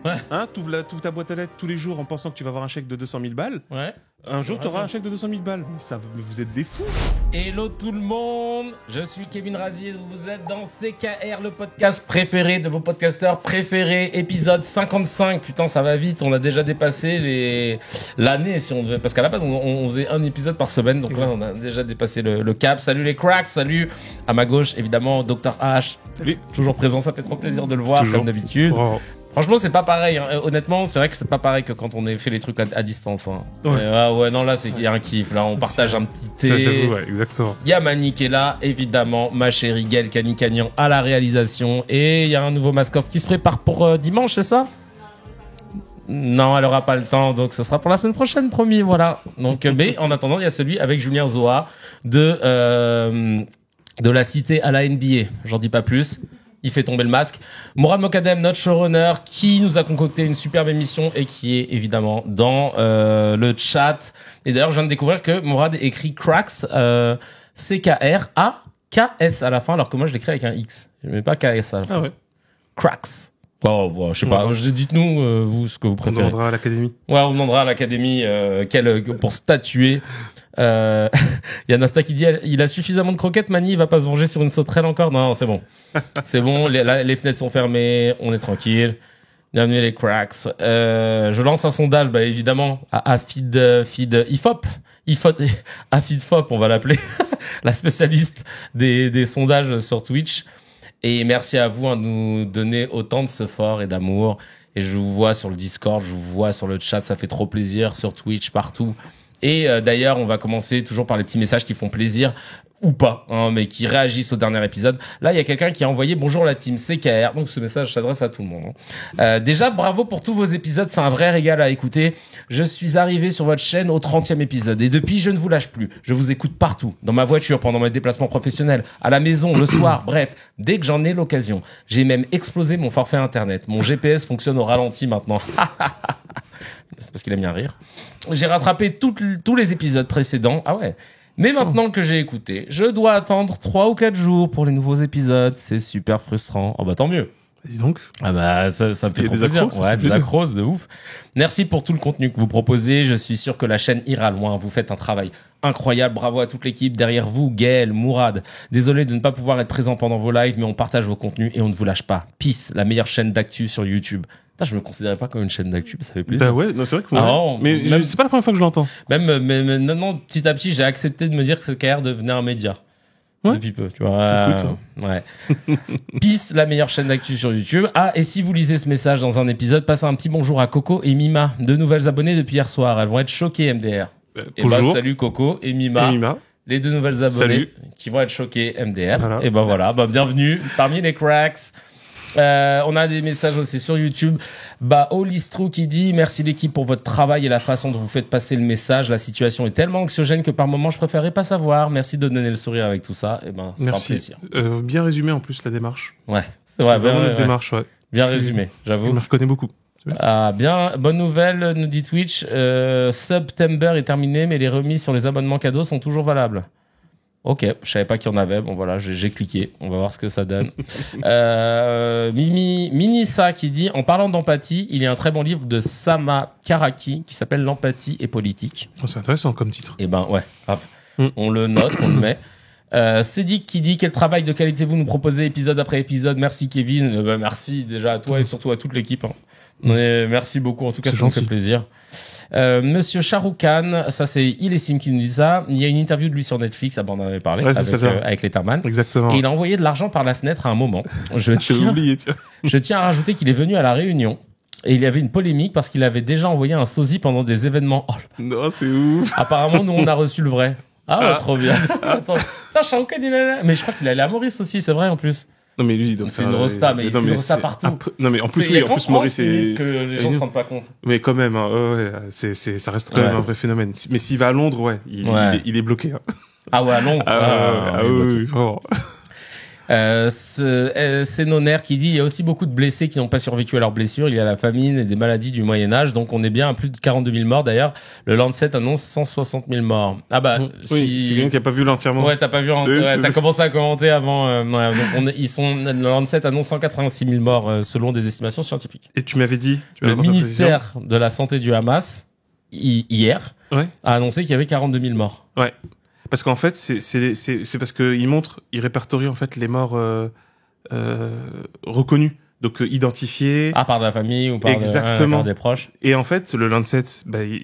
Ouais. Hein, t'ouvres ta boîte à lettres tous les jours en pensant que tu vas avoir un chèque de 200 000 balles. Ouais. Un jour, tu auras un chèque de 200 000 balles. Mais vous êtes des fous. Hello tout le monde, je suis Kevin Razier, vous êtes dans CKR, le podcast préféré de vos podcasteurs préférés, épisode 55. Putain, ça va vite, on a déjà dépassé l'année si on devait, parce qu'à la base on faisait un épisode par semaine, donc là on a déjà dépassé le cap. Salut les cracks, salut à ma gauche évidemment Dr H, Salut. toujours présent, ça fait trop plaisir de le voir Toujours. comme d'habitude. Oh. Franchement, c'est pas pareil. Hein. Honnêtement, c'est vrai que c'est pas pareil que quand on fait les trucs à distance. Hein. Ouais. Ouais, non, là, c'est qu'il y a un kiff. Là, on partage un petit thé. Ça, j'avoue, ouais, exactement. Il y a Mani qui est là, évidemment. Ma chérie Gaëlle Canicagnan à la réalisation. Et il y a un nouveau Mascoff qui se prépare pour dimanche, c'est ça? Non, elle aura pas le temps, donc ce sera pour la semaine prochaine, promis. Voilà. Donc, mais en attendant, il y a celui avec Julien Zoa de la cité à la NBA. J'en dis pas plus. Il fait tomber le masque. Mourad Mokadem, notre showrunner, qui nous a concocté une superbe émission et qui est évidemment dans le chat. Et d'ailleurs, je viens de découvrir que Mourad écrit Cracks, C-K-R-A-K-S à la fin, alors que moi je l'écris avec un X. Je mets pas K-S à la fin. Ah ouais. Cracks. Bon, je sais pas. Dites-nous, vous, ce que vous On préférez. demandera à l'académie. Ouais, on demandera à l'académie pour statuer. Il y a Nafta qui dit il a suffisamment de croquettes, Mani, il va pas se venger sur une sauterelle encore. Non, c'est bon. C'est bon, les fenêtres sont fermées, on est tranquille. Bienvenue les cracks. Je lance un sondage, bah évidemment, à Afid IFOP. Afid FOP, on va l'appeler. La spécialiste des sondages sur Twitch. Et merci à vous de nous donner autant de support et d'amour. Et je vous vois sur le Discord, je vous vois sur le chat, ça fait trop plaisir, sur Twitch, partout. Et d'ailleurs, on va commencer toujours par les petits messages qui font plaisir, ou pas, hein, mais qui réagissent au dernier épisode. Là, il y a quelqu'un qui a envoyé « Bonjour la team CKR », donc ce message s'adresse à tout le monde. Hein. Déjà, bravo pour tous vos épisodes, c'est un vrai régal à écouter. Je suis arrivé sur votre chaîne au 30e épisode, et depuis, je ne vous lâche plus. Je vous écoute partout, dans ma voiture, pendant mes déplacements professionnels, à la maison, le soir, bref, dès que j'en ai l'occasion. J'ai même explosé mon forfait internet. Mon GPS fonctionne au ralenti maintenant. C'est parce qu'il a mis un rire. J'ai rattrapé tous les épisodes précédents. Ah ouais. Mais maintenant que j'ai écouté, je dois attendre 3 ou 4 jours pour les nouveaux épisodes. C'est super frustrant. Oh bah tant mieux. Dis donc. Ah bah ça me fait Il y a trop des plaisir. accros, Ouais, des accros de ouf. Merci pour tout le contenu que vous proposez. Je suis sûr que la chaîne ira loin. Vous faites un travail incroyable. Bravo à toute l'équipe derrière vous, Gaël, Mourad. Désolé de ne pas pouvoir être présent pendant vos lives, mais on partage vos contenus et on ne vous lâche pas. Peace, la meilleure chaîne d'actu sur YouTube. Putain, je me considérais pas comme une chaîne d'actu, ça fait plaisir. Bah ouais, non, c'est vrai que ouais. Ah, mais même- c'est pas la première fois que je l'entends. Même non, petit à petit, j'ai accepté de me dire que CKR devenait un média. Ouais. Depuis peu, tu vois. Écoute, Ouais. Peace, la meilleure chaîne d'actu sur YouTube. Ah, et si vous lisez ce message dans un épisode, passez un petit bonjour à Coco et Mima, 2 nouvelles abonnées depuis hier soir. Elles vont être choquées, MDR. Et bah, Bonjour. salut Coco et Mima. Et Mima. Les 2 nouvelles abonnées Salut. qui vont être choquées, MDR. Voilà. Et ben voilà, bah bienvenue parmi les cracks. On a des messages aussi sur YouTube. Bah, Olistrou qui dit merci l'équipe pour votre travail et la façon dont vous faites passer le message. La situation est tellement anxiogène que par moments je préférerais pas savoir. Merci de donner le sourire avec tout ça. Et ben, c'est un Merci. plaisir. Bien résumé en plus la démarche. Ouais, c'est vrai, vraiment bien, une démarche, ouais. bien Je- résumé, Je j'avoue. me reconnais beaucoup. Ah, bien, bonne nouvelle, nous dit Twitch. September est terminé, mais les remises sur les abonnements cadeaux sont toujours valables. Ok, je savais pas qu'il y en avait. Bon voilà, j'ai cliqué. On va voir ce que ça donne. Minissa qui dit en parlant d'empathie, il y a un très bon livre de Sama Karaki qui s'appelle L'empathie et politique. Oh, c'est intéressant comme titre. Eh ben ouais, grave. Mm. On le note, on le met. Cédric qui dit quel travail de qualité vous nous proposez épisode après épisode. Merci Kevin. Ben, merci déjà à toi et surtout à toute l'équipe. Hein. Mais merci beaucoup. En tout cas, C'est ça me fait gentil. plaisir. Monsieur Shahrukh Khan, ça c'est Ilesim qui nous dit ça. Il y a une interview de lui sur Netflix, on en avait parlé, Ouais, c'est ça. avec Letterman. Exactement. Et il a envoyé de l'argent par la fenêtre à un moment. J'ai oublié, tiens. Je tiens à rajouter qu'il est venu à la Réunion. Et il y avait une polémique parce qu'il avait déjà envoyé un sosie pendant des événements. Oh, Non, c'est ouf. apparemment, nous, on a reçu le vrai. Ah, ouais, trop bien. Attends, Shahrukh Khan, il est là. Mais je crois qu'il allait à Maurice aussi, c'est vrai, en plus. Non, mais lui, C'est une rosta, mais c'est une rosta partout. Non, mais en plus, Il y oui, a en qu'en plus, France, Maurice limite, est. que les gens se rendent pas compte. Mais quand même, hein, ouais, ça reste quand même un vrai phénomène. Mais s'il va à Londres, ouais, il est bloqué. Hein. Ah ouais, à Londres. Ah oui, oui, vraiment. C'est Nonaire qui dit il y a aussi beaucoup de blessés qui n'ont pas survécu à leurs blessures. Il y a la famine et des maladies du Moyen-Âge. Donc, on est bien à plus de 42 000 morts. D'ailleurs, le Lancet annonce 160 000 morts. Ah bah, Oui, c'est quelqu'un qui a pas vu l'entièrement. Ouais, t'as pas vu, t'as commencé à commenter avant. Ouais, donc le Lancet annonce 186 000 morts selon des estimations scientifiques. Et tu m'avais dit, Le ministère de la Santé du Hamas, hier, a annoncé qu'il y avait 42 000 morts. Ouais. Parce qu'en fait, c'est parce il répertorie en fait les morts reconnus, donc identifiés. Ah, par de la famille ou par, exactement. Par des proches. Et en fait, le Lancet,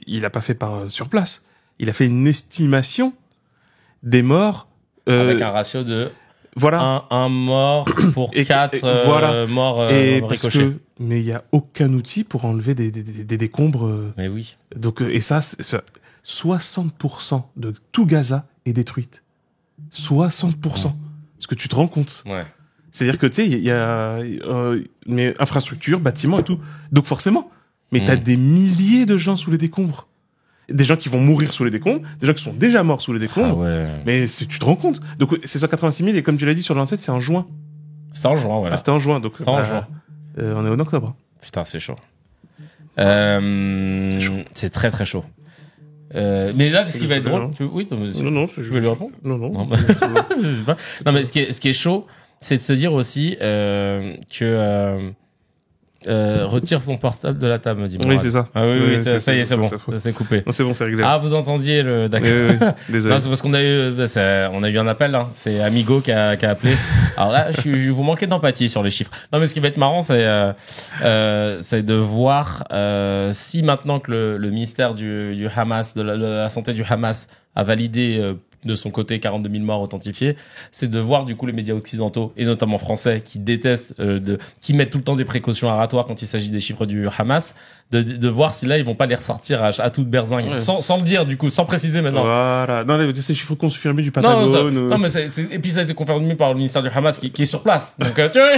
il a pas fait sur place. Il a fait une estimation des morts avec un ratio de un mort pour 4 morts ricochés. Mais il y a aucun outil pour enlever des décombres. Mais oui. Donc et ça 60% de tout Gaza est détruite. 60%. Est-ce que tu te rends compte? Ouais. C'est-à-dire que tu sais, il y a mais infrastructures, bâtiments et tout. Donc forcément, mais t'as des milliers de gens sous les décombres. Des gens qui vont mourir sous les décombres, des gens qui sont déjà morts sous les décombres. Ah ouais. Mais tu te rends compte? Donc c'est 186 000 et comme tu l'as dit sur le Lancet, c'est en juin. C'était en juin, voilà. C'était en juin, donc en juin. On est en octobre. Putain, c'est chaud. C'est chaud. C'est très très chaud. Mais là, ce qui va être drôle, oui, non, je vais lui répondre. Non. Je sais pas. Non, mais ce qui est chaud, c'est de se dire aussi que retire ton portable de la table, me dit Mourad. Oui, c'est ça. Ah oui, ça y est, c'est bon, c'est coupé. Non, c'est bon, c'est réglé. Ah, vous entendiez le, d'accord. Oui, désolé. Non, c'est parce qu'on a eu un appel, hein. C'est Amigo qui a appelé. Alors là, vous manquez d'empathie sur les chiffres. Non, mais ce qui va être marrant, c'est de voir, si maintenant que le ministère du Hamas, de la santé du Hamas a validé, de son côté 42 000 morts authentifiés, c'est de voir du coup les médias occidentaux et notamment français qui détestent qui mettent tout le temps des précautions aratoires quand il s'agit des chiffres du Hamas, de voir si là ils vont pas les ressortir à toute berzingue, sans le dire du coup, sans préciser maintenant. Voilà. Non, ces chiffres confirmés du Pentagone. Non mais et puis ça a été confirmé par le ministère du Hamas qui est sur place. Donc tu vois,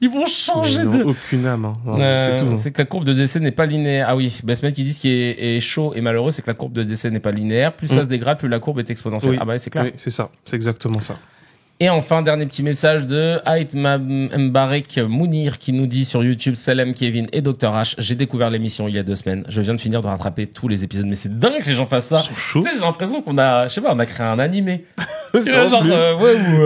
ils vont changer de... aucune âme, hein. C'est tout. C'est que la courbe de décès n'est pas linéaire. Ah oui, ce mec qui dit ce qui est chaud et malheureux, c'est que la courbe de décès n'est pas linéaire. Plus ça se dégrade, plus la courbe est exponentielle. Oui. Ah bah c'est clair. Oui, c'est ça. C'est exactement ça. Et enfin, dernier petit message de Haït Mbarek Mounir qui nous dit sur YouTube, Salem, Kevin et Dr H, j'ai découvert l'émission il y a 2 semaines. Je viens de finir de rattraper tous les épisodes, mais c'est dingue que les gens fassent ça. Tu sais, j'ai l'impression qu'on a, je sais pas, on a créé un animé. C'est genre,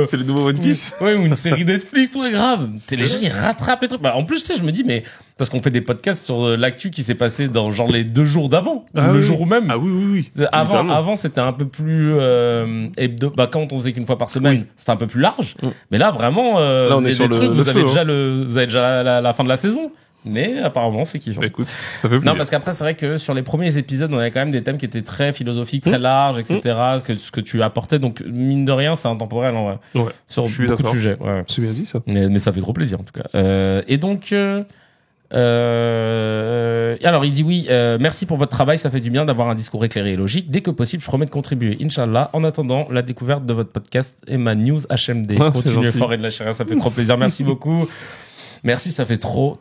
c'est le nouveau One Piece. Ou une série Netflix, tout est grave. C'est les gens, ils rattrapent les trucs. Bah, en plus, tu sais, je me dis, mais, parce qu'on fait des podcasts sur l'actu qui s'est passé dans genre les 2 jours d'avant. Le jour même. Ah oui. Avant, c'était un peu plus, quand on faisait qu'une fois par semaine, c'était un peu plus large. Mais là, vraiment, là, on est sur vous avez déjà la fin de la saison. Mais apparemment, c'est kiffant. Écoute, ça fait plaisir. Non, parce qu'après, c'est vrai que sur les premiers épisodes, on avait quand même des thèmes qui étaient très philosophiques, très larges, etc. Ce que tu apportais. Donc, mine de rien, c'est intemporel, en vrai. Ouais. Sur beaucoup de sujets. Ouais. C'est bien dit, ça. Mais ça fait trop plaisir, en tout cas. Et donc, alors il dit oui, merci pour votre travail, ça fait du bien d'avoir un discours éclairé et logique. Dès que possible, je promets de contribuer, Inch'Allah. En attendant, la découverte de votre podcast et ma news HMD. Continuez fort et de la chérie, ça fait trop plaisir. Merci beaucoup. Merci, ça fait trop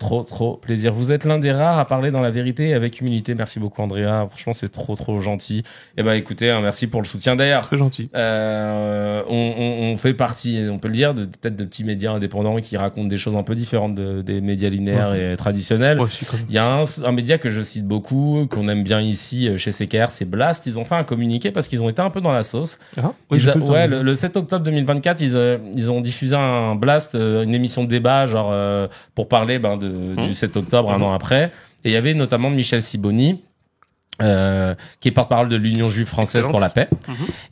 plaisir. Vous êtes l'un des rares à parler dans la vérité et avec humilité. Merci beaucoup, Andrea. Franchement, c'est trop gentil. Et ben, écoutez, merci pour le soutien. D'ailleurs, très gentil. On fait partie, on peut le dire, peut-être de petits médias indépendants qui racontent des choses un peu différentes des médias linéaires et traditionnels. Ouais, si, quand même. Il y a un média que je cite beaucoup, qu'on aime bien ici chez CKR, c'est Blast. Ils ont fait un communiqué parce qu'ils ont été un peu dans la sauce. Ah, oui, le 7 octobre 2024, ils ont diffusé un Blast, une émission de débat, genre pour parler du 7 octobre, un an après. Et il y avait notamment Michel Sibony, qui est porte-parole de l'Union juive française pour la paix,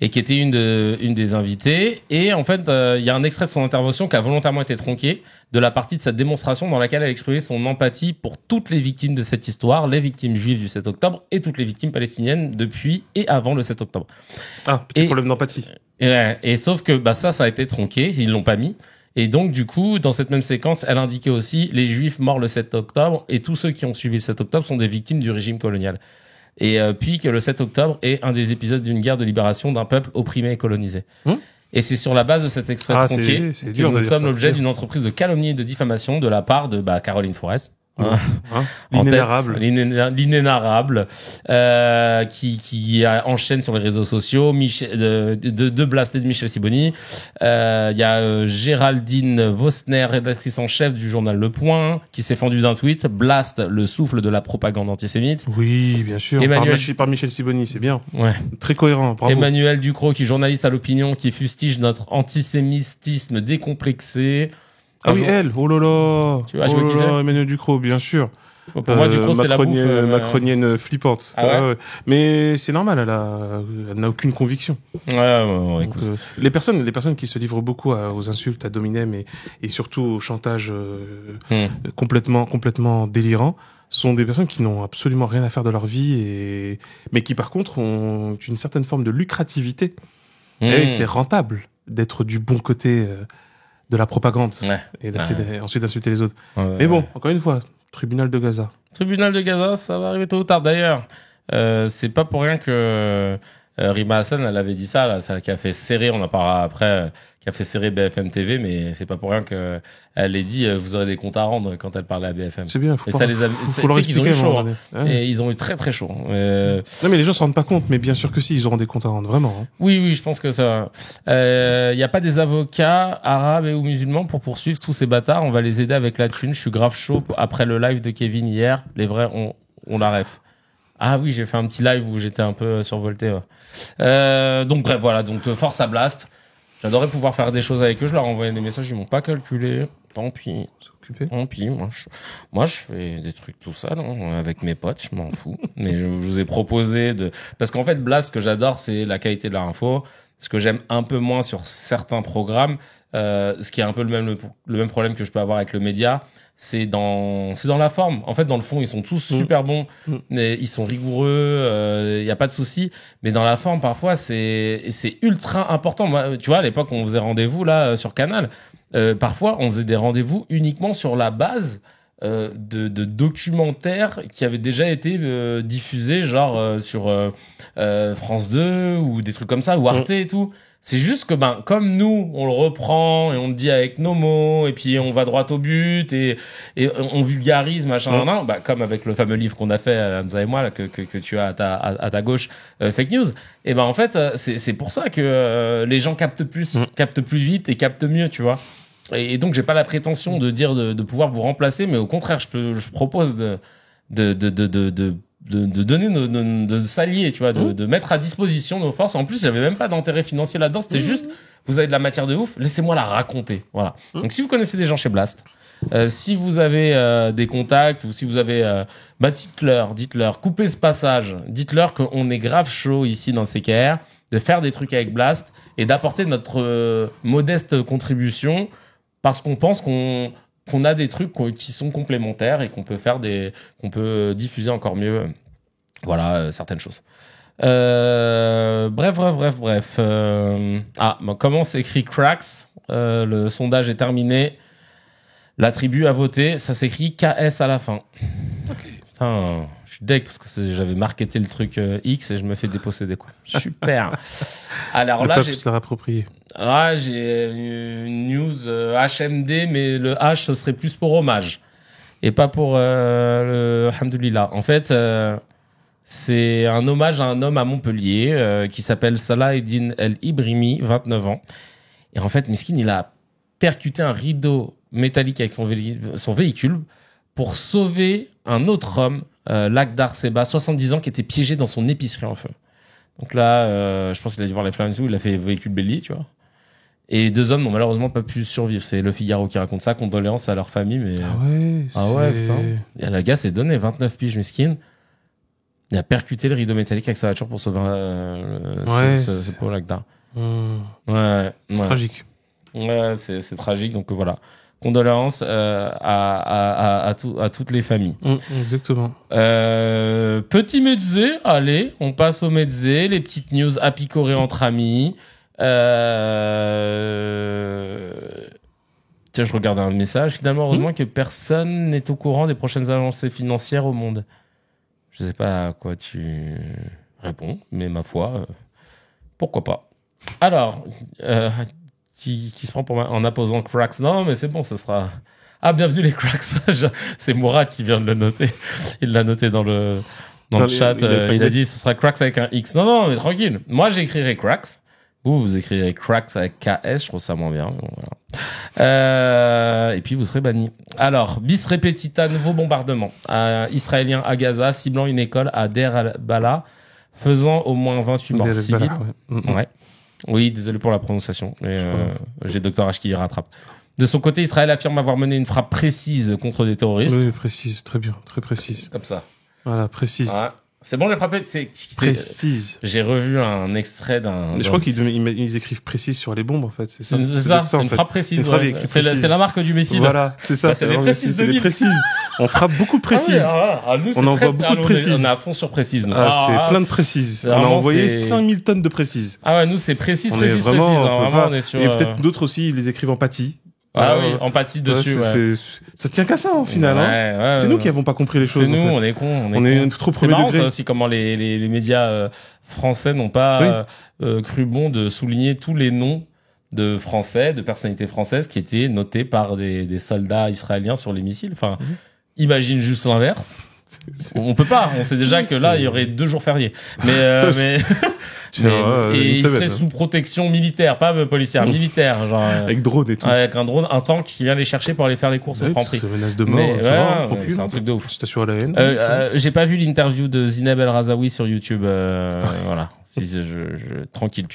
et qui était une des invitées. Et en fait, il y a un extrait de son intervention qui a volontairement été tronqué de la partie de sa démonstration dans laquelle elle exprimait son empathie pour toutes les victimes de cette histoire, les victimes juives du 7 octobre et toutes les victimes palestiniennes depuis et avant le 7 octobre. Ah, petit problème d'empathie. Et sauf que ça a été tronqué, ils l'ont pas mis. Et donc, du coup, dans cette même séquence, elle indiquait aussi les Juifs morts le 7 octobre et tous ceux qui ont suivi le 7 octobre sont des victimes du régime colonial. Et puis que le 7 octobre est un des épisodes d'une guerre de libération d'un peuple opprimé et colonisé. Et c'est sur la base de cet extrait tronqué que nous sommes l'objet d'une entreprise de calomnie et de diffamation de la part de Caroline Forest. L'inénarrable. L'inénarrable, qui enchaîne sur les réseaux sociaux, de Blast et de Michel Sibony. Il y a Géraldine Vosner, rédactrice en chef du journal Le Point, qui s'est fendue d'un tweet. Blast, le souffle de la propagande antisémite. Oui, bien sûr. Par Michel Sibony, c'est bien. Ouais. Très cohérent, bravo. Emmanuel Ducrot, qui est journaliste à l'Opinion, qui fustige notre antisémitisme décomplexé. Ah oui, elle, oh là là. Tu vois, je vois qui c'est. Emmanuel Ducrot, bien sûr. Pour moi, Ducrot, c'est la bouffe. Macronienne flippante. Ah ouais. Mais c'est normal, elle n'a aucune conviction. Ouais, écoute. Donc, les personnes qui se livrent beaucoup aux insultes, à Dominem et surtout au chantage complètement délirant, sont des personnes qui n'ont absolument rien à faire de leur vie mais qui par contre ont une certaine forme de lucrativité. Et c'est rentable d'être du bon côté de la propagande et ensuite d'insulter les autres. Mais bon, encore une fois, tribunal de Gaza. Tribunal de Gaza, ça va arriver tôt ou tard. D'ailleurs, c'est pas pour rien que Rima Hassan, elle avait dit ça, là, ça qui a fait serrer, on en parlera après, qui a fait serrer BFM TV, mais c'est pas pour rien que elle ait dit, vous aurez des comptes à rendre quand elle parlait à BFM. C'est bien, faut leur expliquer. Ils ont eu chaud, et ils ont eu très très chaud. Non, mais les gens se rendent pas compte, mais bien sûr que si, ils auront des comptes à rendre, vraiment. Hein. Oui, je pense que ça. Y a pas des avocats arabes ou musulmans pour poursuivre tous ces bâtards. On va les aider avec la thune. Je suis grave chaud après le live de Kevin hier. Les vrais, on la ref. Ah oui, j'ai fait un petit live où j'étais un peu survolté. Ouais. Donc bref, voilà. Donc force à Blast. J'adorais pouvoir faire des choses avec eux. Je leur envoyais des messages, ils m'ont pas calculé. Tant pis. Tant pis. Moi, je fais des trucs tout seul avec mes potes. Je m'en fous. Mais je vous ai proposé parce qu'en fait, Blast, ce que j'adore, c'est la qualité de l'info. Ce que j'aime un peu moins sur certains programmes, ce qui est un peu le même problème que je peux avoir avec le média, c'est dans la forme. En fait, dans le fond, ils sont tous super bons, mais ils sont rigoureux, y a pas de souci. Mais dans la forme, parfois, c'est ultra important. Moi, tu vois, à l'époque, on faisait rendez-vous là sur Canal. Parfois, on faisait des rendez-vous uniquement sur la base de documentaires qui avaient déjà été diffusés, genre sur France 2 ou des trucs comme ça, ou Arte et tout. C'est juste que comme nous, on le reprend et on le dit avec nos mots et puis on va droit au but et on vulgarise machin, comme avec le fameux livre qu'on a fait Hamza et moi là, que tu as à ta gauche, Fake News. Et en fait, c'est pour ça que les gens captent plus vite et captent mieux, tu vois. Et donc j'ai pas la prétention de dire de pouvoir vous remplacer, mais au contraire, je propose de donner de s'allier, tu vois, de mettre à disposition nos forces. En plus, j'avais même pas d'intérêt financier là-dedans. C'était juste, vous avez de la matière de ouf, laissez-moi la raconter. Voilà. Donc, si vous connaissez des gens chez Blast, si vous avez des contacts ou si vous avez, dites-leur, coupez ce passage, dites-leur qu'on est grave chaud ici dans le CKR, de faire des trucs avec Blast et d'apporter notre modeste contribution parce qu'on pense qu'on a des trucs qui sont complémentaires et qu'on peut diffuser encore mieux, voilà, certaines choses. Bref. Comment s'écrit Cracks? Le sondage est terminé. La tribu a voté. Ça s'écrit KS à la fin. Ok. Putain, je suis deg parce que j'avais marketé le truc X et je me fais déposséder, quoi. Super. Alors là, j'ai se approprié. Ah, j'ai une news HMD, mais le H, ce serait plus pour hommage. Et pas pour le Alhamdoulilah. En fait, c'est un hommage à un homme à Montpellier qui s'appelle Salah Eddin El Ibrimi, 29 ans. Et en fait, Miskin, il a percuté un rideau métallique avec son véhicule pour sauver un autre homme, Lakhdar Seba, 70 ans, qui était piégé dans son épicerie en feu. Donc là, je pense qu'il a dû voir les flammes et tout, il a fait véhicule bélier, tu vois. Et 2 hommes n'ont malheureusement pas pu survivre. C'est Le Figaro qui raconte ça. Condoléances à leur famille, mais... Ah ouais, putain. Et le gars s'est donné 29 piges, miskin. Il a percuté le rideau métallique avec sa voiture pour sauver ce pauvre Lakhdar. Ouais. C'est tragique. Ouais, c'est tragique. Donc voilà. Condoléances à toutes les familles. Exactement. Petit mezzé, allez, on passe au mezzé. Les petites news à picorer entre amis. Tiens, je regarde un message. Finalement, heureusement que personne n'est au courant des prochaines avancées financières au monde. Je sais pas à quoi tu réponds, mais ma foi, pourquoi pas. Alors, qui se prend pour en apposant Cracks? Non, mais c'est bon, ce sera Ah, bienvenue les cracks. C'est Mourad qui vient de le noter. Il l'a noté dans le chat. Il a dit ce sera cracks avec un X. Non, mais tranquille. Moi, j'écrirai cracks. Vous écrirez cracks avec KS. Je trouve ça moins bien. Voilà. Et puis, vous serez banni. Alors, bis repetita, nouveau bombardement. Israélien à Gaza, ciblant une école à Der al-Bala, faisant au moins 28 morts civils. Ouais. Oui, désolé pour la prononciation. Mais, j'ai Dr H qui y rattrape. De son côté, Israël affirme avoir mené une frappe précise contre des terroristes. Oui, précise, très bien, très précise. Comme ça. Voilà, précise. Ouais. C'est bon, j'ai frappé. Précise. J'ai revu un extrait d'un. Mais je crois qu'ils écrivent précise sur les bombes, en fait. C'est ça. C'est une frappe précise. C'est la marque du missile. Voilà, c'est ça. C'est des précises de mille. On frappe beaucoup de précises. Nous, on envoie beaucoup de précises. On est à fond sur précises. C'est plein de précises. On a envoyé 5000 tonnes de précises. Ah ouais, nous, c'est précise. Vraiment, on est sur. Et peut-être d'autres aussi, ils les écrivent en pâtis. Ah oui, empathie dessus. Ça tient qu'à ça, au final. C'est nous qui avons pas compris les choses. C'est nous, on est cons. On est trop premier degré. C'est marrant ça aussi, comment les médias français n'ont pas cru bon de souligner tous les noms de Français, de personnalités françaises qui étaient notés par des soldats israéliens sur les missiles. Enfin, imagine juste l'inverse. On peut pas. On sait déjà que là, il y aurait 2 jours fériés. Mais il serait sous protection militaire, pas policière, militaire, genre avec drone et tout. Avec un drone, un tank qui vient les chercher pour aller faire les courses au Franprix. C'est menace de mort. C'est un truc de ouf. Station à la haine. J'ai pas vu l'interview de Zineb El Razaoui sur YouTube. Voilà. Tranquille,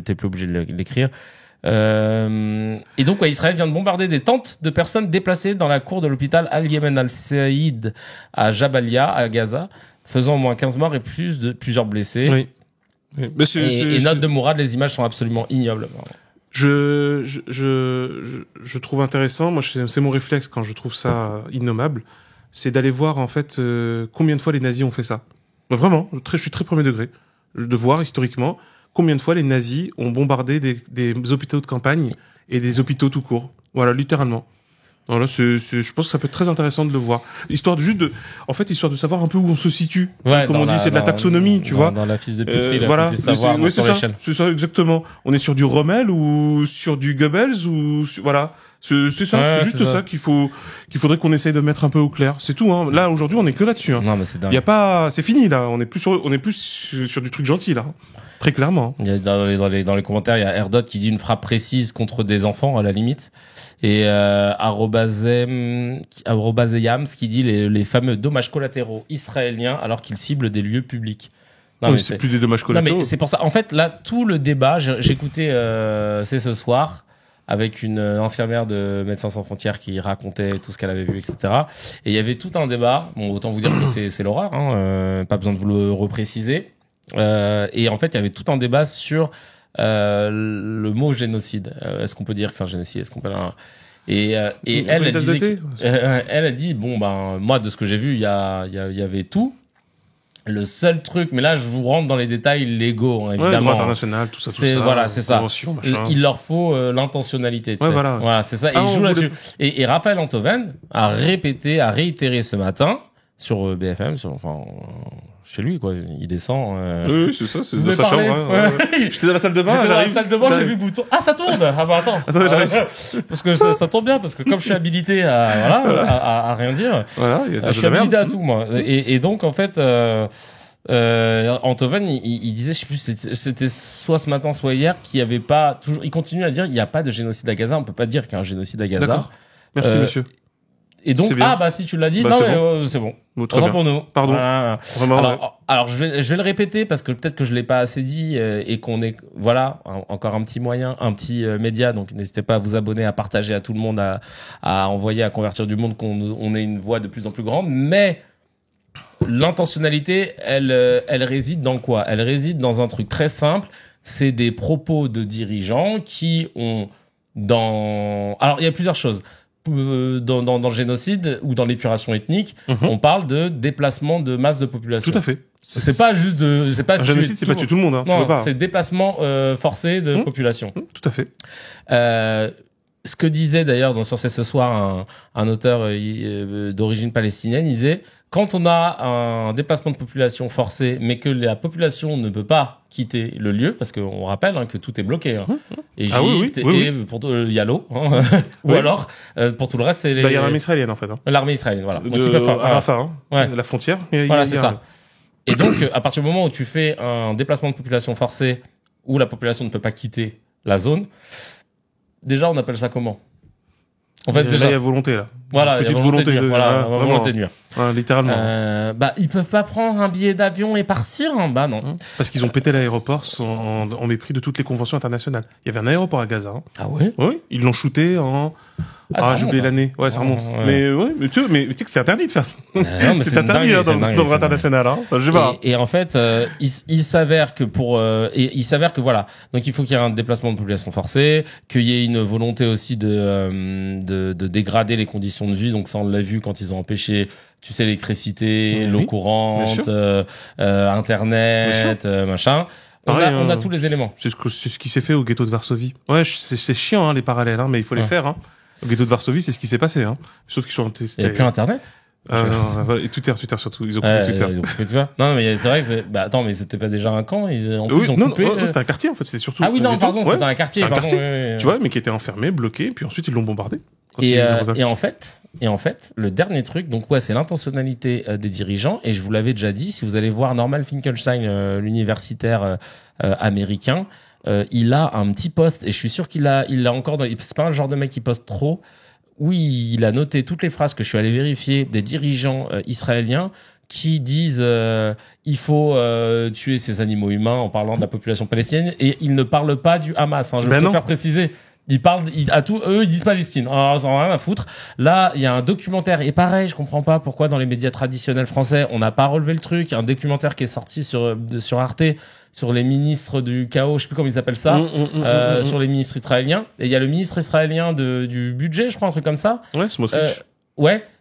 t'es plus obligé de l'écrire. Et donc, Israël vient de bombarder des tentes de personnes déplacées dans la cour de l'hôpital Al-Yemen Al-Saïd à Jabalia, à Gaza, faisant au moins 15 morts et plusieurs blessés. Oui. Mais et note de Mourad, les images sont absolument ignobles. Je trouve intéressant, moi c'est mon réflexe quand je trouve ça innommable, c'est d'aller voir en fait combien de fois les nazis ont fait ça. Vraiment, je suis très premier degré, de voir historiquement combien de fois les nazis ont bombardé des hôpitaux de campagne et des hôpitaux tout court. Voilà, littéralement. Voilà, je pense que ça peut être très intéressant de le voir. Histoire de savoir un peu où on se situe. Comme on dit, c'est de la taxonomie, tu vois. Dans la fiche de Petri, voilà. savoir c'est ça, exactement. On est sur du Rommel ou sur du Goebbels ou, voilà. C'est ça, c'est juste ça qu'il faudrait qu'on essaye de mettre un peu au clair. C'est tout, hein. Là, aujourd'hui, on est que là-dessus, hein. Non, mais c'est dingue. C'est fini, là. On est plus sur du truc gentil, là. Très clairement. Il y a dans les commentaires, il y a Erdot qui dit une frappe précise contre des enfants, à la limite. Et @Yams qui dit les fameux dommages collatéraux israéliens alors qu'ils ciblent des lieux publics. Non, mais c'est plus des dommages collatéraux. Non, mais c'est pour ça. En fait, là, tout le débat, j'écoutais c'est ce soir avec une infirmière de Médecins sans frontières qui racontait tout ce qu'elle avait vu, etc. Et il y avait tout un débat. Bon, autant vous dire que c'est l'horreur, hein, pas besoin de vous le repréciser. Et en fait, il y avait tout un débat sur le mot génocide. Est-ce qu'on peut dire que c'est un génocide? Est-ce qu'on peut elle disait elle a dit bon moi de ce que j'ai vu il y avait tout. Le seul truc, mais là je vous rentre dans les détails légaux, hein, évidemment. Droit international, tout ça. Voilà, c'est ça. Il leur faut l'intentionnalité. Voilà, c'est ça. Et ils jouent là-dessus. Et Raphaël Antoven a réitéré ce matin sur BFM, chez lui, quoi. Il descend. Oui, c'est ça, c'est dans sa chambre. Hein, j'étais dans la salle de bain, j'arrive. Dans la salle de bain, j'ai vu le bouton. Ah, ça tourne! Ah, bah, attends. Parce que ça tourne bien, parce que comme je suis habilité à rien dire. Voilà, je suis habilité à tout, moi. Et donc, en fait, Antoven, il disait, je sais plus, c'était soit ce matin, soit hier, qu'il y avait pas toujours, il continue à dire, il n'y a pas de génocide à Gaza, on peut pas dire qu'il y a un génocide à Gaza. D'accord. Merci, monsieur. Et donc, si tu l'as dit, c'est bon. Très bien. Pour nous. Pardon. Voilà. Vraiment, alors, je vais le répéter parce que peut-être que je l'ai pas assez dit et qu'on est, voilà, encore un petit moyen, un petit média. Donc, n'hésitez pas à vous abonner, à partager à tout le monde, à envoyer, à convertir du monde, qu'on ait une voix de plus en plus grande. Mais l'intentionnalité, elle réside dans quoi? Elle réside dans un truc très simple. C'est des propos de dirigeants qui ont alors, il y a plusieurs choses. Dans le génocide ou dans l'épuration ethnique, on parle de déplacement de masse de population. Tout à fait. C'est pas juste un génocide, c'est pas tuer tout le monde, hein. Non, c'est déplacement forcé de population. Tout à fait. ce que disait d'ailleurs sur C'est ce soir un auteur d'origine palestinienne, il disait quand on a un déplacement de population forcé, mais que la population ne peut pas quitter le lieu, parce qu'on rappelle que tout est bloqué. Égypte, et pour il y a l'eau, ou alors pour tout le reste, c'est il y a l'armée israélienne en fait. L'armée israélienne, voilà. Donc ils peuvent faire Rafah, la frontière. Voilà, c'est ça. Et donc à partir du moment où tu fais un déplacement de population forcé, où la population ne peut pas quitter la zone, déjà on appelle ça comment? En fait, déjà, il y a volonté là. Voilà, il y a volonté de nuire. Voilà, volonté de nuire. Littéralement. Ils peuvent pas prendre un billet d'avion et partir. Bah non. Parce qu'ils ont pété l'aéroport en mépris de toutes les conventions internationales. Il y avait un aéroport à Gaza. Ah ouais? Oui, ils l'ont shooté en. J'ai oublié l'année. Ouais, ça remonte. Ouais. Mais tu sais que c'est interdit de faire. C'est interdit dans le droit international. Je sais pas. Et en fait, il s'avère que voilà. Donc il faut qu'il y ait un déplacement de population forcé, qu'il y ait une volonté aussi de dégrader les conditions de vie. Donc ça, on l'a vu quand ils ont empêché, tu sais, l'électricité, l'eau courante, Internet, machin. Pareil, on a tous les éléments. C'est ce qui s'est fait au ghetto de Varsovie. Ouais, c'est chiant les parallèles, mais il faut les faire. Au ghetto de Varsovie, c'est ce qui s'est passé. Sauf qu'ils sont. Il n'y a plus Internet. Et Twitter surtout. Ils ont coupé Twitter. Non, mais c'est vrai que attends, mais c'était pas déjà un camp. Ils ont coupé. C'était un quartier en fait. C'était surtout. Ah oui, non, pardon, c'était un quartier. Tu vois, mais qui était enfermé, bloqué, puis ensuite ils l'ont bombardé. Et en fait, le dernier truc, donc c'est l'intentionnalité des dirigeants. Et je vous l'avais déjà dit, si vous allez voir Norman Finkelstein, l'universitaire américain, il a un petit post, et je suis sûr qu'il l'a encore. C'est pas le genre de mec qui poste trop. Oui, il a noté toutes les phrases que je suis allé vérifier des dirigeants israéliens qui disent il faut tuer ces animaux humains en parlant de la population palestinienne, et il ne parle pas du Hamas. Je préfère préciser. Ils parlent à tout, eux ils disent Palestine. Alors, ils en ont rien à foutre. Là, il y a un documentaire, et pareil, je comprends pas pourquoi dans les médias traditionnels français on n'a pas relevé le truc. Il y a un documentaire qui est sorti sur Arte sur les ministres du chaos, je sais plus comment ils appellent ça, sur les ministres israéliens. Et il y a le ministre israélien du budget, je crois, un truc comme ça. Ouais, Smotrich.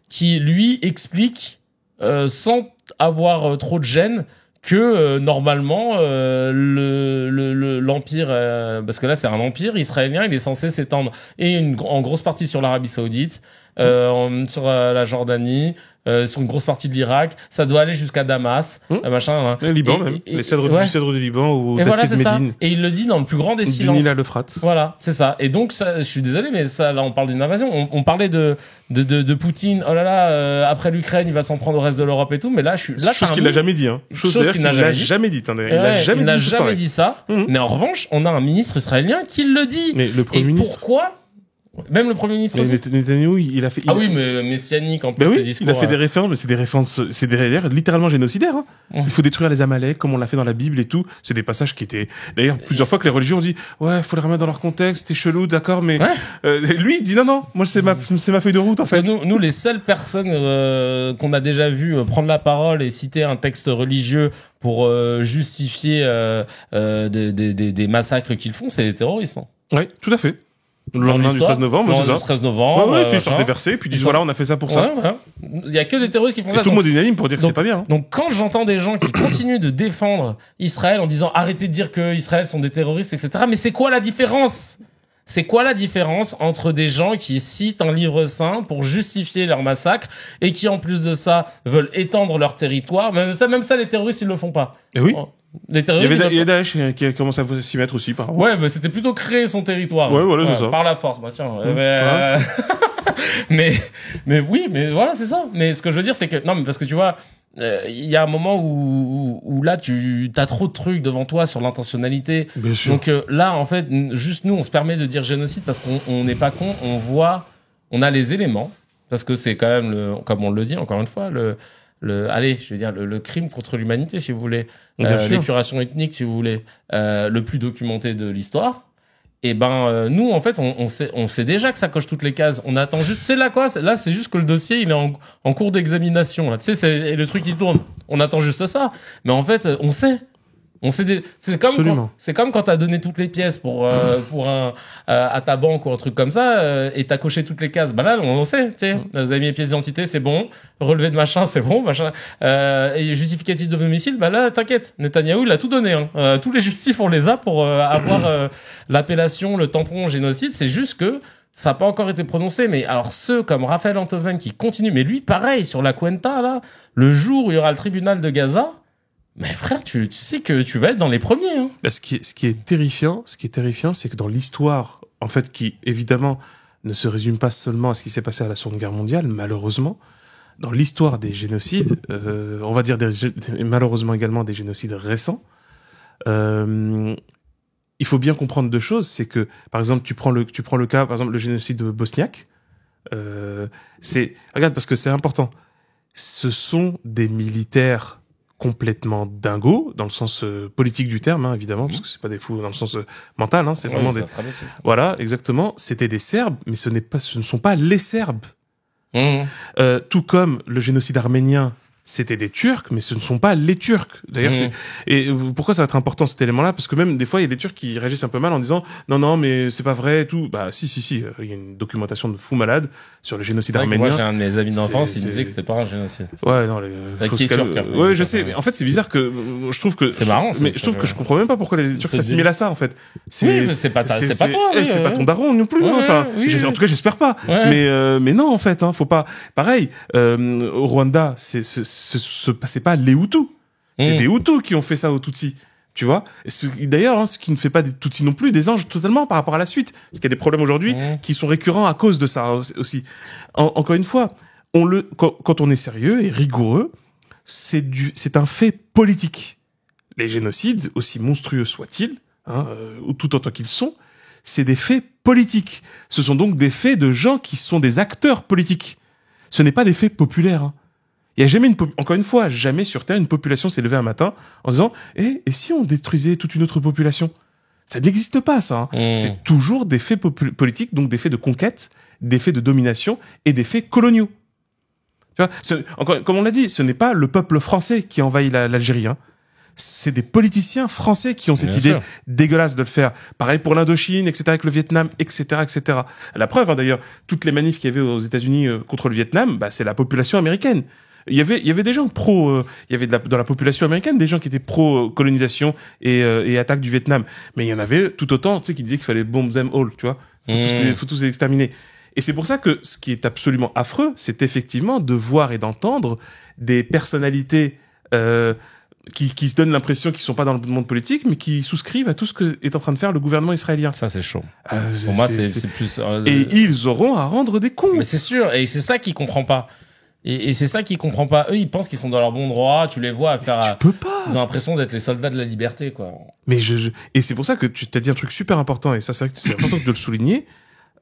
Qui lui explique sans avoir trop de gêne que normalement l'empire, parce que là c'est un empire israélien, il est censé s'étendre en grosse partie sur l'Arabie Saoudite, sur la Jordanie, sur une grosse partie de l'Irak, ça doit aller jusqu'à Damas, machin. Le Liban même, du cèdre du Liban ou Datil de Médine. Et il le dit dans le plus grand des silences. Du Nil à l'Euphrate. Voilà, c'est ça. Et donc ça, je suis désolé, mais ça, là on parle d'une invasion. On parlait de Poutine. Oh là là, après l'Ukraine, il va s'en prendre au reste de l'Europe et tout. Mais là, chose qu'il n'a jamais dit. Chose qu'il n'a jamais dit. Il n'a jamais dit ça. Mais en revanche, on a un ministre israélien qui le dit. Mais le Premier ministre. Pourquoi? Même le Premier ministre. Mais Netanyahou, il a fait. Mais messianique en plus. Ses discours, il a fait des réformes, c'est des réformes littéralement génocidaires. Il faut détruire les Amaleks, comme on l'a fait dans la Bible et tout. C'est des passages qui étaient, d'ailleurs, plusieurs fois que les religions ont dit, faut les remettre dans leur contexte, c'est chelou, d'accord, mais lui, il dit non, moi c'est ma feuille de route en fait. Nous, les seules personnes qu'on a déjà vues prendre la parole et citer un texte religieux pour justifier des massacres qu'ils font, c'est les terroristes. Oui, tout à fait. Le lendemain du 13 novembre, c'est ça. Le 13 novembre. Ils sortent des versets, puis ils disent voilà, on a fait ça pour ça. Il y a que des terroristes qui font ça. Et tout le monde est unanime pour dire que c'est pas bien. Donc quand j'entends des gens qui continuent de défendre Israël en disant arrêtez de dire que Israël sont des terroristes, etc. Mais c'est quoi la différence? C'est quoi la différence entre des gens qui citent un livre saint pour justifier leur massacre et qui en plus de ça veulent étendre leur territoire? Même ça, les terroristes ils le font pas. Et oui. Les terroristes, il y a Daesh qui a commencé à s'y mettre aussi, par exemple. Ouais, mais c'était plutôt créer son territoire. Ouais, voilà, c'est ça. Par la force, tiens. Mais oui, mais voilà, c'est ça. Mais ce que je veux dire, c'est que, non, mais parce que tu vois, il y a un moment où là, t'as trop de trucs devant toi sur l'intentionnalité. Bien sûr. Donc là, en fait, juste nous, on se permet de dire génocide parce qu'on n'est pas con, on a les éléments. Parce que c'est quand même comme on le dit, encore une fois, le crime contre l'humanité, si vous voulez, l'épuration ethnique, si vous voulez, le plus documenté de l'histoire. Et nous, en fait, on sait déjà que ça coche toutes les cases. On attend juste, c'est là quoi? Là, c'est juste que le dossier, il est en cours d'examination, là. Tu sais, c'est le truc qui tourne. On attend juste ça. Mais en fait, on sait. C'est comme quand t'as donné toutes les pièces pour à ta banque ou un truc comme ça, et t'as coché toutes les cases. Là, on sait, tu sais. Vous avez mis les pièces d'identité, c'est bon. Relevé de machin, c'est bon, machin. Et justificatif de domicile, là, t'inquiète. Netanyahou, il a tout donné, tous les justifs, on les a pour avoir l'appellation, le tampon génocide. C'est juste que ça n'a pas encore été prononcé, mais alors ceux comme Raphaël Antoven qui continuent, mais lui, pareil, sur la Cuenta, là, le jour où il y aura le tribunal de Gaza, mais frère, tu sais que tu vas être dans les premiers. Hein. Bah, ce qui est terrifiant, c'est que dans l'histoire, en fait, qui évidemment ne se résume pas seulement à ce qui s'est passé à la Seconde Guerre mondiale, malheureusement, dans l'histoire des génocides, on va dire malheureusement également des génocides récents, il faut bien comprendre deux choses, c'est que par exemple tu prends le cas, par exemple le génocide bosniaque, regarde parce que c'est important, ce sont des militaires complètement dingos dans le sens politique du terme, hein, évidemment, parce que c'est pas des fous dans le sens mental, hein, c'est vraiment des voilà, exactement, c'était des Serbes, mais ce ne sont pas les Serbes. Tout comme le génocide arménien, c'était des Turcs, mais ce ne sont pas les Turcs. D'ailleurs, et pourquoi ça va être important cet élément-là? Parce que même des fois, il y a des Turcs qui réagissent un peu mal en disant non, mais c'est pas vrai et tout. Bah si, il y a une documentation de fou malade sur le génocide arménien. Moi, j'ai un de mes amis d'enfance, il me disait que c'était pas un génocide. Ouais, non, qui est turc. Ouais, je sais. Mais en fait, c'est bizarre que je trouve que c'est marrant. Mais je trouve que je comprends même pas pourquoi les Turcs s'assimilent à ça en fait. Oui, mais c'est pas toi. C'est pas ton daron non plus. Enfin, en tout cas, j'espère pas. Mais non, en fait, faut pas. Pareil, au Rwanda, c'est pas les Hutus. C'est des Hutus qui ont fait ça aux Tutsis. Tu vois? D'ailleurs, ce qui ne fait pas des Tutsis non plus des anges totalement par rapport à la suite. Parce qu'il y a des problèmes aujourd'hui qui sont récurrents à cause de ça aussi. Encore une fois, quand on est sérieux et rigoureux, c'est un fait politique. Les génocides, aussi monstrueux soient-ils, tout autant qu'ils sont, c'est des faits politiques. Ce sont donc des faits de gens qui sont des acteurs politiques. Ce n'est pas des faits populaires, hein. Il y a jamais encore une fois, jamais sur Terre une population s'est levée un matin en disant et si on détruisait toute une autre population? Ça n'existe pas, ça. Hein. C'est toujours des faits politiques, donc des faits de conquête, des faits de domination et des faits coloniaux. Tu vois, encore, comme on l'a dit, ce n'est pas le peuple français qui envahit l'Algérie. Hein. C'est des politiciens français qui ont cette idée dégueulasse de le faire. Pareil pour l'Indochine, etc., avec le Vietnam, etc., etc. La preuve, d'ailleurs, toutes les manifs qu'il y avait aux États-Unis contre le Vietnam, c'est la population américaine. Il y avait des gens il y avait dans la population américaine des gens qui étaient pro-colonisation et attaque du Vietnam. Mais il y en avait tout autant, tu sais, qui disaient qu'il fallait bomb them all, tu vois. Faut tous les exterminer. Et c'est pour ça que ce qui est absolument affreux, c'est effectivement de voir et d'entendre des personnalités, qui se donnent l'impression qu'ils sont pas dans le monde politique, mais qui souscrivent à tout ce que est en train de faire le gouvernement israélien. Ça, c'est chaud. Pour moi, c'est plus... Et ils auront à rendre des comptes. Mais c'est sûr. Et c'est ça qu'ils comprennent pas. Et c'est ça qu'ils comprennent pas. Eux, ils pensent qu'ils sont dans leur bon droit. Tu les vois à faire. Tu peux pas. Ils ont l'impression d'être les soldats de la liberté, quoi. Mais et c'est pour ça que tu t'as dit un truc super important. Et ça, c'est important de le souligner.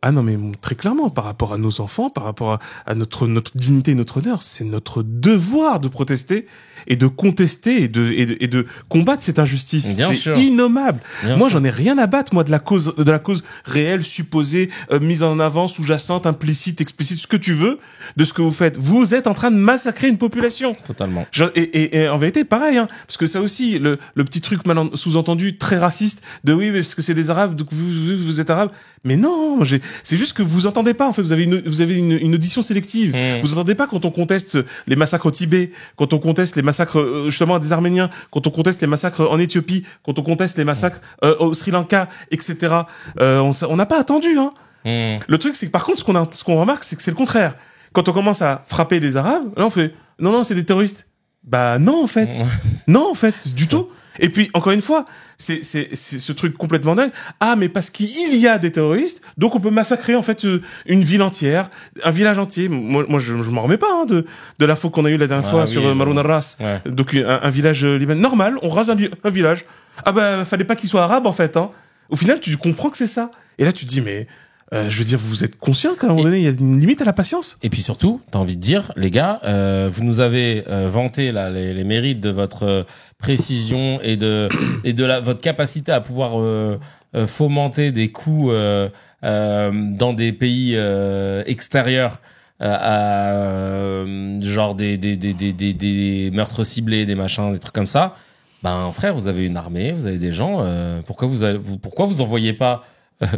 Ah non, mais très clairement, par rapport à nos enfants, par rapport à notre dignité et notre honneur, c'est notre devoir de protester et de contester et de combattre cette injustice. C'est innommable. Moi, j'en ai rien à battre, moi, de la cause réelle, supposée, mise en avant, sous-jacente, implicite, explicite, ce que tu veux, de ce que vous faites. Vous êtes en train de massacrer une population. Totalement. Et en vérité, pareil, hein, parce que ça aussi, le petit truc sous-entendu, très raciste, de oui, parce que c'est des Arabes, donc vous êtes Arabes. Mais non, c'est juste que vous entendez pas, en fait, vous avez une audition sélective. Vous entendez pas quand on conteste les massacres au Tibet, quand on conteste les massacres, justement, des Arméniens, quand on conteste les massacres en Éthiopie, quand on conteste les massacres, au Sri Lanka, etc. On n'a pas attendu, hein. Le truc, c'est que par contre, ce qu'on remarque, c'est que c'est le contraire. Quand on commence à frapper des Arabes, là, on fait, non, c'est des terroristes. Bah, non, en fait. Non, en fait, du tout. Et puis, encore une fois, c'est ce truc complètement dingue. Ah, mais parce qu'il y a des terroristes, donc on peut massacrer, en fait, une ville entière, un village entier. Moi, je m'en remets pas, hein, de l'info qu'on a eue la dernière fois sur Maroun al-Ras. Ouais. Donc, un village libanais. Normal, on rase un village. Ah, bah, fallait pas qu'il soit arabe, en fait, hein. Au final, tu comprends que c'est ça. Et là, tu te dis, mais, je veux dire, vous êtes conscient qu'à un moment donné, il y a une limite à la patience. Et puis surtout, t'as envie de dire, les gars, vous nous avez vanté là les mérites de votre précision et de votre capacité à pouvoir fomenter des coups dans des pays extérieurs, genre des meurtres ciblés, des machins, des trucs comme ça. Ben frère, vous avez une armée, vous avez des gens. Pourquoi vous envoyez pas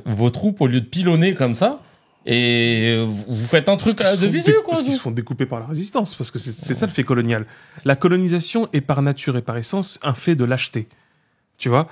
vos troupes au lieu de pilonner comme ça et vous faites un truc de visu, quoi. Parce qu'ils se font découper par la résistance, parce que c'est ça le fait colonial. La colonisation est par nature et par essence un fait de lâcheté. Tu vois,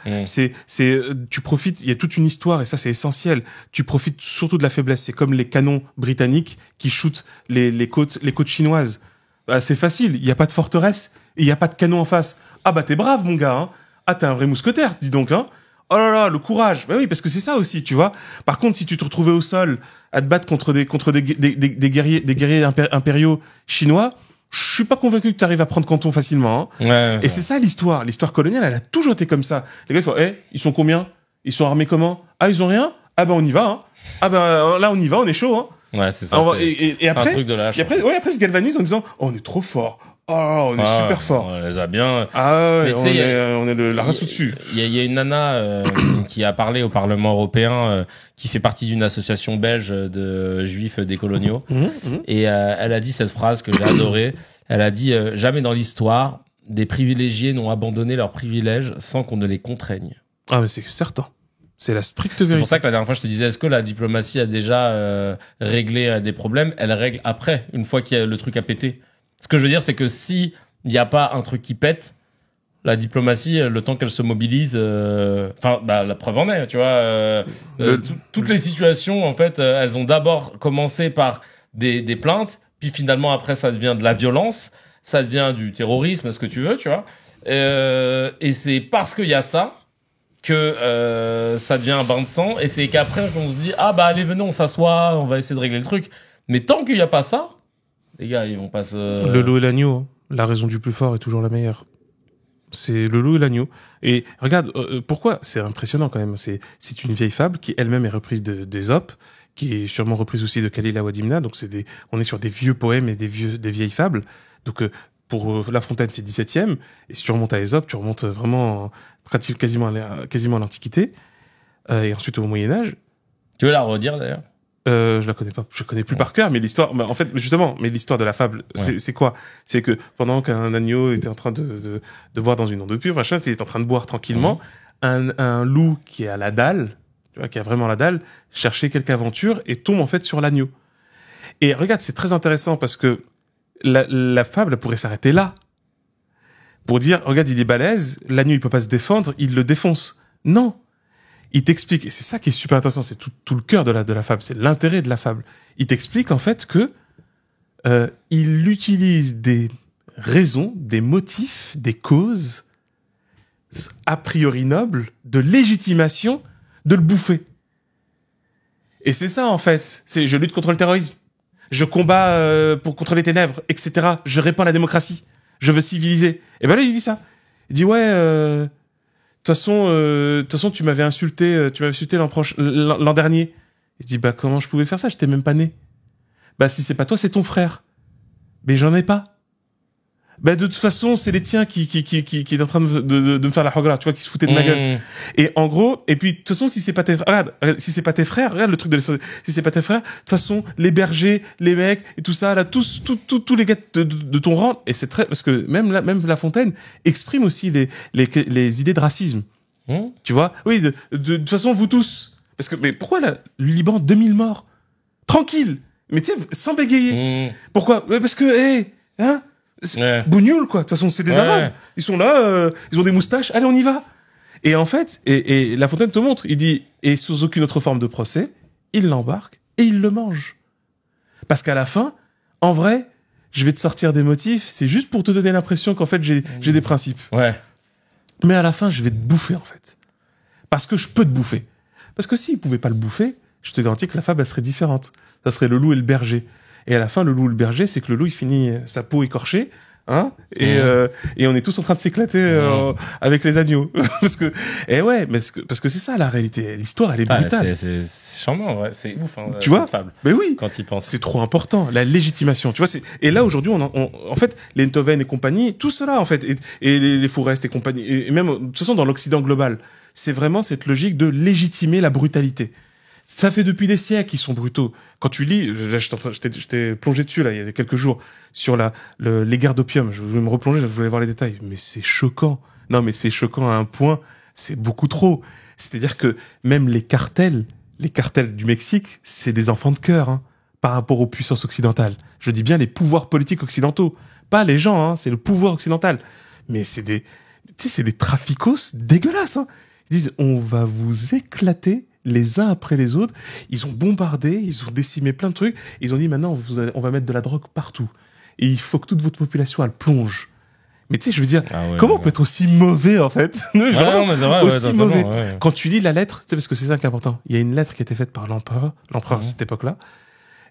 tu profites, il y a toute une histoire et ça c'est essentiel. Tu profites surtout de la faiblesse. C'est comme les canons britanniques qui shootent les côtes chinoises. Bah, c'est facile, il y a pas de forteresse et il y a pas de canon en face. Ah bah t'es brave mon gars, hein. Ah t'es un vrai mousquetaire, dis donc, hein. Oh là là, le courage. Bah oui, parce que c'est ça aussi, tu vois. Par contre, si tu te retrouvais au sol à te battre contre des guerriers impériaux chinois, je suis pas convaincu que tu arrives à prendre Canton facilement. Hein. Ouais, et c'est ça l'histoire. L'histoire coloniale, elle a toujours été comme ça. Les gars, ils font, ils sont combien? Ils sont armés comment? Ah, ils ont rien? Ah ben on y va. Hein. Ah ben là on y va, on est chaud. Hein. Ouais, c'est ça. Et après, un truc de lâche. Et après, ils se galvanisent en disant, oh, on est trop fort. Oh, on est super fort. On les a bien. Ah ouais, on est la race au-dessus. Il y a une nana qui a parlé au Parlement européen, qui fait partie d'une association belge de juifs décoloniaux. Et elle a dit cette phrase que j'ai adorée. Elle a dit jamais dans l'histoire, des privilégiés n'ont abandonné leurs privilèges sans qu'on ne les contraigne. Ah mais c'est certain. C'est la stricte vérité. C'est pour ça que la dernière fois je te disais, est-ce que la diplomatie a déjà réglé des problèmes? Elle règle après, une fois qu'il y a le truc à péter. Ce que je veux dire, c'est que si il n'y a pas un truc qui pète, la diplomatie, le temps qu'elle se mobilise, la preuve en est, tu vois. Toutes les situations, en fait, elles ont d'abord commencé par des plaintes, puis finalement après ça devient de la violence, ça devient du terrorisme, ce que tu veux, tu vois. Et c'est parce qu'il y a ça que ça devient un bain de sang, et c'est qu'après qu'on se dit allez venez on s'assoit, on va essayer de régler le truc. Mais tant qu'il y a pas ça, les gars ils vont pas se... Le loup et l'agneau, hein. La raison du plus fort est toujours la meilleure. C'est le loup et l'agneau. Et regarde, pourquoi c'est impressionnant quand même. C'est une vieille fable qui elle-même est reprise d'Ésope, qui est sûrement reprise aussi de Khalil Awadimna. Donc on est sur des vieux poèmes et des vieilles fables. Donc pour La Fontaine c'est 17e, et si tu remontes à Ésope, tu remontes vraiment quasiment à l'Antiquité, et ensuite au Moyen Âge. Tu veux la redire d'ailleurs? Je la connais pas, je connais plus par cœur, mais l'histoire, en fait, justement, l'histoire de la fable, c'est quoi? C'est que pendant qu'un agneau était en train de boire dans une onde pure, machin, il est en train de boire tranquillement, un loup qui est à la dalle, tu vois, qui a vraiment la dalle, cherchait quelque aventure et tombe en fait sur l'agneau. Et regarde, c'est très intéressant parce que la fable pourrait s'arrêter là. Pour dire, regarde, il est balèze, l'agneau il peut pas se défendre, il le défonce. Non. Il t'explique, et c'est ça qui est super intéressant, c'est tout le cœur de la fable, c'est l'intérêt de la fable. Il t'explique en fait que il utilise des raisons, des motifs, des causes a priori nobles de légitimation de le bouffer. Et c'est ça en fait, c'est je lutte contre le terrorisme, je combats contre les ténèbres, etc. Je répands la démocratie, je veux civiliser. Et ben là il dit ça. Il dit de toute façon, tu m'avais insulté l'an dernier. Il dit, comment je pouvais faire ça? J'étais même pas né. Si c'est pas toi, c'est ton frère. Mais j'en ai pas. De toute façon, c'est les tiens qui est en train de me faire la hogra, tu vois, qui se foutaient de ma gueule. Et en gros, et puis, de toute façon, si c'est pas tes frères, regarde le truc si c'est pas tes frères, de toute façon, les bergers, les mecs, et tout ça, là, tous les gars de ton rang, et c'est très, parce que même La Fontaine exprime aussi les idées de racisme. Tu vois? Oui, de toute façon, vous tous. Mais pourquoi, là, le Liban, 2000 morts? Tranquille. Mais tu sais, sans bégayer. Pourquoi? Parce que, bougnoul, quoi. De toute façon, c'est des Arabes. Ils sont là, ils ont des moustaches. Allez, on y va. Et en fait, et La Fontaine te montre, il dit, et sous aucune autre forme de procès, il l'embarque et il le mange. Parce qu'à la fin, en vrai, je vais te sortir des motifs, c'est juste pour te donner l'impression qu'en fait, j'ai des principes. Ouais. Mais à la fin, je vais te bouffer, en fait. Parce que je peux te bouffer. Parce que s'il pouvait pas le bouffer, je te garantis que la fable, elle serait différente. Ça serait le loup et le berger. Et à la fin, le loup et le berger, c'est que le loup, il finit sa peau écorchée, hein, et on est tous en train de s'éclater avec les agneaux. parce que c'est ça la réalité. L'histoire, elle est brutale. C'est charmant, ouais. C'est ouf, hein, tu vois? fable. Mais oui. Quand il pense. C'est trop important. La légitimation. Tu vois, et là, aujourd'hui, en fait, les Enthoven et compagnie, tout cela, en fait, et les Fourest et compagnie, et même, de toute façon, dans l'Occident global, c'est vraiment cette logique de légitimer la brutalité. Ça fait depuis des siècles qu'ils sont brutaux. Quand tu lis, je t'ai plongé dessus, là, il y a quelques jours, sur les guerres d'opium. Je voulais me replonger, je voulais voir les détails. Mais c'est choquant. Non, mais c'est choquant à un point. C'est beaucoup trop. C'est-à-dire que même les cartels du Mexique, c'est des enfants de cœur, hein, par rapport aux puissances occidentales. Je dis bien les pouvoirs politiques occidentaux. Pas les gens, hein, c'est le pouvoir occidental. Mais Tu sais, c'est des traficos dégueulasses, hein. Ils disent, on va vous éclater les uns après les autres. Ils ont bombardé, ils ont décimé plein de trucs. Ils ont dit, maintenant, on va mettre de la drogue partout. Et il faut que toute votre population, elle plonge. Mais tu sais, je veux dire, comment on peut être aussi mauvais, en fait? Non, mais c'est vrai, aussi mauvais. Ouais. Quand tu lis la lettre, tu sais, parce que c'est ça qui est important. Il y a une lettre qui a été faite par l'empereur à cette époque-là.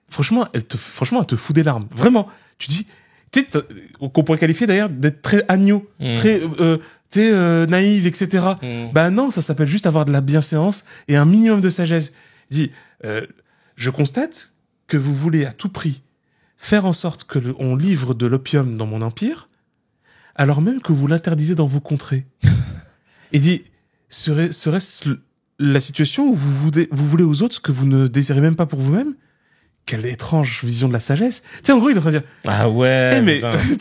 Franchement, elle te fout des larmes. Vraiment. Tu dis, tu sais, qu'on pourrait qualifier d'ailleurs d'être très agneau, très, naïve, etc. Bah non, ça s'appelle juste avoir de la bienséance et un minimum de sagesse. Il dit, je constate que vous voulez à tout prix faire en sorte que on livre de l'opium dans mon empire, alors même que vous l'interdisez dans vos contrées. Il dit, serait-ce la situation où vous voulez aux autres ce que vous ne désirez même pas pour vous-même? Quelle étrange vision de la sagesse. Tu sais, en gros, il est en train de dire, ah ouais, mais, tu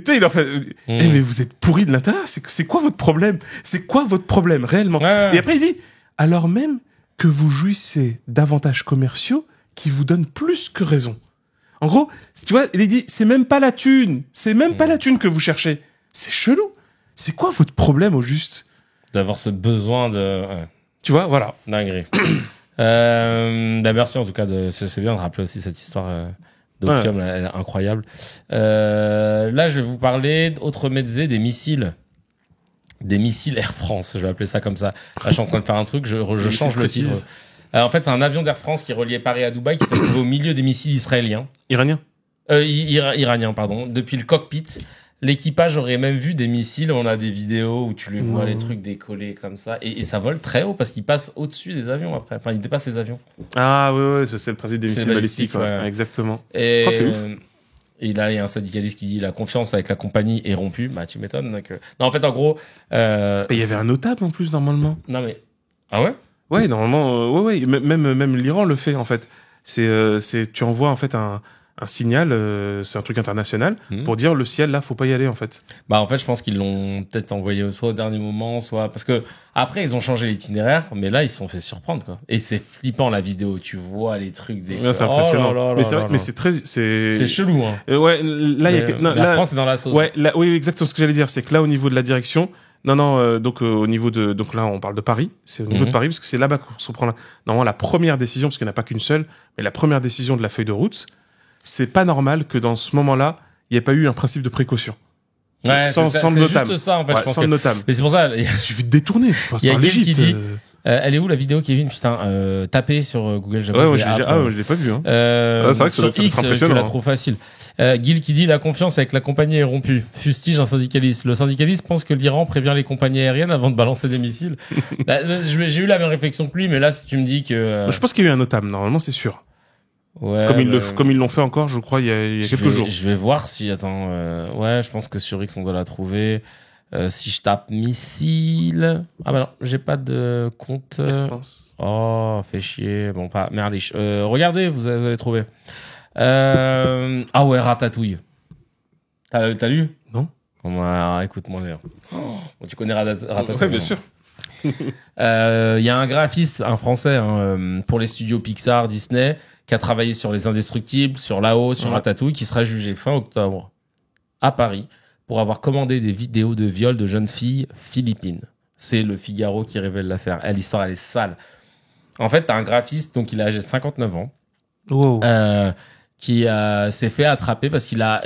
sais, il est en train, mais vous êtes pourri de l'intérieur, c'est quoi votre problème? C'est quoi votre problème, réellement? Et après, il dit, alors même que vous jouissez d'avantages commerciaux qui vous donnent plus que raison. En gros, tu vois, il dit, c'est même pas la thune. C'est même pas la thune que vous cherchez. C'est chelou. C'est quoi votre problème au juste? D'avoir ce besoin de... Ouais. Tu vois, voilà. Dinguerie. Merci en tout cas, c'est bien de rappeler aussi cette histoire d'opium, elle est incroyable. Là, je vais vous parler, autre médecin, des missiles. Des missiles Air France, je vais appeler ça comme ça. Là, je suis en train de faire un truc, je change le titre. En fait, c'est un avion d'Air France qui reliait Paris à Dubaï qui s'est trouvé au milieu des missiles israéliens. Iraniens, pardon. Depuis le cockpit, l'équipage aurait même vu des missiles. On a des vidéos où tu les vois, les trucs décoller comme ça. Et ça vole très haut parce qu'ils passent au-dessus des avions après. Enfin, ils dépassent les avions. Ah ouais, c'est le principe des missiles balistiques. Ouais. Exactement. Et c'est ouf. Et là, il y a un syndicaliste qui dit la confiance avec la compagnie est rompue. Bah, tu m'étonnes. Donc, non, en fait, en gros... il y avait un notable en plus, normalement. Non, mais... Ah ouais? Ouais, normalement, ouais. Même l'Iran le fait, en fait. Tu envoies, en fait, un signal, c'est un truc international, pour dire le ciel, là, faut pas y aller, en fait. Bah, en fait, je pense qu'ils l'ont peut-être envoyé soit au dernier moment, soit... Parce que après, ils ont changé l'itinéraire, mais là, ils se sont fait surprendre, quoi. Et c'est flippant, la vidéo. Tu vois les trucs des... Ouais, c'est impressionnant. Mais c'est très... C'est chelou, hein. Ouais, là, il y a... La France est dans la sauce. Ouais, oui, exactement ce que j'allais dire. C'est que là, au niveau de la direction... Donc au niveau de... Donc là, on parle de Paris. C'est au niveau de Paris, parce que c'est là-bas qu'on se prend normalement la première décision, parce qu'il n'y en a pas qu'une seule, mais la première décision de la feuille de route. C'est pas normal que dans ce moment-là, il n'y ait pas eu un principe de précaution. Ouais, sans le notable. Juste ça, en fait, je pense sans le notable. Mais c'est pour ça. Il suffit de détourner. Il y a Guil qui dit, elle est où la vidéo, Kevin? Putain, tapez sur Google. Je l'ai pas vu, hein. C'est vrai que sur X, tu la trouves facile. Guil qui dit, la confiance avec la compagnie est rompue. Fustige un syndicaliste. Le syndicaliste pense que l'Iran prévient les compagnies aériennes avant de balancer des missiles. J'ai eu la même réflexion que lui, mais là, si tu me dis que... Je pense qu'il y a eu un notable, normalement, c'est sûr. Ouais, comme ils l'ont fait encore, je crois, il y a quelques jours. Je vais voir si, attends, ouais, je pense que sur X, on doit la trouver. Si je tape missile. Ah bah non, j'ai pas de compte. Oh, fait chier. Bon, pas merliche. Regardez, vous allez trouver. Ah ouais, Ratatouille. T'as lu? Non. Bon, écoute-moi bien. Bon, tu connais Ratatouille? Ouais, bien sûr. Il y a un graphiste, un français, pour les studios Pixar, Disney, qui a travaillé sur Les Indestructibles, sur Là-haut, sur Ratatouille, qui sera jugé fin octobre à Paris pour avoir commandé des vidéos de viol de jeunes filles philippines. C'est le Figaro qui révèle l'affaire. L'histoire, elle est sale. En fait, t'as un graphiste, donc il a âgé de 59 ans, wow. qui s'est fait attraper parce qu'il a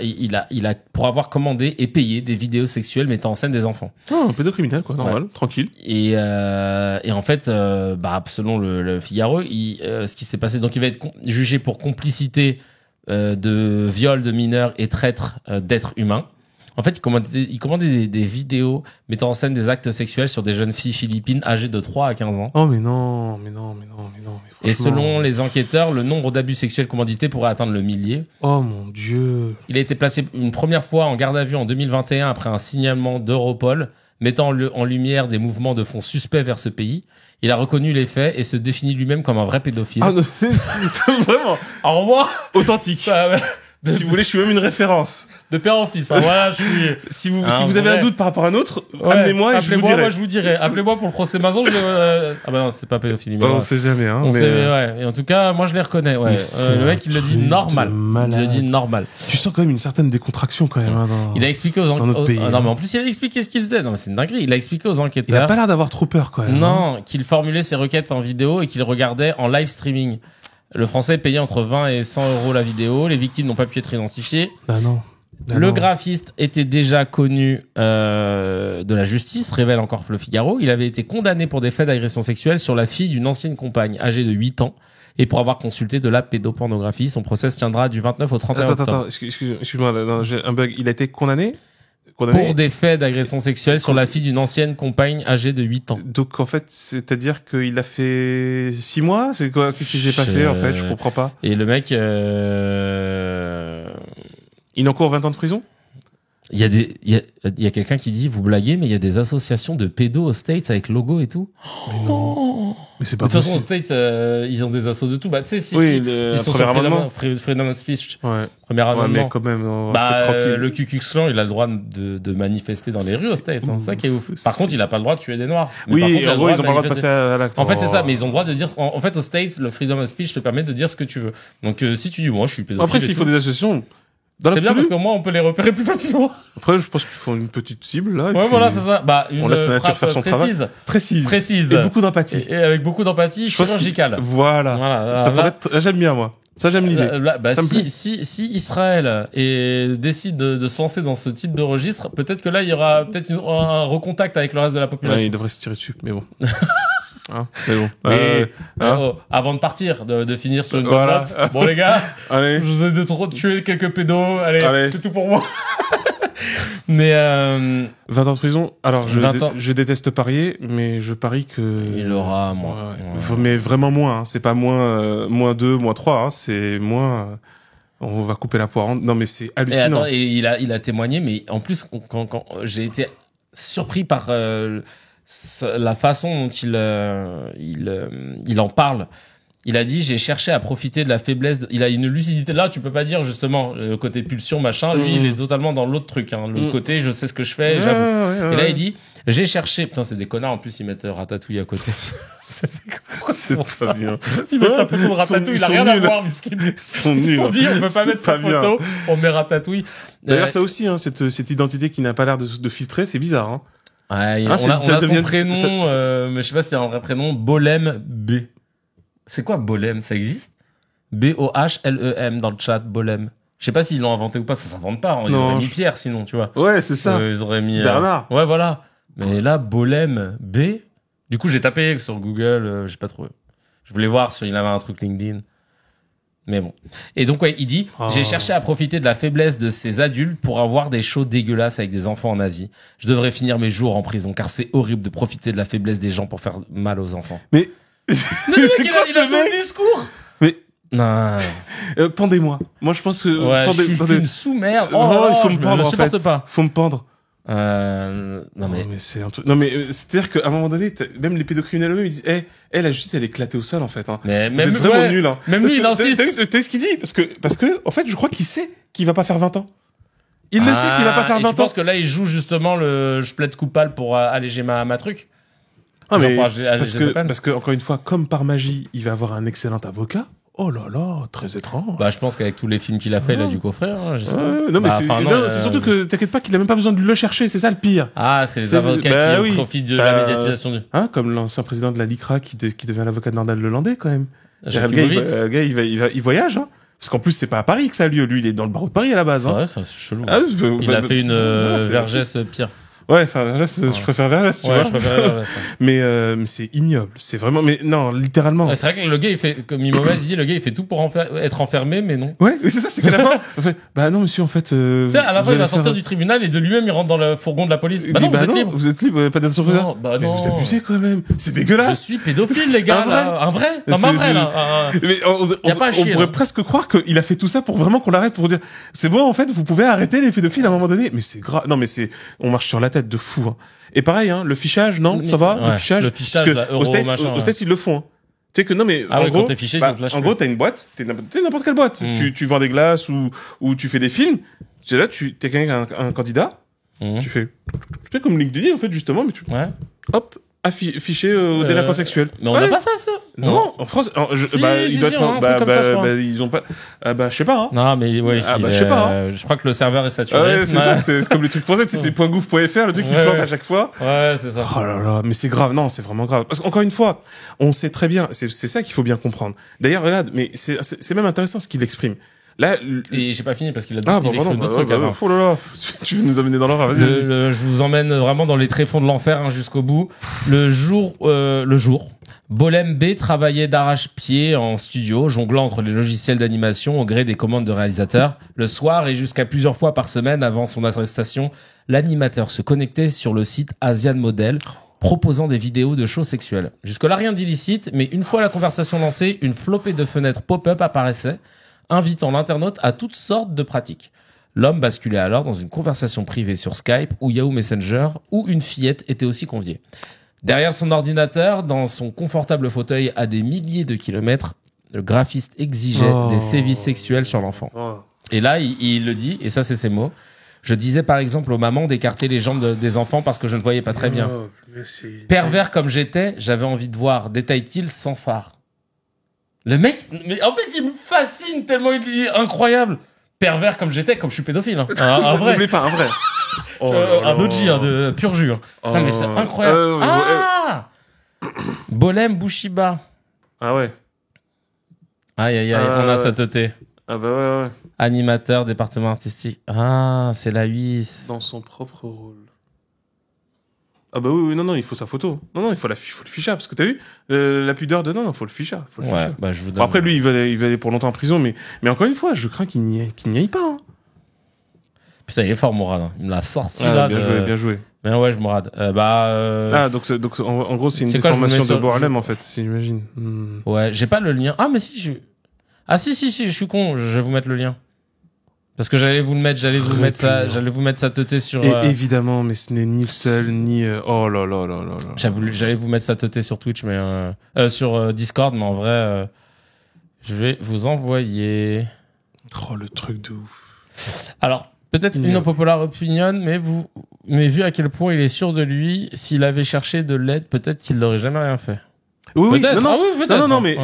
pour avoir commandé et payé des vidéos sexuelles mettant en scène des enfants. Oh, un pédocriminel, quoi, normal, tranquille. Et en fait, selon le Figaro, ce qui s'est passé, donc il va être jugé pour complicité de viol de mineurs et traître d'êtres humains. En fait, il commandait des vidéos mettant en scène des actes sexuels sur des jeunes filles philippines âgées de 3 à 15 ans. Oh, mais non. Et selon les enquêteurs, le nombre d'abus sexuels commandités pourrait atteindre le millier. Oh mon Dieu. Il a été placé une première fois en garde à vue en 2021 après un signalement d'Europol mettant en lumière des mouvements de fonds suspects vers ce pays. Il a reconnu les faits et se définit lui-même comme un vrai pédophile. Ah non, vraiment. Au revoir. Authentique. Si vous voulez, je suis même une référence. De père en fils. Hein. Voilà, je suis. Si vous avez un doute par rapport à un autre, amenez-moi et je vous dirai. Moi, je vous dirai. Appelez-moi pour le procès Mazon. Ah bah non, c'est pas pédophilie. Mais on sait jamais, hein. On sait, ouais. Et en tout cas, moi, je les reconnais. Ouais. Le mec, il le dit normal. Il le dit normal. Tu sens quand même une certaine décontraction quand même. Hein, il a expliqué aux enquêteurs. Non, mais en plus, il a expliqué ce qu'il faisait. Non, mais c'est une dinguerie. Il a expliqué aux enquêteurs. Il a pas l'air d'avoir trop peur quand même. Non, qu'il formulait ses requêtes en vidéo et qu'il regardait en live streaming. Le Français payait entre 20 et 100 euros la vidéo. Les victimes n'ont pas pu être identifiées. Bah non. Le graphiste était déjà connu de la justice, révèle encore Le Figaro. Il avait été condamné pour des faits d'agression sexuelle sur la fille d'une ancienne compagne âgée de 8 ans et pour avoir consulté de la pédopornographie. Son procès se tiendra du 29 au 31 octobre. Attends, excuse-moi, j'ai un bug. Il a été condamné pour des faits d'agression sexuelle sur la fille d'une ancienne compagne âgée de 8 ans. Donc en fait, c'est-à-dire qu'il a fait 6 mois? C'est quoi? Qu'est-ce qui s'est passé en fait? Je comprends pas. Et le mec... Il encourt 20 ans de prison? Il y a quelqu'un qui dit, vous blaguez, mais il y a des associations de pédos aux States avec logo et tout. Mais non. Mais c'est pas possible. De toute façon, aux States, ils ont des assos de tout. Bah, tu sais, ils sont sur freedom of speech. Ouais. Premier amendement. Mais quand même, le Ku Klux Klan, il a le droit de manifester dans les rues aux States. Hein. C'est ça qui est ouf. Par contre, il a pas le droit de tuer des Noirs. Mais oui, en gros, ils ont pas le droit de passer à l'acte. En fait, c'est ça. Mais ils ont le droit de dire, en fait, aux States, le freedom of speech te permet de dire ce que tu veux. Donc, si tu dis, moi, je suis pédophile. Après, s'il faut des associations, c'est bien parce qu'au moins on peut les repérer plus facilement. Après, je pense qu'ils font une petite cible là. Ouais, voilà, c'est ça. Bah, on laisse la nature faire son travail. Précise. Et beaucoup d'empathie. Et avec beaucoup d'empathie chirurgicale. Voilà. Ça pourrait être. J'aime bien moi. Ça j'aime l'idée. Bah, si Israël décide de se lancer dans ce type de registre, peut-être que là il y aura peut-être un recontact avec le reste de la population. Ouais, il devrait se tirer dessus, mais bon. Mais bon. Avant de partir, de finir sur une bonne note. Bon les gars, allez. Je vous ai de trop tuer quelques pédos. Allez. C'est tout pour moi. Mais 20 ans de prison. Alors je déteste parier, mais je parie que il aura moins. Ouais. Mais vraiment moins. Hein. C'est pas moins 2, moins 3. Hein. C'est moins. On va couper la poire. Non mais c'est hallucinant. Et il a témoigné, mais en plus quand j'ai été surpris par la façon dont il en parle. Il a dit, j'ai cherché à profiter de la faiblesse. Il a une lucidité. Là, tu peux pas dire, justement, le côté pulsion, machin. Lui, il est totalement dans l'autre truc, hein. L'autre côté, je sais ce que je fais, j'avoue. Et là, il dit, j'ai cherché. Putain, c'est des connards. En plus, ils mettent Ratatouille à côté. C'est pas bien. Ils mettent la photo de Ratatouille. Il a rien à voir, miskin. Ils sont dit, on peut pas mettre sa photo. On met Ratatouille. D'ailleurs, ça aussi, hein, cette identité qui n'a pas l'air de filtrer, c'est bizarre, hein. Ouais, on a son prénom, mais je sais pas s'il y a un vrai prénom, Bolem B. C'est quoi Bolem? Ça existe? B-O-H-L-E-M dans le chat, Bolem. Je sais pas s'ils l'ont inventé ou pas, ça s'invente pas. Ils auraient mis Pierre sinon, tu vois. Ouais, c'est ça. Ils auraient mis Bernard. Ouais, voilà. Mais là, Bolem B. Du coup, j'ai tapé sur Google, j'ai pas trouvé. Je voulais voir s'il avait un truc LinkedIn. Mais bon. Et donc, ouais, il dit, j'ai cherché à profiter de la faiblesse de ces adultes pour avoir des shows dégueulasses avec des enfants en Asie. Je devrais finir mes jours en prison, car c'est horrible de profiter de la faiblesse des gens pour faire mal aux enfants. Mais il a tout le discours. Mais non. Pendez-moi. Moi, je pense que je suis une sous-mère. Il faut me pendre en fait. Faut me pendre. Non mais c'est un truc. Non mais c'est-à-dire qu'à un moment donné, même les pédocriminels eux-mêmes ils disent, la justice elle est éclatée au sol en fait. Hein. Mais vous êtes vraiment nul. Hein. Même lui il insiste. T'as vu ce qu'il dit parce que en fait je crois qu'il sait qu'il va pas faire 20 ans. Il le sait qu'il va pas faire 20 ans. Tu penses que là il joue justement le je plaide coupable pour alléger ma truc? Ah mais parce que encore une fois, comme par magie, il va avoir un excellent avocat. Oh là là, très étrange. Bah, je pense qu'avec tous les films qu'il a fait, il a dû coffrer, hein, j'espère. Non, mais c'est surtout que t'inquiète pas qu'il a même pas besoin de le chercher, c'est ça le pire. Ah, c'est les avocats qui profitent de la médiatisation du. Hein, comme l'ancien président de la LICRA qui devient l'avocat de Nordal Lelandais, quand même. Le gars, il voyage, hein. Parce qu'en plus, c'est pas à Paris que ça a lieu. Lui, il est dans le barreau de Paris à la base, hein. Ouais, c'est chelou. Il a fait une Vergès pire. Ouais, enfin, Vergès, je préfère Vergès, tu vois. Je préfère Vergès. Mais c'est ignoble. C'est vraiment, mais non, littéralement. C'est vrai que le gars, il fait, comme Mimomaz, il dit, le gars, il fait tout pour être enfermé, mais non. Ouais, mais c'est ça, c'est qu'à la fin, en fait, bah non, monsieur, en fait, tu sais, à la fin, il va sortir du tribunal et de lui-même, il rentre dans le fourgon de la police. Bah non, vous êtes libre, pas d'être surpris. Non, bah non. Mais vous abusez quand même. C'est dégueulasse. Je suis pédophile, les gars. Un vrai? Non, mais un vrai, là. Mais on pourrait presque croire qu'il a fait tout ça pour vraiment qu'on l'arrête, pour dire, c'est bon, en fait, vous pouvez arrêter les pédophiles à un moment donné. Mais c'est grave. Non, mais on marche sur la tête de fou, hein. Et pareil, hein, le fichage, non, ça va, le fichage. Le fichage, là, aux States, ils le font, hein. Tu sais que non, mais Ah en ouais, gros, quand t'es fiché, tu te lâches en plus. gros, t'as une boîte, t'es n'importe quelle boîte. Tu vends des glaces ou tu fais des films. C'est là, t'es un candidat. Tu fais comme LinkedIn, en fait, justement, mais Ouais. hop, affiché aux délinquants sexuels. Mais on n'a pas ça. Non, en France, Si, il doit si, être, on a un truc comme ça, je crois. ils ont pas, je sais pas, hein. Non, mais ouais. je sais pas, Je crois que le serveur est saturé. Ouais, c'est ça, c'est comme les trucs français, c'est .gouv.fr, le truc qui Ouais, plante ouais. à chaque fois. Ouais, c'est ça. Oh là là, mais c'est grave, non, c'est vraiment grave. Parce qu'encore une fois, on sait très bien, c'est ça qu'il faut bien comprendre. D'ailleurs, regarde, mais c'est même intéressant ce qu'il exprime. Là, Et j'ai pas fini parce qu'il a ah, il exprime d'autres trucs. Attends. oh là là, tu veux nous amener dans l'horreur, vas-y, vas-y. Je vous emmène vraiment dans les tréfonds de l'enfer, hein, jusqu'au bout. Le jour, Bolem B travaillait d'arrache-pied en studio, jonglant entre les logiciels d'animation au gré des commandes de réalisateurs. Le soir et jusqu'à plusieurs fois par semaine avant son arrestation, l'animateur se connectait sur le site Asian Model, proposant des vidéos de shows sexuels. Jusque-là, rien d'illicite, mais une fois la conversation lancée, une flopée de fenêtres pop-up apparaissait, invitant l'internaute à toutes sortes de pratiques. L'homme basculait alors dans une conversation privée sur Skype ou Yahoo Messenger, où une fillette était aussi conviée. Derrière son ordinateur, dans son confortable fauteuil à des milliers de kilomètres, le graphiste exigeait des sévices sexuels sur l'enfant. Et là, il le dit, et ça c'est ses mots. Je disais par exemple aux mamans d'écarter les jambes des enfants parce que je ne voyais pas très bien. Pervers comme j'étais, j'avais envie de voir, détaille-t-il sans phare. Le mec, mais en fait, il me fascine tellement il est incroyable. Pervers comme j'étais, comme je suis pédophile. Hein. Un vrai. N'oublie pas, un vrai. Un OG, hein, de pur jus. Hein. Non, mais c'est incroyable. Bolem Bushiba. Ah ouais. Aïe, aïe, aïe, on a sa teuté. Ah bah ouais. Animateur, département artistique. Ah, c'est la huisse. Dans son propre rôle. Ah bah oui, non, il faut sa photo. Non, il faut le ficha, parce que t'as vu la pudeur de non, faut le ficha. Ouais, bah je vous donne. Bon, après lui, il va aller pour longtemps en prison, mais encore une fois, je crains qu'il n'y aille pas. Hein. Putain, il est fort, Mourad. Hein. Il me l'a sorti là. Bien joué. Mais ouais, je Mourad. Donc en gros, c'est une déformation de Borlem en fait, si j'imagine. Ouais, j'ai pas le lien. Ah mais si, si, je suis con. Je vais vous mettre le lien. Parce que j'allais vous mettre sa teuté sur. Évidemment, mais ce n'est ni le seul ni. Oh là là là là là. J'allais vous mettre sa teuté sur Twitch, mais sur Discord, mais en vrai, je vais vous envoyer. Oh le truc de ouf. Alors peut-être une unpopular opinion, mais vu à quel point il est sûr de lui, s'il avait cherché de l'aide, peut-être qu'il n'aurait jamais rien fait. Oui, peut-être. non, mais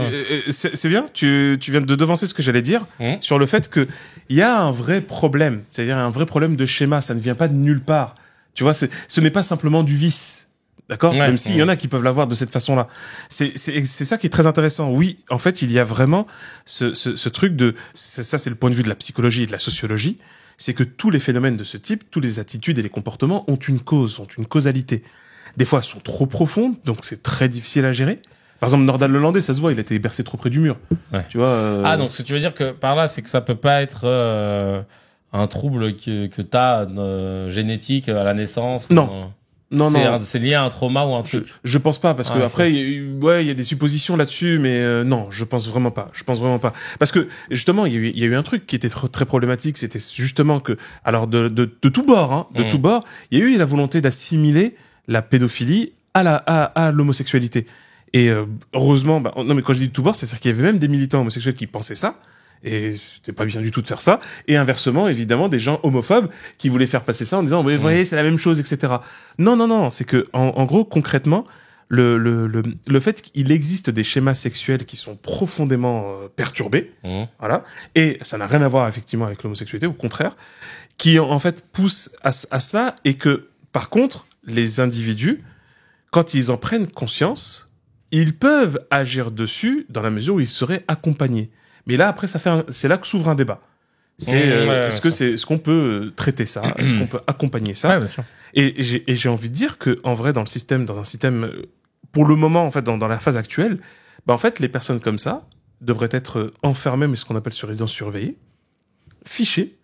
c'est bien. Tu viens de devancer ce que j'allais dire sur le fait que il y a un vrai problème, c'est-à-dire un vrai problème de schéma. Ça ne vient pas de nulle part. Tu vois, ce n'est pas simplement du vice, d'accord. Même s'il y en a qui peuvent l'avoir de cette façon-là. C'est ça qui est très intéressant. Oui, en fait, il y a vraiment ce truc de ça, c'est le point de vue de la psychologie et de la sociologie. C'est que tous les phénomènes de ce type, toutes les attitudes et les comportements ont une cause, ont une causalité. Des fois, elles sont trop profondes, donc c'est très difficile à gérer. Par exemple, Nordal Lelandais, ça se voit, il a été bercé trop près du mur. Ouais. Tu vois. Ah, donc ce que tu veux dire que par là, c'est que ça peut pas être un trouble que t'as génétique à la naissance. Non. Non. C'est lié à un trauma ou un truc. Je pense pas, parce que après, il y a des suppositions là-dessus, mais non, je pense vraiment pas. Parce que justement, il y a eu un truc qui était très problématique, c'était justement que, alors de tout bord, hein, de tout bord, il y a eu la volonté d'assimiler la pédophilie à l'homosexualité. Et heureusement, non mais quand je dis de tout bord, c'est-à-dire qu'il y avait même des militants homosexuels qui pensaient ça, et c'était pas bien du tout de faire ça. Et inversement, évidemment, des gens homophobes qui voulaient faire passer ça en disant, vous voyez, c'est la même chose, etc. Non, c'est que en gros, concrètement, le fait qu'il existe des schémas sexuels qui sont profondément perturbés, voilà, et ça n'a rien à voir effectivement avec l'homosexualité, au contraire, qui en fait poussent à ça, et que par contre, les individus, quand ils en prennent conscience, ils peuvent agir dessus dans la mesure où ils seraient accompagnés. Mais là, après, c'est là que s'ouvre un débat. Est-ce qu'on peut traiter ça? Est-ce qu'on peut accompagner ça? Ouais, bien sûr. Et j'ai envie de dire que, en vrai, dans un système, pour le moment, en fait, dans la phase actuelle, en fait, les personnes comme ça devraient être enfermées, mais ce qu'on appelle sur résidence surveillée, fichées,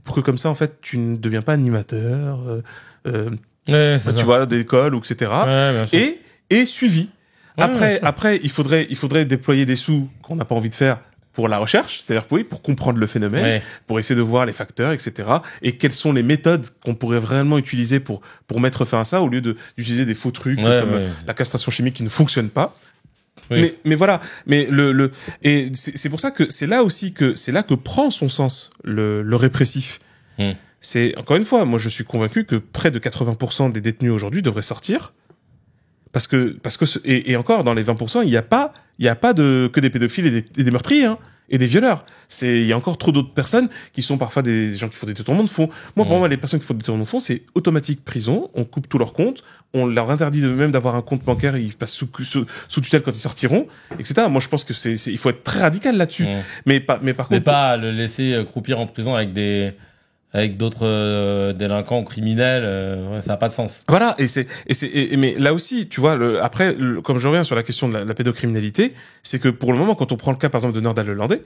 pour que comme ça, en fait, tu ne deviens pas animateur, tu vois, d'école, ou etc. Et suivi. Après, il faudrait déployer des sous qu'on n'a pas envie de faire pour la recherche, c'est-à-dire pour comprendre le phénomène, pour essayer de voir les facteurs, etc. Et quelles sont les méthodes qu'on pourrait vraiment utiliser pour mettre fin à ça, au lieu d'utiliser des faux trucs comme la castration chimique qui ne fonctionne pas. Oui. Mais voilà. Mais et c'est pour ça que c'est là que prend son sens le répressif. C'est, encore une fois, moi je suis convaincu que près de 80% des détenus aujourd'hui devraient sortir. Parce que et encore, dans les 20%, il y a pas que des pédophiles et des meurtriers, hein, et des violeurs. Il y a encore trop d'autres personnes qui sont parfois des gens qui font des détournements de fonds. Pour moi, les personnes qui font des détournements de fonds, c'est automatique prison, on coupe tous leurs comptes, on leur interdit même d'avoir un compte bancaire, ils passent sous tutelle quand ils sortiront, etc. Moi, je pense que il faut être très radical là-dessus. Mais par contre. Mais pas le laisser croupir en prison avec d'autres délinquants ou criminels, ça n'a pas de sens. Voilà, mais là aussi, tu vois, après, comme je reviens sur la question de la pédocriminalité, c'est que pour le moment, quand on prend le cas, par exemple, de Nordal Lelandais,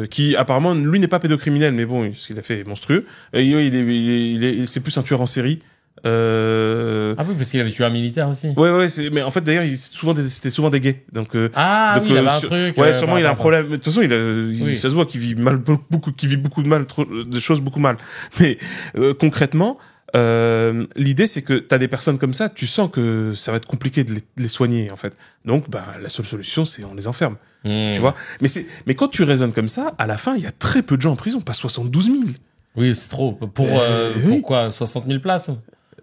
qui apparemment, lui n'est pas pédocriminel, mais bon, ce qu'il a fait est monstrueux. C'est plus un tueur en série. Ah oui, parce qu'il avait tué un militaire aussi. Ouais, mais en fait d'ailleurs, c'était souvent des gays. Donc oui, il avait un truc. Ouais, sûrement il a un problème. De toute façon, ça se voit qu'il vit beaucoup de mal, de choses beaucoup mal. Mais concrètement, l'idée c'est que t'as des personnes comme ça, tu sens que ça va être compliqué de les soigner en fait. Donc la seule solution c'est on les enferme. Tu vois. Mais quand tu raisonnes comme ça, à la fin, il y a très peu de gens en prison, pas 72 000. Oui, c'est trop. Pour quoi, 60 000 places?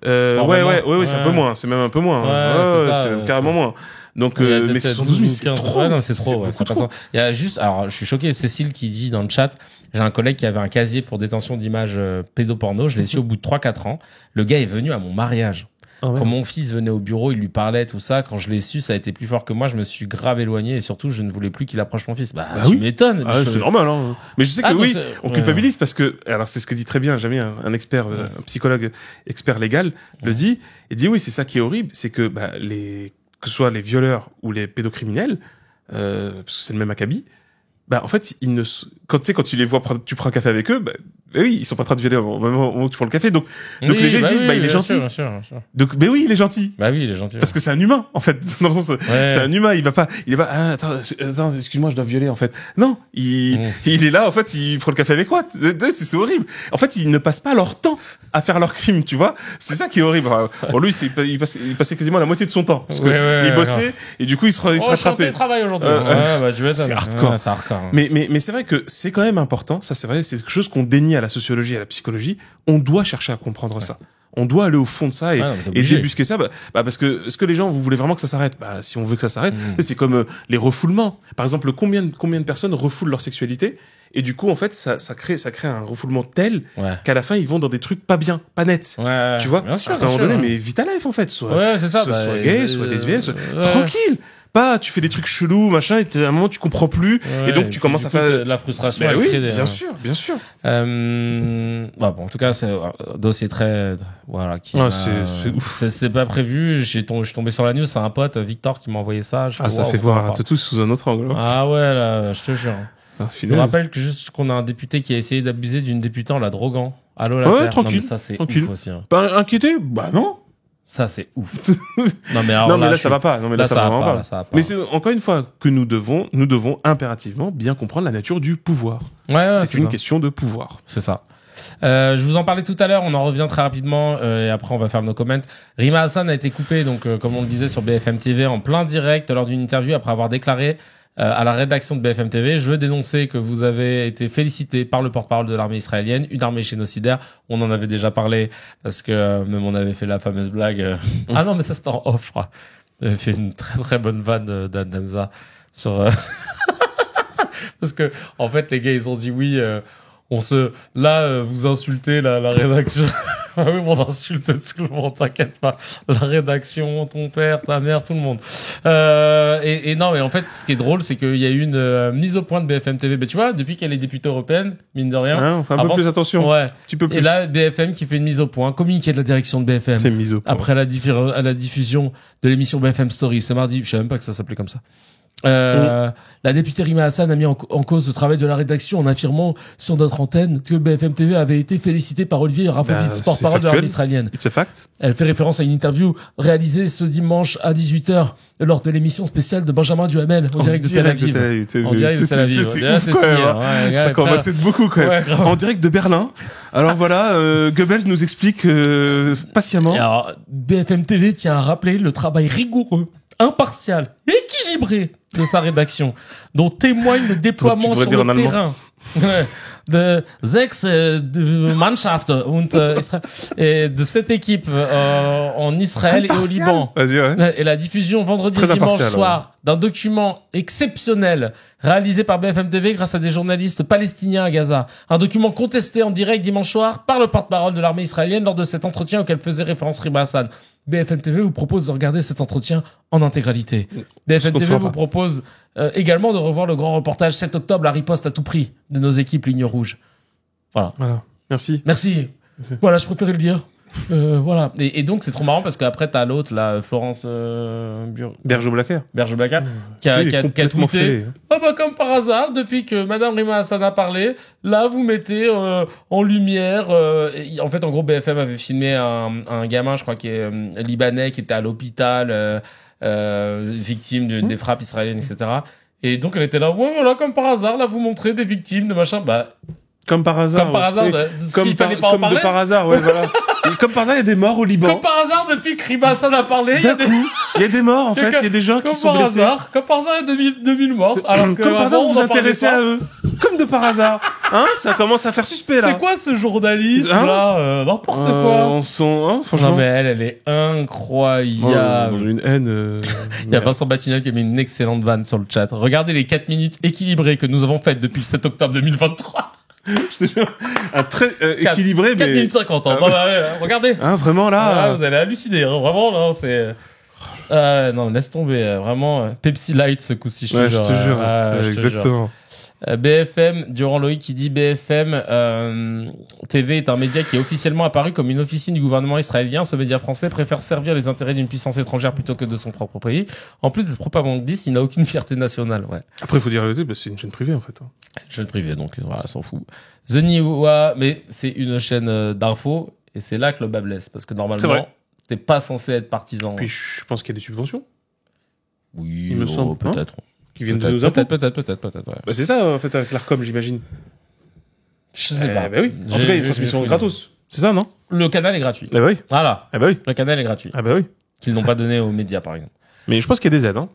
Ouais, c'est un peu moins, c'est même un peu moins. Ouais, c'est même carrément moins. Donc, mais 72 000, c'est trop. Ouais, non, c'est trop. Ouais, trop. Il y a juste, alors, je suis choqué, Cécile qui dit dans le chat, j'ai un collègue qui avait un casier pour détention d'images pédoporno, je l'ai su au bout de 3-4 ans. Le gars est venu à mon mariage. Oh, ouais. Quand mon fils venait au bureau, il lui parlait, tout ça. Quand je l'ai su, ça a été plus fort que moi. Je me suis grave éloigné et surtout, je ne voulais plus qu'il approche mon fils. Tu m'étonnes. C'est normal, hein. Mais je sais que on culpabilise parce que, alors c'est ce que dit très bien jamais un expert, un psychologue expert légal le dit. Il dit oui, c'est ça qui est horrible, c'est que que ce soit les violeurs ou les pédocriminels, parce que c'est le même acabit, en fait, quand tu les vois, tu prends un café avec eux, oui, ils sont pas en train de violer au moment où tu prends le café, donc les gens disent, il est gentil. Bien sûr. Donc, oui, il est gentil. Oui, il est gentil. Parce que c'est un humain, en fait. Dans le sens, c'est un humain, il est pas, attends, excuse-moi, je dois violer, en fait. Non, il est là, en fait, il prend le café avec moi. C'est horrible. En fait, ils ne passent pas leur temps à faire leur crime, tu vois. C'est ça qui est horrible. Pour lui, il passait quasiment la moitié de son temps. Parce que il bossait, et du coup, il se rattrapait. Je travail aujourd'hui. C'est hardcore. Mais c'est vrai que c'est quand même important. Ça, c'est vrai, c'est quelque chose qu'on dénie à la sociologie et à la psychologie. On doit chercher à comprendre ça. On doit aller au fond de ça et débusquer ça, parce que est-ce que les gens, vous voulez vraiment que ça s'arrête? Si on veut que ça s'arrête, c'est comme les refoulements. Par exemple, combien de personnes refoulent leur sexualité et du coup, en fait, ça crée un refoulement tel qu'à la fin, ils vont dans des trucs pas bien, pas nets. Tu vois? Bien sûr, à un moment donné, mais vita life en fait, soit gay, soit lesbienne, tranquille. Pas, tu fais des trucs chelous, machin, et à un moment tu comprends plus, et donc tu commences à faire la frustration. Bien sûr. En tout cas, c'est un dossier très, c'est ouf. C'était pas prévu. Je suis tombé sur la news. C'est un pote, Victor, qui m'a envoyé ça. Ça fait voir tous sous un autre angle. Ah ouais, là, je te jure. Je me rappelle qu'on a un député qui a essayé d'abuser d'une députée en la droguant. Allô, la terre. Tranquille. Non, mais ça, c'est ouf aussi. Pas inquiété? Non. Ça, c'est ouf. Non, mais là, ça va pas. Non, mais là, ça va vraiment pas. Mais c'est encore une fois que nous devons impérativement bien comprendre la nature du pouvoir. C'est une question de pouvoir. C'est ça. Je vous en parlais tout à l'heure, on en revient très rapidement et après on va faire nos comments. Rima Hassan a été coupée, donc comme on le disait sur BFM TV, en plein direct lors d'une interview après avoir déclaré à la rédaction de BFM TV: je veux dénoncer que vous avez été félicité par le porte-parole de l'armée israélienne, une armée génocidaire. On en avait déjà parlé parce que même on avait fait la fameuse blague. Ah non, mais ça c'était en off, je crois. J'avais fait une très très bonne vanne d'Adamza sur parce que en fait les gars ils ont dit oui. Vous insultez la rédaction. Oui, on insulte tout le monde, t'inquiète pas. La rédaction, ton père, ta mère, tout le monde. Et non, mais en fait, ce qui est drôle, c'est qu'il y a eu une mise au point de BFM TV. Tu vois, depuis qu'elle est députée européenne, mine de rien. On fait un peu plus attention. Ouais. Tu peux plus. Et là, BFM qui fait une mise au point, communiqué de la direction de BFM. C'est mise au point. Après la diffusion de l'émission BFM Story ce mardi. Je savais même pas que ça s'appelait comme ça. La députée Rima Hassan a mis en cause le travail de la rédaction en affirmant sur notre antenne que BFM TV avait été félicité par Olivier Rapovitz, porte-parole de l'armée israélienne. It's a fact. Elle fait référence à une interview réalisée ce dimanche à 18h lors de l'émission spéciale de Benjamin Duhamel en direct de Tel Aviv. En direct de Tel Aviv. C'est ouf quand même. Ça commence à être beaucoup quand même. En direct de Berlin. Alors voilà, Goebbels nous explique patiemment. Alors, BFM TV tient à rappeler le travail rigoureux, impartial, équilibré équilibrée de sa rédaction, dont témoigne le déploiement devrais sur dire le en allemand. terrain de sechs de Mannschaft et de cette équipe en Israël et au Impartial. Liban. Vas-y, ouais. Et la diffusion vendredi Très et dimanche impartial, soir d'un document exceptionnel réalisé par BFM TV grâce à des journalistes palestiniens à Gaza. Un document contesté en direct dimanche soir par le porte-parole de l'armée israélienne lors de cet entretien auquel faisait référence Riba Hassan. BFM TV vous propose de regarder cet entretien en intégralité. BFM TV Sponsor, vous hein. propose également de revoir le grand reportage 7 octobre, la riposte à tout prix de nos équipes Ligne Rouge. Voilà. Voilà. Merci. Merci. Voilà, je préférais le dire. Voilà. Et donc, c'est trop marrant parce qu'après, t'as l'autre, là, Florence Berger-Blacker. Berger-Blacker, qui a complètement tweeté. fait. Ah bah, comme par hasard, depuis que Madame Rima Hassan a parlé, là, vous mettez en lumière... en fait, en gros, BFM avait filmé un gamin, je crois, qui est libanais, qui était à l'hôpital, victime des frappes israéliennes, etc. Et donc, elle était là, ouais, voilà, comme par hasard, là, vous montrez des victimes de machin. Bah, Comme par hasard. comme par hasard, Oui. de ce qu'il fallait pas en comme parler. de par hasard, ouais, voilà. Et comme par hasard, il y a des morts au Liban. Comme par hasard, depuis que Rima Hassan a parlé, il y a D'un des... coup, il y a des morts, en fait. Il y a des gens qui Comme sont par blessés. hasard, comme par hasard, il y a 2000 morts. Alors que Comme par hasard, avant, vous on vous en parlait intéressez pas. à eux. Comme de par hasard. Hein? Ça commence à faire suspect, là. C'est quoi ce journalisme Hein là N'importe quoi. On sent, hein, franchement. Non mais elle est incroyable. Dans une haine, Il y a Vincent Batignol qui a mis une excellente vanne sur le chat. Regardez les 4 minutes équilibrées que nous avons faites depuis le 7 octobre 2023. je te jure, un très équilibré, 4 mais minutes 50 ans. Regardez. hein, vraiment là. Ah, vous allez halluciner. Hein. Vraiment, là, c'est... non, laisse tomber. Vraiment, Pepsi Light ce coup-ci, je te Ouais, jure. je te jure. Je te jure. Exactement. BFM, Durand Loïc qui dit BFM TV est un média qui est officiellement apparu comme une officine du gouvernement israélien. Ce média français préfère servir les intérêts d'une puissance étrangère plutôt que de son propre pays. En plus d'être propagandiste, il n'a aucune fierté nationale. Ouais. Après, il faut dire la vérité, bah, c'est une chaîne privée, en fait. Hein. Chaîne privée, donc voilà, s'en fout. The Niwa, mais c'est une chaîne d'infos et c'est là que le bas blesse parce que C'est normalement, vrai. t'es pas censé être partisan. Puis je pense qu'il y a des subventions Oui, il me semble, peut-être. qui viennent de nos impôts. Peut-être, ouais. Bah, c'est ça, en fait, avec l'Arcom, j'imagine. Je sais pas. Bah oui. En tout cas, il y a une transmission gratos. C'est ça, non? Le canal est gratuit. Ah bah oui. Voilà. Ah bah oui. Le canal est gratuit. Ah bah oui. Qu'ils n'ont pas donné aux médias, par exemple. Mais je pense qu'il y a des aides, hein.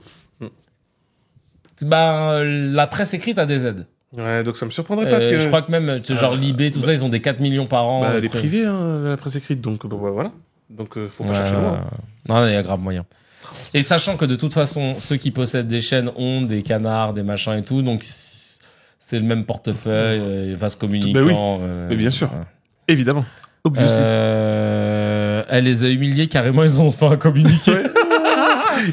La presse écrite a des aides. Ouais, donc ça me surprendrait pas que... Je crois que même, tu sais, genre Libé, tout ça, ils ont des 4 millions par an. Bah, elle est trucs. privée, hein, la presse écrite, donc bah, voilà. Donc faut pas Ouais, chercher loin. non, il y a grave moyen. Et sachant que de toute façon, ceux qui possèdent des chaînes ont des canards, des machins et tout, donc c'est le même portefeuille, vaste communicant. Mais bien sûr. voilà. Évidemment. Obviously. Elle les a humiliés carrément, ils ont fait un communiqué.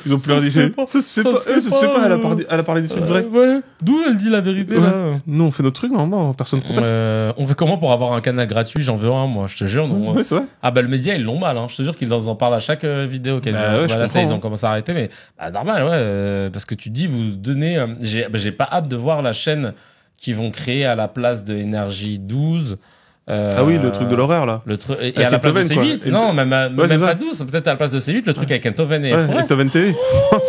Ils ont Ça se fait pas. Ça se fait pas. Ça se fait pas. Elle a parlé des trucs vrais. Ouais. D'où elle dit la vérité, Ouais. là. Nous, on fait notre truc, normalement, personne conteste. On fait comment pour avoir un canal gratuit? J'en veux un, moi, je te jure. Non, Ouais, c'est vrai. Ah bah le média ils l'ont mal, hein. Je te jure qu'ils en parlent à chaque vidéo quasiment. Bah ouais, je là ça comprends, ils ont hein. commencé à arrêter, mais bah, normal ouais, parce que tu te dis vous donnez, j'ai pas hâte de voir la chaîne qu'ils vont créer à la place de Énergie 12. Ah oui, le truc de l'horaire, là. Le truc et Avec à la place de Enthoven, quoi. C8, non même c'est ça. pas 12, peut-être à la place de C8 le truc avec Enthoven et Ouais, Forest, Enthoven TV.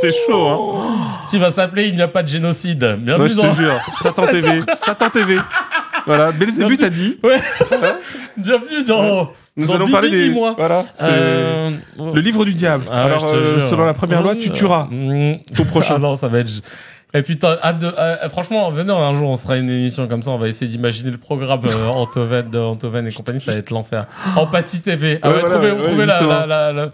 C'est chaud, hein. qui va s'appeler Il n'y a pas de génocide. Ouais, Bienvenue je dans te jure. Satan TV. Satan TV. Voilà. Belzébuth a dit. ouais. Bienvenue dans Nous dans allons parler Bibi, des... dis-moi. Voilà. C'est le livre du diable. Ah ouais, Alors, je te jure. selon la première loi, tu tueras ton prochain. Ah non, ça va être... Et putain, franchement, venez un jour, on sera une émission comme ça, on va essayer d'imaginer le programme Enthoven et compagnie, ça va être l'enfer. Empathie TV. Ah Ouais, ouais, voilà, trouvez ouais, la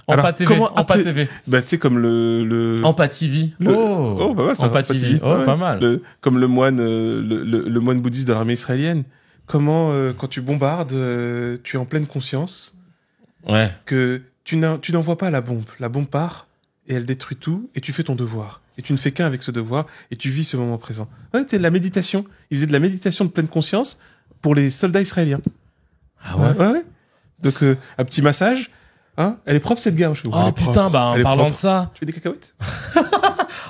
Empathie TV. comment Empathie appeler- TV. Bah, tu sais, comme le... Empathie TV. Oh, bah ouais, ça Empathie Empathie TV. TV. Oh, Ouais. pas mal. Comme le moine, le moine bouddhiste de l'armée israélienne. Comment, quand tu bombardes, tu es en pleine conscience Ouais. que tu n'envoies pas la bombe. La bombe part et elle détruit tout et tu fais ton devoir. Et tu ne fais qu'un avec ce devoir et tu vis ce moment présent. Ouais, tu sais, la méditation. Ils faisaient de la méditation de pleine conscience pour les soldats israéliens. Ah ouais? Ouais. Donc, un petit massage. Hein? Elle est propre, cette gare. Elle Oh est propre. putain, bah Elle en est parlant de propre. ça, Tu fais des cacahuètes?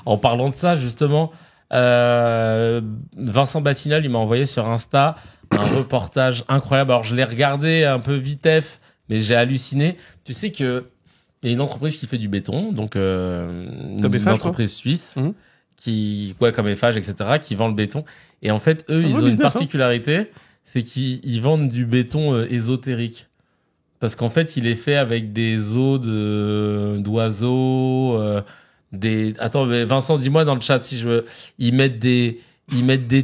en parlant de ça, justement, Vincent Batignol, il m'a envoyé sur Insta un reportage incroyable. Alors, je l'ai regardé un peu vitef, mais j'ai halluciné. Tu sais que il y a une entreprise qui fait du béton, donc une Comme Eiffage, entreprise suisse Mhm. qui, ouais, comme Eiffage, etc., qui vend le béton. Et en fait, eux, Un ils vrai ont une business, hein. particularité, c'est qu'ils vendent du béton ésotérique. Parce qu'en fait, il est fait avec des os d'oiseaux, Attends, mais Vincent, dis-moi dans le chat si ils mettent des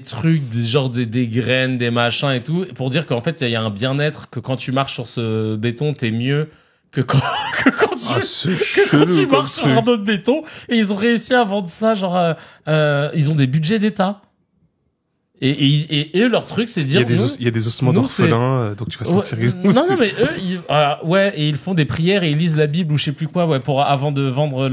trucs, des graines, des machins et tout, pour dire qu'en fait, il y a un bien-être, que quand tu marches sur ce béton, t'es mieux que quand tu marches sur un autre béton. Et ils ont réussi à vendre ça, genre, ils ont des budgets d'État. Et eux, leur truc, c'est de dire... Il y a des ossements d'orphelins, donc tu vas sentir... Non, mais eux, et ils font des prières et ils lisent la Bible ou je sais plus quoi, avant de vendre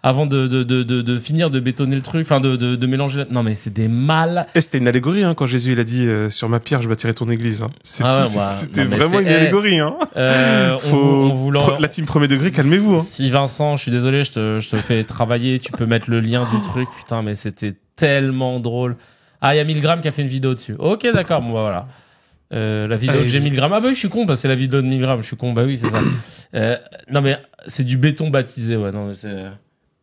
avant de finir de bétonner le truc, enfin de mélanger. Non mais c'est des mal. Et c'était une allégorie quand Jésus il a dit sur ma pierre je bâtirai ton église. C'était vraiment une allégorie. La team premier degré, calmez-vous. Si Vincent, je suis désolé, je te fais travailler, tu peux mettre le lien du truc. Putain, mais c'était tellement drôle. Ah, il y a 1000 grammes qui a fait une vidéo dessus. Ok, d'accord. Bon, voilà. La vidéo de j'ai 1000 grammes. Ah bah oui, je suis con parce que c'est la vidéo de 1000 grammes. Je suis con. Bah oui, c'est ça. Non mais c'est du béton baptisé. Ouais, non mais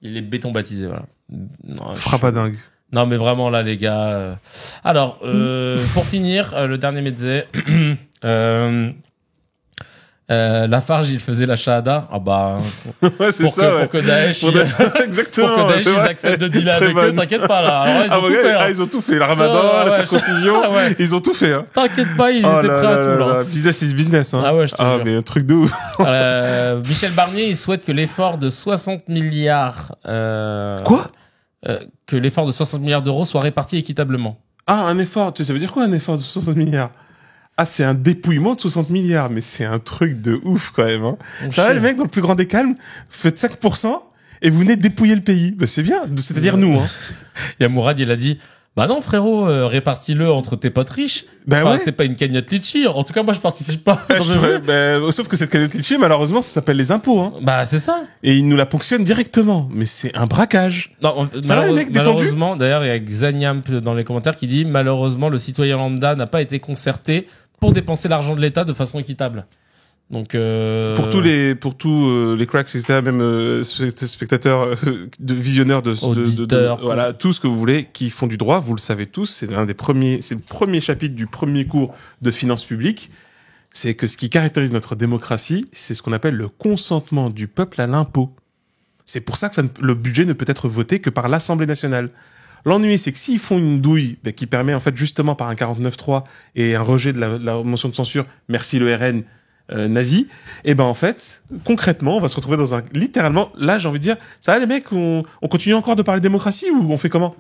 il est béton baptisé, voilà. Non, Frappe dingue. Non mais vraiment là les gars. Alors pour finir, le dernier mezzé. Lafarge, il faisait la shahada. Ah bah ouais, c'est ça, pour que Daesh exactement, pour que Daesh ils acceptent de dealer avec eux, t'inquiète pas là. Alors, ils ont tout fait, le ramadan, la circoncision, ils ont tout fait. T'inquiète pas, ils étaient prêts à tout là. Business is business. Ah ouais, je te jure. Mais un truc de ouf. Michel Barnier, il souhaite que l'effort de 60 milliards que l'effort de 60 milliards d'euros soit réparti équitablement. Ah, un effort, tu sais, ça veut dire quoi un effort de 60 milliards? Ah, c'est un dépouillement de 60 milliards, mais c'est un truc de ouf quand même. Ça va les mecs, dans le plus grand des calmes, faites 5% et vous venez de dépouiller le pays. Bah, c'est bien, c'est-à-dire nous. Il y a Mourad, il a dit, bah non frérot, répartis-le entre tes potes riches. C'est pas une cagnotte litchi. En tout cas, moi je participe pas. Sauf que cette cagnotte litchi, malheureusement, ça s'appelle les impôts. Bah c'est ça. Et ils nous la ponctionnent directement. Mais c'est un braquage. Non, ça va les mecs, détendus. Malheureusement, d'ailleurs, il y a Xaniam dans les commentaires qui dit, malheureusement, le citoyen lambda n'a pas été concerté pour dépenser l'argent de l'État de façon équitable. Donc pour tous les cracks, etc., même spectateurs, visionneurs voilà, tout ce que vous voulez, qui font du droit, vous le savez tous, c'est le premier chapitre du premier cours de finances publiques. C'est que ce qui caractérise notre démocratie, c'est ce qu'on appelle le consentement du peuple à l'impôt. C'est pour ça que le budget ne peut être voté que par l'Assemblée nationale. L'ennui, c'est que s'ils font une douille qui permet en fait justement par un 49.3 et un rejet de la motion de censure, merci le RN nazi, et ben en fait, concrètement, on va se retrouver dans littéralement, là j'ai envie de dire, ça va les mecs, on continue encore de parler démocratie ou on fait comment?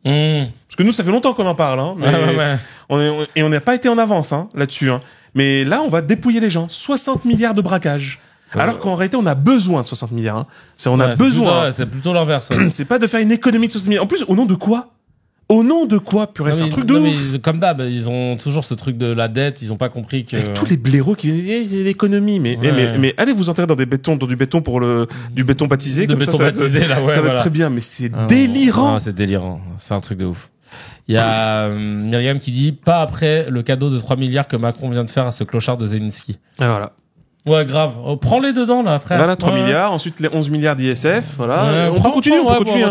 Parce que nous, ça fait longtemps qu'on en parle, mais on n'a pas été en avance là-dessus. Mais là, on va dépouiller les gens. 60 milliards de braquage. Alors qu'en réalité, on a besoin de 60 milliards. On a besoin. C'est plutôt l'inverse. C'est pas de faire une économie de 60 milliards. En plus, au nom de quoi? Au nom de quoi, purée, c'est un truc de ouf. Comme d'hab, ils ont toujours ce truc de la dette, ils ont pas compris que... Avec tous les blaireaux qui disent, c'est l'économie, mais allez vous enterrer dans du béton du béton baptisé, comme ça va être très bien, mais c'est délirant. Non, c'est délirant. C'est un truc de ouf. Il y a Myriam qui dit, pas après le cadeau de 3 milliards que Macron vient de faire à ce clochard de Zelensky. Ah, voilà. Ouais, grave. Prends-les dedans, là, frère. Voilà, 3 milliards, ensuite les 11 milliards d'ISF, voilà. On peut continuer.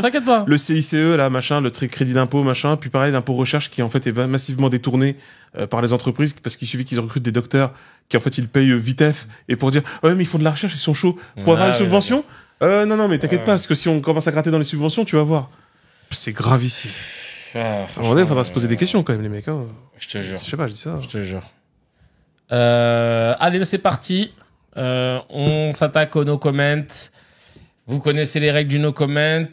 T'inquiète pas. Le CICE, là, machin, le crédit d'impôt, machin, puis pareil, l'impôt recherche qui, en fait, est massivement détourné, par les entreprises, parce qu'il suffit qu'ils recrutent des docteurs, qui, en fait, ils payent vitef, et pour dire, ouais, mais ils font de la recherche, ils sont chauds. Pour avoir des subventions? Non, mais t'inquiète pas, parce que si on commence à gratter dans les subventions, tu vas voir. C'est gravissime. À un moment donné, il faudra se poser des questions, quand même, les mecs, Je te jure. Je sais pas, je dis ça. Je te jure. Allez, c'est parti. On s'attaque aux no comment. Vous connaissez les règles du no comment.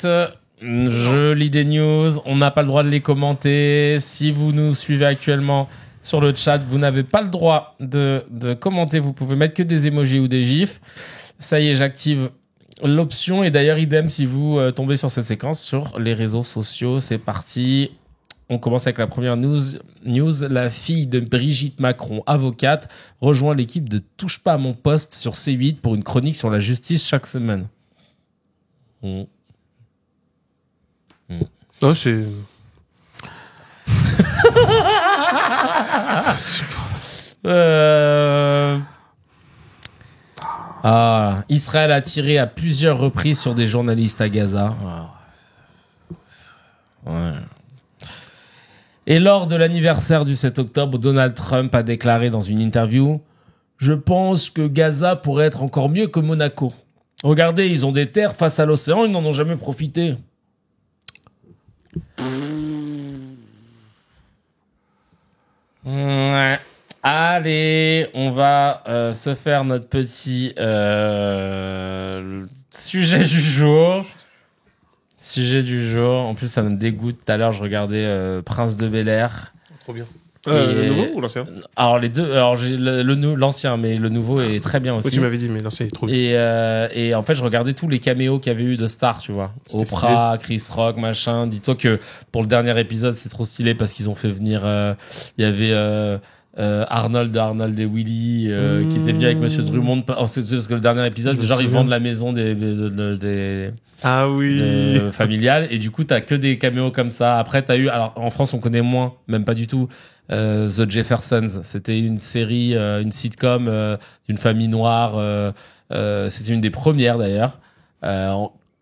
Je lis des news. On n'a pas le droit de les commenter. Si vous nous suivez actuellement sur le chat, vous n'avez pas le droit de commenter. Vous pouvez mettre que des emojis ou des gifs. Ça y est, j'active l'option. Et d'ailleurs, idem si vous tombez sur cette séquence sur les réseaux sociaux. C'est parti. On commence avec la première news. La fille de Brigitte Macron, avocate, rejoint l'équipe de Touche pas à mon poste sur C8 pour une chronique sur la justice chaque semaine. Oh, c'est... C'est supportable. Israël a tiré à plusieurs reprises sur des journalistes à Gaza. Ouais. Et lors de l'anniversaire du 7 octobre, Donald Trump a déclaré dans une interview « Je pense que Gaza pourrait être encore mieux que Monaco. Regardez, ils ont des terres face à l'océan, ils n'en ont jamais profité. Ouais. Allez, on va se faire notre petit sujet du jour. Sujet du jour. En plus, ça me dégoûte. Tout à l'heure, je regardais Prince de Bel-Air. Trop bien. Et- Le nouveau ou l'ancien? Alors les deux. Alors j'ai l'ancien, mais le nouveau est très bien aussi. Oui, tu m'avais dit, mais l'ancien est trop bien. Et en fait, je regardais tous les caméos qu'il y avait eu de stars, tu vois. C'était Oprah, Chris Rock, machin. Dis-toi que pour le dernier épisode, c'est trop stylé parce qu'ils ont fait venir. Il y avait Arnold et Willy qui était venu avec Monsieur Drummond. C'est parce que le dernier épisode, Je me genre ils souviens. vendent la maison des Ah oui. familiales et du coup t'as que des caméos comme ça. Après t'as eu, alors en France on connaît moins, même pas du tout. The Jeffersons, c'était une série, une sitcom d'une famille noire. C'était une des premières d'ailleurs,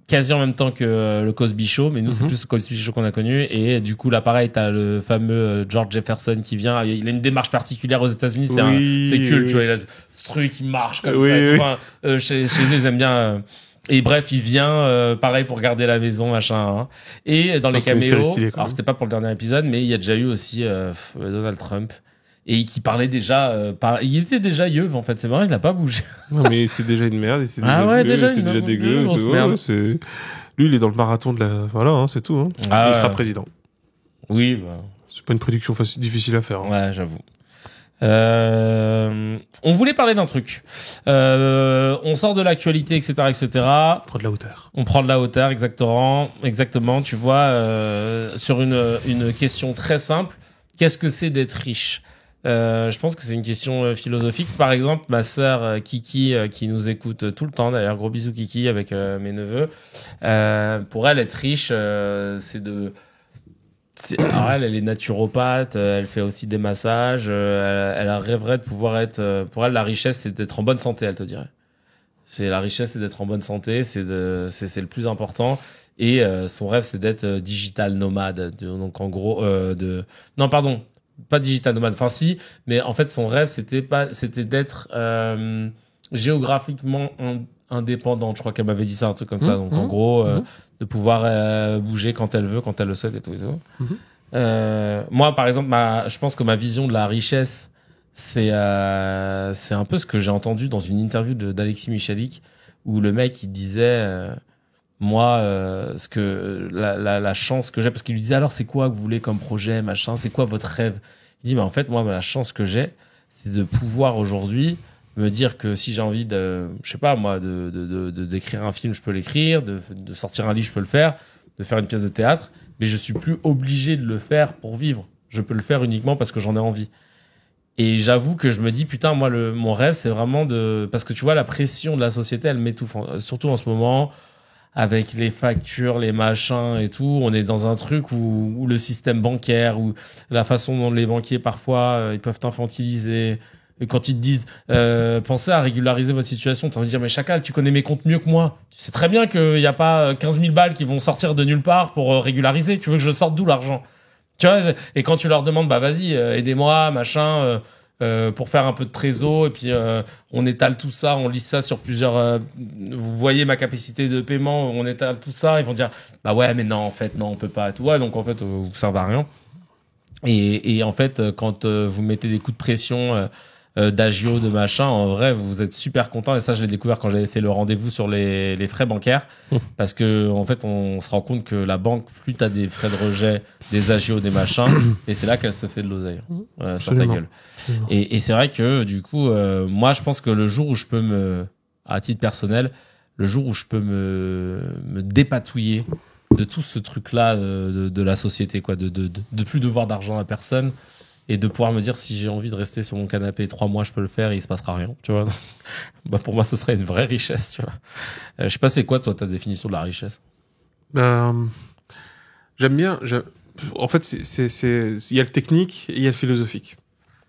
quasi en même temps que le Cosby Show, mais nous c'est plus le Cosby Show qu'on a connu. Et du coup là pareil, t'as le fameux George Jefferson qui vient. Il a une démarche particulière aux États-Unis, c'est culte, tu vois. Il a ce truc qui marche comme ça. Et tout. Enfin, chez eux ils aiment bien. Et bref, il vient, pareil, pour garder la maison, machin. Hein. Et dans les c'est une série caméos, stylée, quand alors même. c'était pas pour le dernier épisode, mais il y a déjà eu aussi Donald Trump. Et qui parlait déjà... il était déjà yeuve, en fait. C'est vrai, il a pas bougé. Non, mais c'est déjà une merde. C'est Ah déjà ouais, dégueu, déjà c'est une déjà dégueu. grosse Ouais, merde. c'est... Lui, il est dans le marathon de la... Voilà, hein, c'est tout. Hein. Ah Il sera ouais. président. Oui, bah, C'est pas une prédiction difficile à faire. Hein. ouais, j'avoue. On voulait parler d'un truc. On sort de l'actualité, etc., etc. Prendre de la hauteur. On prend de la hauteur, exactement. Tu vois, sur une question très simple, qu'est-ce que c'est d'être riche? Je pense que c'est une question philosophique. Par exemple, ma sœur Kiki, qui nous écoute tout le temps, d'ailleurs, gros bisous Kiki avec mes neveux. Pour elle, être riche, alors elle est naturopathe, elle fait aussi des massages, elle rêverait de pouvoir être... pour elle, la richesse, c'est d'être en bonne santé, elle te dirait. La richesse, c'est d'être en bonne santé, c'est le plus important. Et son rêve, c'est d'être digital nomade. Donc en gros, non, pardon, pas digital nomade. Enfin si, mais en fait, son rêve, c'était d'être géographiquement indépendante. Je crois qu'elle m'avait dit ça, un truc comme ça. Donc en gros, de pouvoir bouger quand elle veut, quand elle le souhaite et tout. Moi, par exemple, je pense que ma vision de la richesse, c'est un peu ce que j'ai entendu dans une interview d'Alexis Michalik, où le mec il disait moi ce que la chance que j'ai, parce qu'il lui disait alors c'est quoi que vous voulez comme projet, machin, c'est quoi votre rêve? Il dit mais en fait moi la chance que j'ai, c'est de pouvoir aujourd'hui me dire que si j'ai envie de, je sais pas moi, d'écrire un film, je peux l'écrire, de sortir un livre, je peux le faire, de faire une pièce de théâtre, mais je suis plus obligé de le faire pour vivre. Je peux le faire uniquement parce que j'en ai envie. Et j'avoue que je me dis, putain, moi, mon rêve, c'est vraiment parce que tu vois, la pression de la société, elle m'étouffe. Surtout en ce moment, avec les factures, les machins et tout, on est dans un truc où le système bancaire, où la façon dont les banquiers, parfois, ils peuvent t'infantiliser. Et quand ils te disent, pensez à régulariser votre situation, t'as envie de dire, mais Chacal, tu connais mes comptes mieux que moi. Tu sais très bien qu'il n'y a pas 15 000 balles qui vont sortir de nulle part pour régulariser. Tu veux que je sorte d'où l'argent? Tu vois, et quand tu leur demandes, bah vas-y, aidez-moi, machin, pour faire un peu de trésor, et puis on étale tout ça, on lisse ça sur plusieurs... vous voyez ma capacité de paiement, on étale tout ça, ils vont dire, bah ouais, mais non, en fait, non, on peut pas. Tout, ouais, donc en fait, vous servez à rien. Et en fait, quand vous mettez des coups de pression d'agio, de machin, en vrai, vous êtes super content. Et ça, je l'ai découvert quand j'avais fait le rendez-vous sur les frais bancaires. Parce que, en fait, on se rend compte que la banque, plus t'as des frais de rejet, des agios, des machins, et c'est là qu'elle se fait de l'oseille sur ta gueule. Et c'est vrai que, du coup, moi, je pense que le jour où je peux à titre personnel, le jour où je peux me dépatouiller de tout ce truc-là de la société, quoi, de plus devoir d'argent à personne, et de pouvoir me dire si j'ai envie de rester sur mon canapé 3 mois, je peux le faire et il se passera rien, tu vois. Bah pour moi, ce serait une vraie richesse, tu vois. Je sais pas, c'est quoi toi ta définition de la richesse? J'aime bien. En fait, il y a le technique et il y a le philosophique.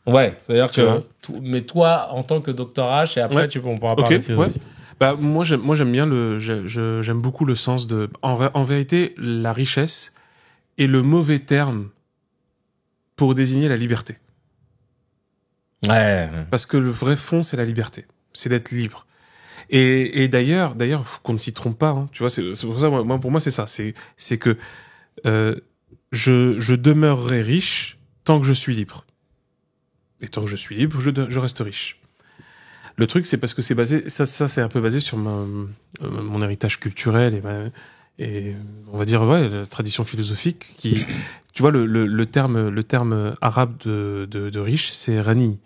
Ouais, c'est-à-dire Tu que vois. mais toi en tant que Dr H et après Ouais. on pourra parler de philosophie. Bah moi j'aime bien j'aime beaucoup le sens de en vérité la richesse est le mauvais terme pour désigner la liberté. Ouais. Parce que le vrai fond c'est la liberté, c'est d'être libre. Et d'ailleurs, faut qu'on ne s'y trompe pas. Hein, tu vois, c'est pour ça. Pour moi, c'est ça. C'est que je demeurerai riche tant que je suis libre. Et tant que je suis libre, je reste riche. Le truc, c'est parce que c'est basé. Ça, c'est un peu basé sur mon héritage culturel et on va dire la tradition philosophique qui. Tu vois, le terme arabe de riche, c'est rani.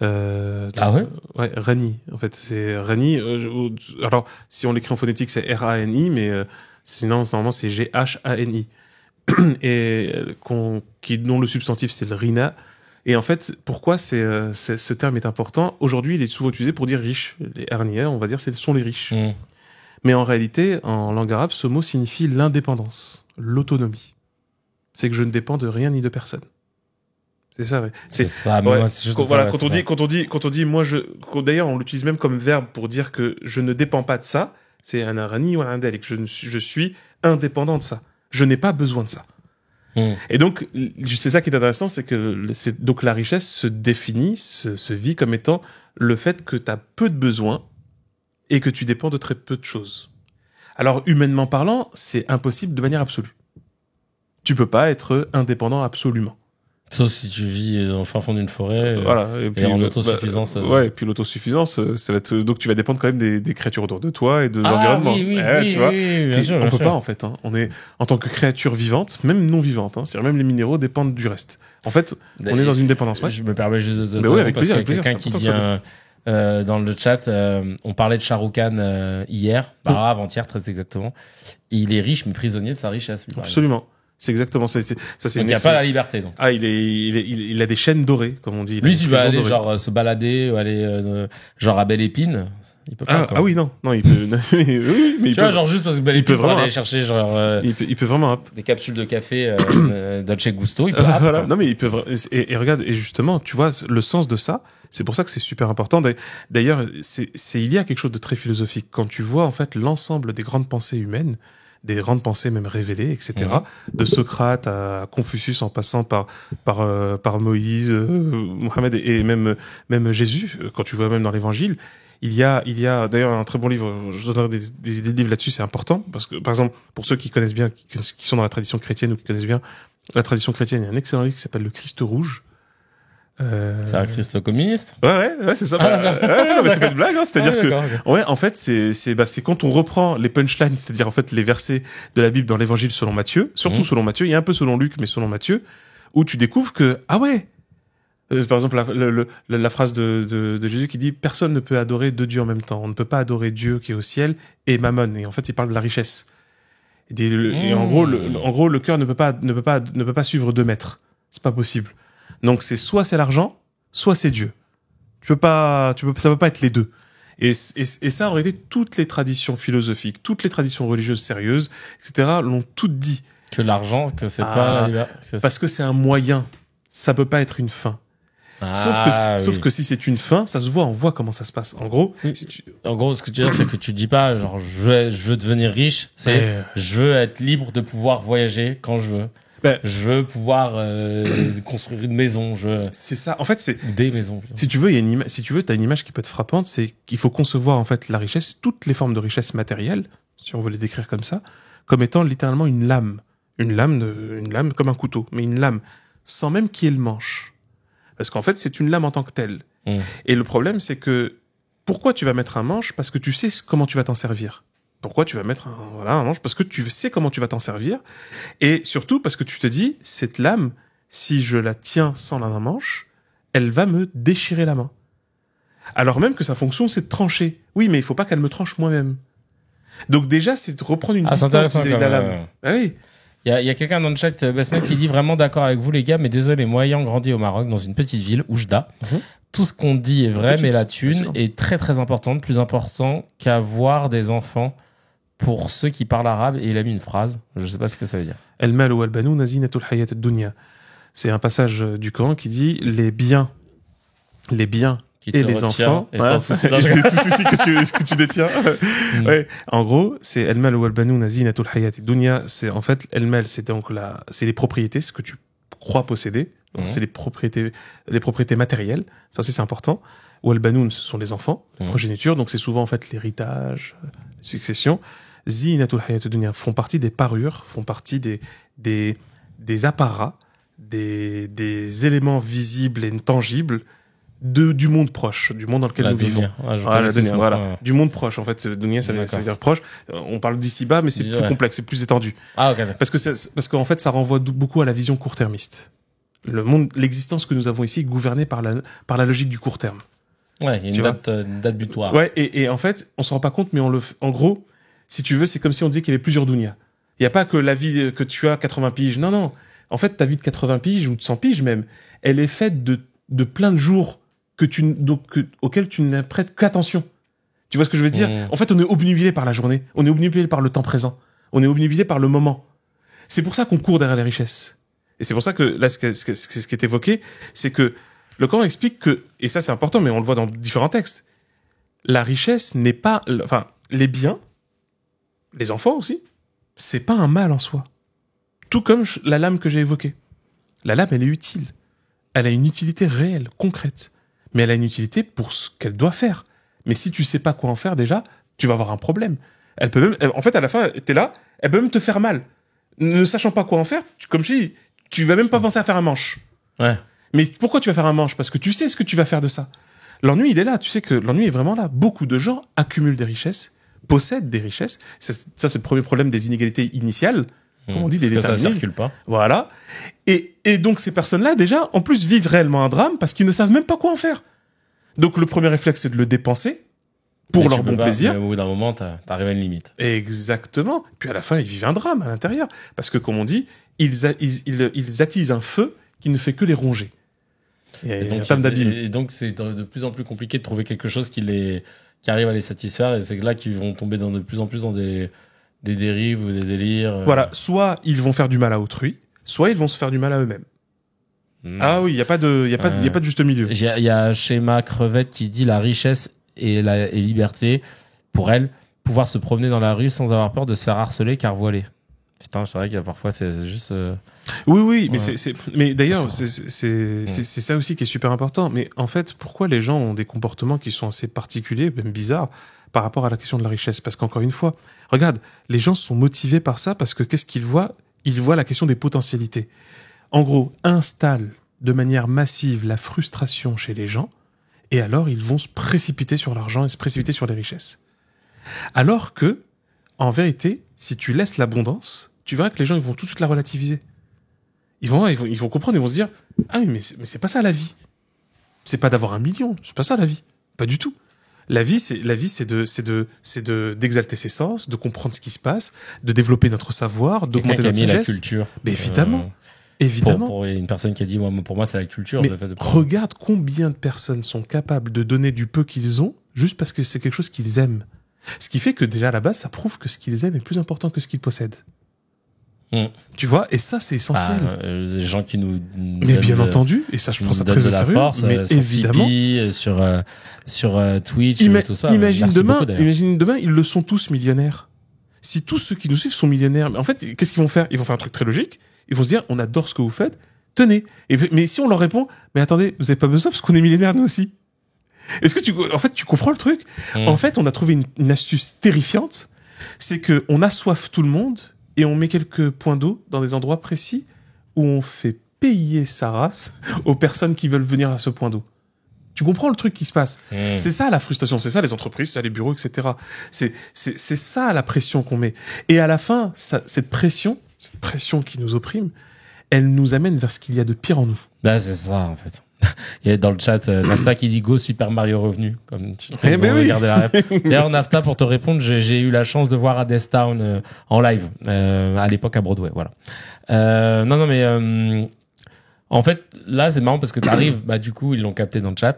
Ah ouais? Ouais, Rani. En fait, c'est Rani. Alors, si on l'écrit en phonétique, c'est R-A-N-I, mais sinon, normalement, c'est G-H-A-N-I. Et dont le substantif, c'est le Rina. Et en fait, pourquoi ce terme est important? Aujourd'hui, il est souvent utilisé pour dire riche. Les Arniens, on va dire, ce sont les riches. Mais en réalité, en langue arabe, ce mot signifie l'indépendance, l'autonomie. C'est que je ne dépends de rien ni de personne. C'est ça, ouais. C'est ça, ouais. Moi, c'est juste voilà, ça, quand on dit, moi, d'ailleurs, on l'utilise même comme verbe pour dire que je ne dépends pas de ça. C'est un arani ou un del, et que je suis indépendant de ça. Je n'ai pas besoin de ça. Et donc, c'est ça qui est intéressant, c'est que donc la richesse se définit, se vit comme étant le fait que tu as peu de besoins et que tu dépends de très peu de choses. Alors, humainement parlant, c'est impossible de manière absolue. Tu peux pas être indépendant absolument. Sauf si tu vis en fin fond d'une forêt. Voilà. Et puis, en autosuffisance. Ouais, et puis l'autosuffisance, ça va être, donc tu vas dépendre quand même des créatures autour de toi et de l'environnement. Oui, tu vois. bien sûr, on peut pas, en fait, hein. On est, en tant que créature vivante, même non vivante, hein, c'est-à-dire même les minéraux dépendent du reste. En fait, on est dans une dépendance, ouais. Je me permets juste de oui, avec parce plaisir, qu'il y a quelqu'un qui dit dans le chat, on parlait de Shah Rukh Khan hier, avant-hier très exactement. Il est riche mais prisonnier de sa richesse. Lui, absolument. C'est exactement ça. C'est donc il n'y a pas la liberté. Donc. Ah, il a des chaînes dorées, comme on dit. Lui, s'il va aller genre se balader ou aller genre à Belle Épine, il peut pas. Oui, non, il peut. Oui, mais tu vois, genre juste parce que Belle Épine peut aller chercher genre. Il peut vraiment des capsules de café Dolce Gusto. Il peut. Voilà. Non, mais il peut. Et regarde, et justement, tu vois le sens de ça. C'est pour ça que c'est super important. D'ailleurs, il y a quelque chose de très philosophique quand tu vois en fait l'ensemble des grandes pensées humaines. Des grandes pensées même révélées, etc. De Socrate à Confucius en passant par Moïse, Mohammed et même Jésus. Quand tu vois même dans l'Évangile, il y a d'ailleurs un très bon livre. Je donnerai des idées de livres là-dessus, c'est important parce que par exemple pour ceux qui connaissent bien, qui sont dans la tradition chrétienne ou qui connaissent bien la tradition chrétienne, il y a un excellent livre qui s'appelle Le Christ rouge. C'est un Christ communiste? Ouais, c'est ça. Non, mais c'est pas une blague, hein. C'est-à-dire ouais, en fait, c'est quand on reprend les punchlines, c'est-à-dire en fait les versets de la Bible dans l'évangile selon Matthieu, surtout selon Matthieu, il y a un peu selon Luc, mais selon Matthieu, où tu découvres que, par exemple, la phrase de Jésus qui dit, personne ne peut adorer deux dieux en même temps. On ne peut pas adorer Dieu qui est au ciel et Mammon. Et en fait, il parle de la richesse. Et en gros, le cœur ne peut pas suivre deux maîtres. C'est pas possible. Donc c'est l'argent, soit c'est Dieu. Ça peut pas être les deux. Et ça, en réalité, toutes les traditions philosophiques, toutes les traditions religieuses sérieuses, etc., l'ont toutes dit. Que l'argent, que c'est pas la liberté. Parce que c'est un moyen. Ça peut pas être une fin. Sauf que si c'est une fin, ça se voit, on voit comment ça se passe. En gros, en gros, ce que tu veux dire, c'est que tu dis pas, genre, je veux devenir riche, je veux être libre de pouvoir voyager quand je veux. Je veux pouvoir construire une maison. C'est ça. En fait, c'est des maisons. Si tu veux, t'as une image qui peut être frappante, c'est qu'il faut concevoir en fait la richesse, toutes les formes de richesse matérielle, si on veut les décrire comme ça, comme étant littéralement une lame comme un couteau, mais une lame sans même qu'il y ait le manche, parce qu'en fait, c'est une lame en tant que telle. Et le problème, c'est que pourquoi tu vas mettre un manche? Parce que tu sais comment tu vas t'en servir. Pourquoi tu vas mettre un manche? Parce que tu sais comment tu vas t'en servir. Et surtout parce que tu te dis, cette lame, si je la tiens sans la manche, elle va me déchirer la main. Alors même que sa fonction, c'est de trancher. Oui, mais il faut pas qu'elle me tranche moi-même. Donc déjà, c'est de reprendre une distance vis-à-vis de la lame. Ah oui. Il y a quelqu'un dans le chat, Basmet, qui dit vraiment d'accord avec vous, les gars, mais désolé, moi ayant grandi au Maroc, dans une petite ville, Oujda, tout ce qu'on dit est vrai, mais la thune est très très importante, plus important qu'avoir des enfants. Pour ceux qui parlent arabe, et il a mis une phrase, je sais pas ce que ça veut dire. Al-mal wal banoun zinatul hayat ad-dunya. C'est un passage du Coran qui dit les biens et les enfants, ce que tu détiens. Ouais. En gros, c'est al-mal wal banoun zinatul hayat ad-dunya. C'est en fait al-mal, c'est donc c'est les propriétés, ce que tu crois posséder. Donc c'est les propriétés matérielles. Ça aussi c'est important. Wal-Banoun, ce sont les enfants, la progéniture, donc c'est souvent en fait l'héritage, la succession. Zinatul Hayat Dunya font partie des parures, font partie des apparats, des éléments visibles et tangibles du monde proche, du monde dans lequel nous vivons. La dunya, voilà. Du monde proche, en fait. Dunya, ça veut dire proche. On parle d'ici-bas, mais c'est plus complexe, c'est plus étendu. Ah, ok. Parce qu'en fait, ça renvoie beaucoup à la vision court-termiste. Le monde, l'existence que nous avons ici est gouvernée par la logique du court terme. Ouais, il y a une date butoir. Ouais, et en fait, on s'en rend pas compte, mais en gros, si tu veux, c'est comme si on disait qu'il y avait plusieurs dunyas. Il y a pas que la vie que tu as 80 piges. Non, non. En fait, ta vie de 80 piges ou de 100 piges même, elle est faite de plein de jours auxquels tu ne prêtes qu'attention. Tu vois ce que je veux dire? En fait, on est obnubilé par la journée. On est obnubilé par le temps présent. On est obnubilé par le moment. C'est pour ça qu'on court derrière les richesses. Et c'est pour ça que là, ce qui est évoqué, c'est que le Coran explique que, et ça c'est important, mais on le voit dans différents textes, la richesse n'est pas, enfin, les biens, les enfants aussi, c'est pas un mal en soi. Tout comme la lame que j'ai évoquée. La lame, elle est utile. Elle a une utilité réelle, concrète. Mais elle a une utilité pour ce qu'elle doit faire. Mais si tu sais pas quoi en faire déjà, tu vas avoir un problème. Elle peut même, en fait, à la fin, t'es là, elle peut même te faire mal. Ne sachant pas quoi en faire, comme je dis, tu vas même pas penser à faire un manche. Ouais. Mais pourquoi tu vas faire un manche? Parce que tu sais ce que tu vas faire de ça. L'ennui, il est là. Tu sais que l'ennui est vraiment là. Beaucoup de gens accumulent des richesses, possèdent des richesses. Ça, c'est le premier problème des inégalités initiales. Comme on dit, des déterminismes. Ça circule pas. Voilà. Et donc, ces personnes-là, déjà, en plus, vivent réellement un drame parce qu'ils ne savent même pas quoi en faire. Donc, le premier réflexe, c'est de le dépenser pour leur bon plaisir. Mais au bout d'un moment, t'arrives à une limite. Exactement. Puis à la fin, ils vivent un drame à l'intérieur. Parce que, comme on dit, ils attisent un feu qui ne fait que les ronger. Et donc, c'est de plus en plus compliqué de trouver quelque chose qui arrive à les satisfaire. Et c'est là qu'ils vont tomber de plus en plus dans des dérives ou des délires. Voilà. Soit ils vont faire du mal à autrui, soit ils vont se faire du mal à eux-mêmes. Ah oui, il y a pas de juste milieu. Il y a Schéma Crevette qui dit la richesse et liberté, pour elle, pouvoir se promener dans la rue sans avoir peur de se faire harceler car voilée. Putain, c'est vrai qu'il y a parfois, c'est juste... Oui, mais mais d'ailleurs, c'est ça aussi qui est super important. Mais en fait, pourquoi les gens ont des comportements qui sont assez particuliers, même bizarres, par rapport à la question de la richesse? Parce qu'encore une fois, regarde, les gens sont motivés par ça parce que qu'est-ce qu'ils voient? Ils voient la question des potentialités. En gros, installe de manière massive la frustration chez les gens, et alors ils vont se précipiter sur l'argent et se précipiter sur les richesses. Alors que, en vérité, si tu laisses l'abondance, tu verras que les gens ils vont tout de suite la relativiser. Ils vont comprendre, ils vont se dire ah oui, mais c'est pas ça la vie. C'est pas d'avoir 1 million, c'est pas ça la vie, pas du tout. La vie c'est d'exalter ses sens, de comprendre ce qui se passe, de développer notre savoir, d'augmenter notre sagesse. La culture. Mais évidemment. Pour une personne qui a dit pour moi c'est la culture. Mais regarde combien de personnes sont capables de donner du peu qu'ils ont juste parce que c'est quelque chose qu'ils aiment. Ce qui fait que déjà à la base ça prouve que ce qu'ils aiment est plus important que ce qu'ils possèdent. Tu vois, et ça c'est essentiel. Les gens qui nous mais bien entendu, et ça je prends ça très au sérieux, mais évidemment Tipeee, sur Twitch, tout ça. Imagine demain ils le sont tous millionnaires. Si tous ceux qui nous suivent sont millionnaires, mais en fait qu'est-ce qu'ils vont faire? Ils vont faire un truc très logique. Ils vont se dire on adore ce que vous faites, tenez. Mais si on leur répond mais attendez, vous avez pas besoin parce qu'on est millionnaires nous aussi. Est-ce que tu comprends le truc? En fait, on a trouvé une astuce terrifiante, c'est que on assoiffe tout le monde et on met quelques points d'eau dans des endroits précis où on fait payer sa race aux personnes qui veulent venir à ce point d'eau. Tu comprends le truc qui se passe? C'est ça la frustration, c'est ça les entreprises, c'est ça les bureaux, etc. C'est ça la pression qu'on met. Et à la fin, cette pression qui nous opprime, elle nous amène vers ce qu'il y a de pire en nous. Bah c'est ça en fait. Il y a dans le chat Nafta qui dit Go Super Mario Revenu. Comme tu regarder la ref. D'ailleurs Nafta, pour te répondre, j'ai eu la chance de voir Hades Town en live à l'époque à Broadway. Voilà. Non mais en fait là c'est marrant parce que t'arrives, bah du coup ils l'ont capté dans le chat.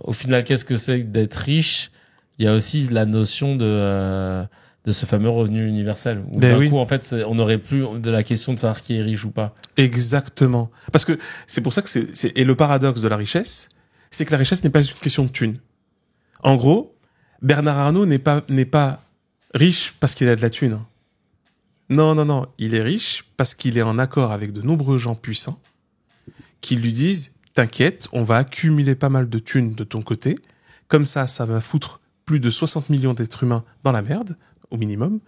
Au final, qu'est-ce que c'est d'être riche? Il y a aussi la notion de ce fameux revenu universel. Où d'un coup, en fait, on n'aurait plus de la question de savoir qui est riche ou pas. Exactement. Parce que c'est pour ça que et le paradoxe de la richesse, c'est que la richesse n'est pas une question de thune. En gros, Bernard Arnault n'est pas riche parce qu'il a de la thune. Non. Il est riche parce qu'il est en accord avec de nombreux gens puissants qui lui disent, t'inquiète, on va accumuler pas mal de thunes de ton côté. Comme ça va foutre plus de 60 millions d'êtres humains dans la merde, au minimum,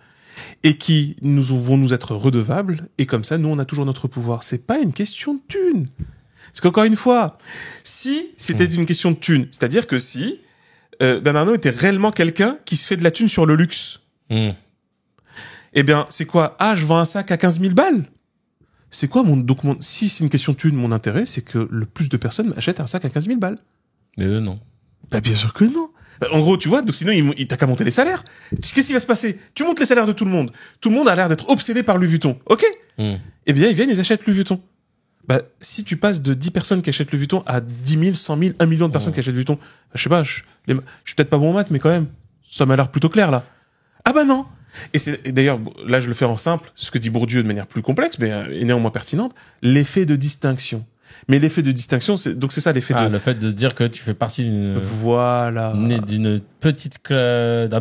et qui vont nous être redevables. Et comme ça, nous, on a toujours notre pouvoir. C'est pas une question de thunes. Parce qu'encore une fois, si c'était une question de thunes, c'est-à-dire que si Bernard Arnault était réellement quelqu'un qui se fait de la thune sur le luxe, eh bien, c'est quoi? Ah, je vends un sac à 15 000 balles. C'est quoi si c'est une question de thune, mon intérêt, c'est que le plus de personnes achètent un sac à 15 000 balles. Mais eux, non. Bah, bien sûr que non. En gros, tu vois, donc sinon, il t'as qu'à monter les salaires. Qu'est-ce qui va se passer? Tu montes les salaires de tout le monde. Tout le monde a l'air d'être obsédé par Louis Vuitton. Ok? Eh bien, ils viennent, ils achètent Louis Vuitton. Bah, si tu passes de 10 personnes qui achètent Louis Vuitton à 10 000, 100 000, 1 million de personnes qui achètent Louis Vuitton, je sais pas, je suis peut-être pas bon en maths, mais quand même, ça m'a l'air plutôt clair, là. Ah bah non! Et d'ailleurs, là, je le fais en simple, ce que dit Bourdieu de manière plus complexe, mais néanmoins pertinente, l'effet de distinction. Mais l'effet de distinction, c'est ça l'effet le fait de se dire que tu fais partie d'un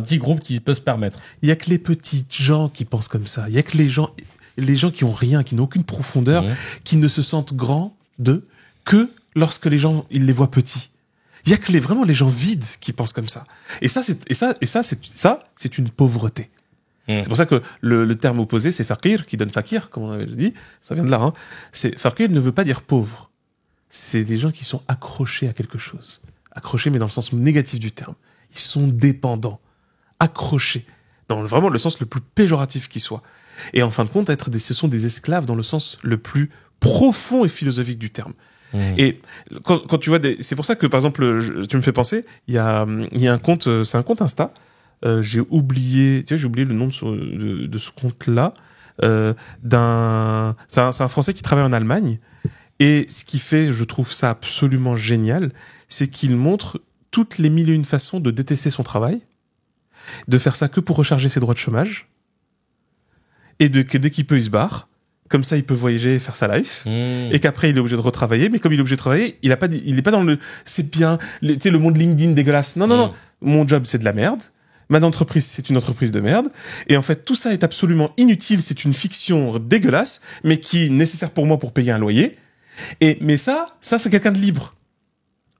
petit groupe qui peut se permettre. Il y a que les petits gens qui pensent comme ça. Il y a que les gens qui ont rien, qui n'ont aucune profondeur, qui ne se sentent grands que lorsque les gens, ils les voient petits. Il y a que vraiment les gens vides qui pensent comme ça. Et ça, c'est une pauvreté. C'est pour ça que le terme opposé, c'est fakir, qui donne fakir, comme on avait dit. Ça vient de là, hein. Fakir ne veut pas dire pauvre. C'est des gens qui sont accrochés à quelque chose. Accrochés, mais dans le sens négatif du terme. Ils sont dépendants. Accrochés. Dans vraiment le sens le plus péjoratif qui soit. Et en fin de compte, ce sont des esclaves dans le sens le plus profond et philosophique du terme. Et quand tu vois c'est pour ça que, par exemple, tu me fais penser, il y a un compte, c'est un compte Insta, j'ai oublié le nom de ce compte-là, c'est un Français qui travaille en Allemagne, et ce qui fait, je trouve ça absolument génial, c'est qu'il montre toutes les mille et une façons de détester son travail, de faire ça que pour recharger ses droits de chômage, et que dès qu'il peut, il se barre. Comme ça, il peut voyager et faire sa life. Et qu'après, il est obligé de retravailler. Mais comme il est obligé de travailler, il est pas dans c'est bien, tu sais, le monde LinkedIn dégueulasse. Non. Mon job, c'est de la merde. Ma entreprise, c'est une entreprise de merde. Et en fait, tout ça est absolument inutile. C'est une fiction dégueulasse, mais qui est nécessaire pour moi pour payer un loyer. Mais ça, c'est quelqu'un de libre.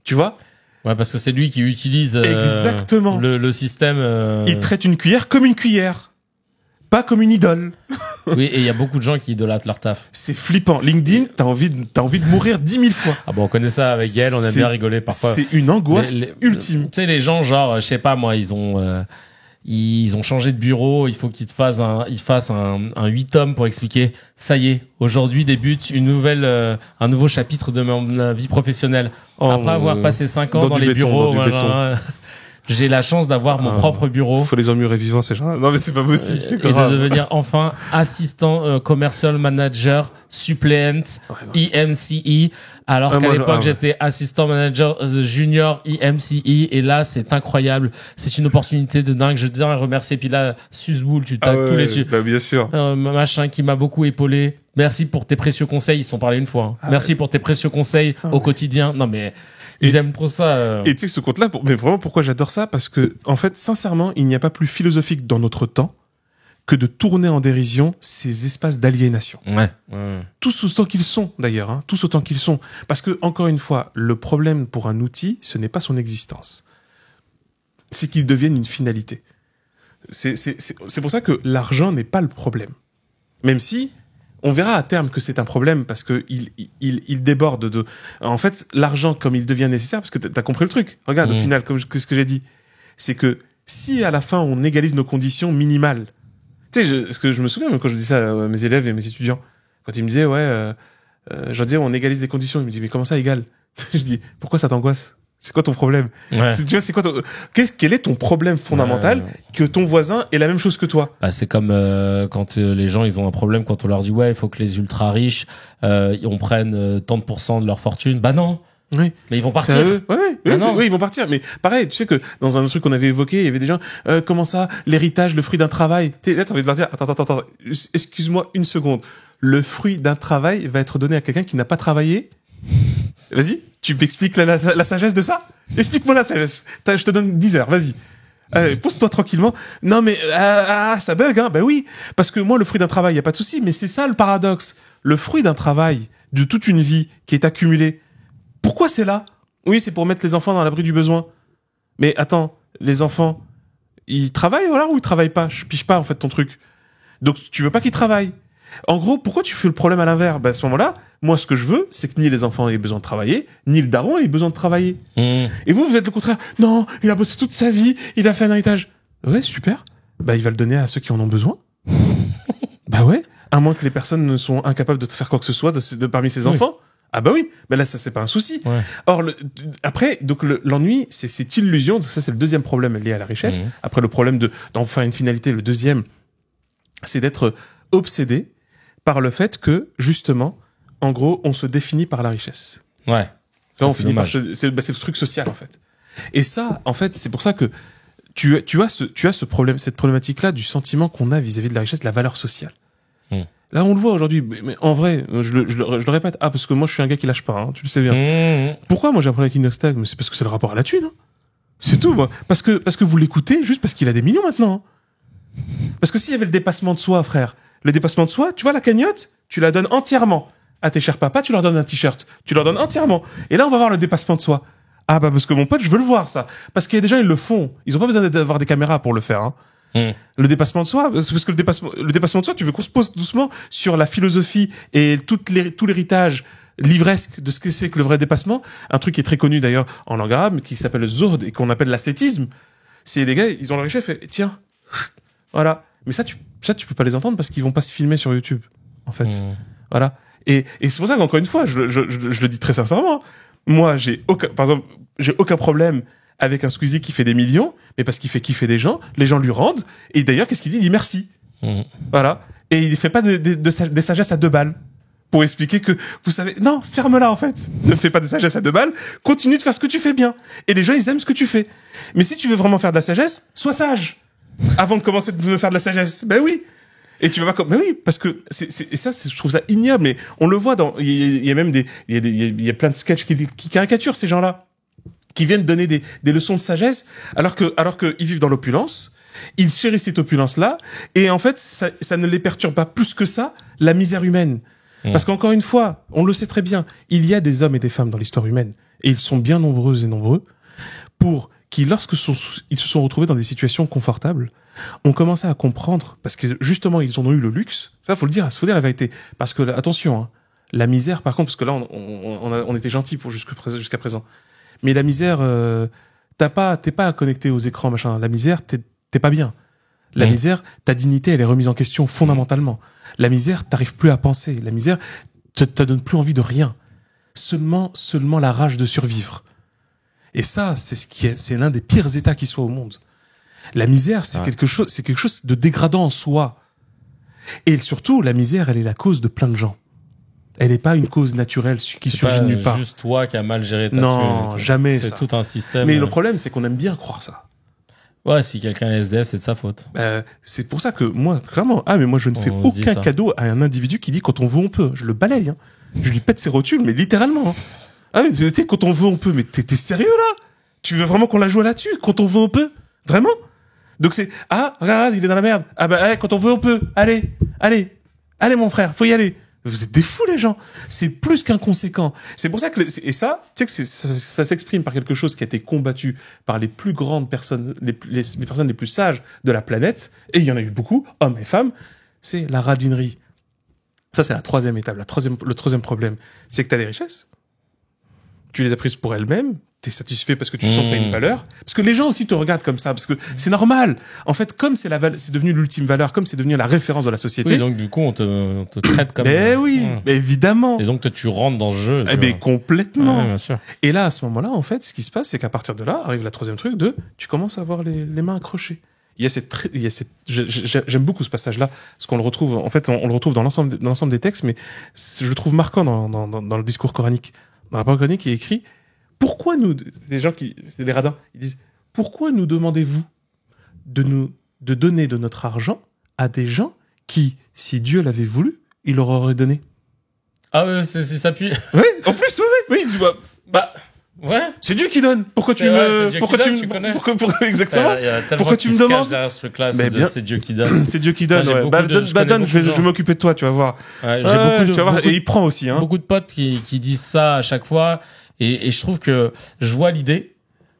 Tu vois? Ouais, parce que c'est lui qui utilise, exactement. Le système, Il traite une cuillère comme une cuillère. Pas comme une idole. Oui, et il y a beaucoup de gens qui idolâtrent leur taf. C'est flippant. LinkedIn, t'as envie de mourir 10 000 fois. Ah bon, on connaît ça avec Gaël, on aime bien rigoler parfois. C'est une angoisse ultime. Tu sais, les gens, genre, je sais pas moi, ils ont changé de bureau, il faut qu'ils fassent un 8 tomes pour expliquer, ça y est, aujourd'hui débute un nouveau chapitre de ma vie professionnelle. Après avoir passé 5 ans dans les bureaux, j'ai la chance d'avoir mon propre bureau. Faut les emmurer vivants, ces gens-là. Non, mais c'est pas possible, c'est grave. Et de devenir enfin assistant commercial manager, suppléant, EMCE. Alors qu'à l'époque, j'étais assistant manager junior EMCE. Et là, c'est incroyable. C'est une opportunité de dingue. Je tiens à remercier. Puis là, Susboul, tu tags tous les bah, bien sûr. Machin qui m'a beaucoup épaulé. Merci pour tes précieux conseils. Ils se sont parlé une fois. Hein. Merci pour tes précieux conseils au quotidien. Non, mais... Ils aiment trop ça. Et tu sais, ce compte-là, mais vraiment, pourquoi j'adore ça? Parce que, en fait, sincèrement, il n'y a pas plus philosophique dans notre temps que de tourner en dérision ces espaces d'aliénation. Ouais. Tous autant qu'ils sont, d'ailleurs, hein, tous autant qu'ils sont. Parce que, encore une fois, le problème pour un outil, ce n'est pas son existence. C'est qu'il devienne une finalité. C'est pour ça que l'argent n'est pas le problème. Même si, on verra à terme que c'est un problème parce que il déborde de. En fait, l'argent, comme il devient nécessaire, parce que t'as compris le truc. Regarde, au final, comme ce que j'ai dit, c'est que si à la fin on égalise nos conditions minimales, tu sais, ce que je me souviens même quand je dis ça à mes élèves et mes étudiants, quand ils me disaient je leur disais on égalise les conditions, ils me disaient mais comment ça égale? Je dis pourquoi ça t'angoisse? C'est quoi ton problème? Ouais. Tu vois, c'est quoi quel est ton problème fondamental que ton voisin ait la même chose que toi? Bah, c'est comme quand les gens ils ont un problème quand on leur dit il faut que les ultra riches on prenne tant de pourcents de leur fortune. Bah non. Oui. Mais ils vont partir. Oui, ils vont partir. Mais pareil, tu sais que dans un autre truc qu'on avait évoqué, il y avait des gens, comment ça, l'héritage, le fruit d'un travail. Là, t'as envie de leur dire, attends, excuse-moi une seconde. Le fruit d'un travail va être donné à quelqu'un qui n'a pas travaillé? Vas-y, tu m'expliques la sagesse de ça? Explique-moi la sagesse. Je te donne 10 heures, vas-y. Pose-toi tranquillement. Non mais ça bug, hein. Ben oui, parce que moi le fruit d'un travail, y a pas de souci, mais c'est ça le paradoxe. Le fruit d'un travail de toute une vie qui est accumulé, Pourquoi c'est là? Oui, c'est pour mettre les enfants dans l'abri du besoin. Mais attends, les enfants, ils travaillent voilà, ou ils travaillent pas? Je pige pas en fait ton truc. Donc tu veux pas qu'ils travaillent. En gros, pourquoi tu fais le problème à l'inverse? À ce moment-là, moi ce que je veux, c'est que ni les enfants aient besoin de travailler, ni le daron ait besoin de travailler. Et vous êtes le contraire. Non, il a bossé toute sa vie, il a fait un héritage. Ouais, super. Bah il va le donner à ceux qui en ont besoin. Bah ouais. À moins que les personnes ne sont incapables de te faire quoi que ce soit de parmi ses enfants. Ah bah oui, mais là ça c'est pas un souci. Ouais. Or après donc l'ennui c'est cette illusion, ça c'est le deuxième problème lié à la richesse. Après le problème d'en faire une finalité, le deuxième c'est d'être obsédé par le fait que justement en gros on se définit par la richesse. Ouais. Là, on finit par c'est le truc social en fait. Et ça en fait, c'est pour ça que tu as ce problème, cette problématique là du sentiment qu'on a vis-à-vis de la richesse, de la valeur sociale. Là, on le voit aujourd'hui. Mais en vrai, je le répète. Ah, parce que moi, je suis un gars qui lâche pas, hein, tu le sais bien. Pourquoi moi j'ai un problème avec Inoxtag? Mais c'est parce que c'est le rapport à la thune, hein. C'est tout, moi. Parce que vous l'écoutez juste parce qu'il a des millions maintenant. Hein. Parce que s'il y avait le dépassement de soi, frère, le dépassement de soi, tu vois la cagnotte, tu la donnes entièrement. À tes chers papas, tu leur donnes un t-shirt. Tu leur donnes entièrement. Et là, on va voir le dépassement de soi. Ah, bah, parce que mon pote, je veux le voir, ça. Parce qu'il y a des gens, ils le font. Ils ont pas besoin d'avoir des caméras pour le faire, hein. Le dépassement de soi, parce que le dépassement de soi, tu veux qu'on se pose doucement sur la philosophie et tout l'héritage livresque de ce que c'est que le vrai dépassement. Un truc qui est très connu d'ailleurs en langue arabe, qui s'appelle le zuhd et qu'on appelle l'ascétisme. C'est les gars, ils ont leur richesse, fait tiens, voilà. Mais ça tu peux pas les entendre parce qu'ils vont pas se filmer sur YouTube, en fait. Voilà. Et c'est pour ça qu'encore une fois, je le dis très sincèrement, moi j'ai aucun problème avec un Squeezie qui fait des millions, mais parce qu'il fait kiffer des gens, les gens lui rendent, et d'ailleurs, qu'est-ce qu'il dit? Il dit merci. Voilà. Et il fait pas des sagesses à 2 balles. Pour expliquer que, vous savez, non, ferme-la, en fait. Ne fais pas des sagesses à 2 balles, continue de faire ce que tu fais bien. Et les gens, ils aiment ce que tu fais. Mais si tu veux vraiment faire de la sagesse, sois sage. Avant de commencer de faire de la sagesse. Ben oui. Et tu vas pas mais oui, parce que et ça, je trouve ça ignoble, mais on le voit il y a même il y a plein de sketchs qui caricaturent ces gens-là. Qui viennent donner des leçons de sagesse, alors que ils vivent dans l'opulence, ils chérissent cette opulence-là, et en fait, ça ne les perturbe pas plus que ça, la misère humaine. Parce qu'encore une fois, on le sait très bien, il y a des hommes et des femmes dans l'histoire humaine, et ils sont bien nombreux et nombreux, pour qui, ils se sont retrouvés dans des situations confortables, ont commencé à comprendre, parce que justement, ils en ont eu le luxe, ça, faut dire la vérité, parce que, attention, hein, la misère, par contre, parce que là, on était gentils jusqu'à présent, mais la misère, t'es pas connecté aux écrans, machin. La misère, t'es pas bien. La misère, ta dignité, elle est remise en question fondamentalement. La misère, t'arrives plus à penser. La misère, te donne plus envie de rien. Seulement la rage de survivre. Et ça, c'est l'un des pires états qui soit au monde. La misère, c'est quelque chose de dégradant en soi. Et surtout, la misère, elle est la cause de plein de gens. Elle n'est pas une cause naturelle qui surgit de nulle part. C'est juste toi qui as mal géré ta Non, jamais ça. C'est tout un système. Mais le problème, c'est qu'on aime bien croire ça. Ouais, si quelqu'un est SDF, c'est de sa faute. C'est pour ça que moi, clairement, mais moi je ne fais aucun cadeau à un individu qui dit quand on veut, on peut. Je le balaye, hein. Je lui pète ses rotules, mais littéralement. Hein. Ah mais tu sais, quand on veut, on peut. Mais t'es sérieux là? Tu veux vraiment qu'on la joue là-dessus? Quand on veut, on peut? Vraiment? Donc c'est, regarde, il est dans la merde. Ah bah, allez, quand on veut, on peut. Allez, mon frère, faut y aller. Vous êtes des fous, les gens. C'est plus qu'inconséquent. C'est pour ça que, et ça, tu sais que ça s'exprime par quelque chose qui a été combattu par les plus grandes personnes, les personnes les plus sages de la planète. Et il y en a eu beaucoup, hommes et femmes. C'est la radinerie. Ça, c'est la troisième étape. Le troisième problème, c'est que t'as des richesses. Tu les as prises pour elles-mêmes. T'es satisfait parce que tu sens que t'as une valeur. Parce que les gens aussi te regardent comme ça. Parce que c'est normal. En fait, comme c'est devenu l'ultime valeur, comme c'est devenu la référence de la société. Oui, donc du coup, on te traite comme... Mais oui, mais évidemment. Et donc, toi, tu rentres dans ce jeu. Mais complètement. Ouais, bien sûr. Et là, à ce moment-là, en fait, ce qui se passe, c'est qu'à partir de là, arrive la troisième truc tu commences à avoir les mains accrochées. J'aime beaucoup ce passage-là, parce qu'on le retrouve, en fait, on le retrouve dans l'ensemble des textes, mais je le trouve marquant dans le discours coranique. Dans le rapport coranique, il est écrit, pourquoi c'est des radins, ils disent, pourquoi nous demandez-vous de donner de notre argent à des gens qui, si Dieu l'avait voulu, il leur aurait donné? Ah ouais, c'est s'appuie. Oui, en plus, oui, ils disent, ouais. C'est Dieu qui donne. Pourquoi tu exactement. Pourquoi tu me demandes? Derrière ce truc-là, c'est Dieu qui donne. C'est Dieu qui donne, ouais. Donne, je vais m'occuper de toi, tu vas voir. Ouais, j'ai beaucoup tu vas voir. Et il prend aussi, hein. Beaucoup de potes qui disent ça à chaque fois. Et je trouve que je vois l'idée.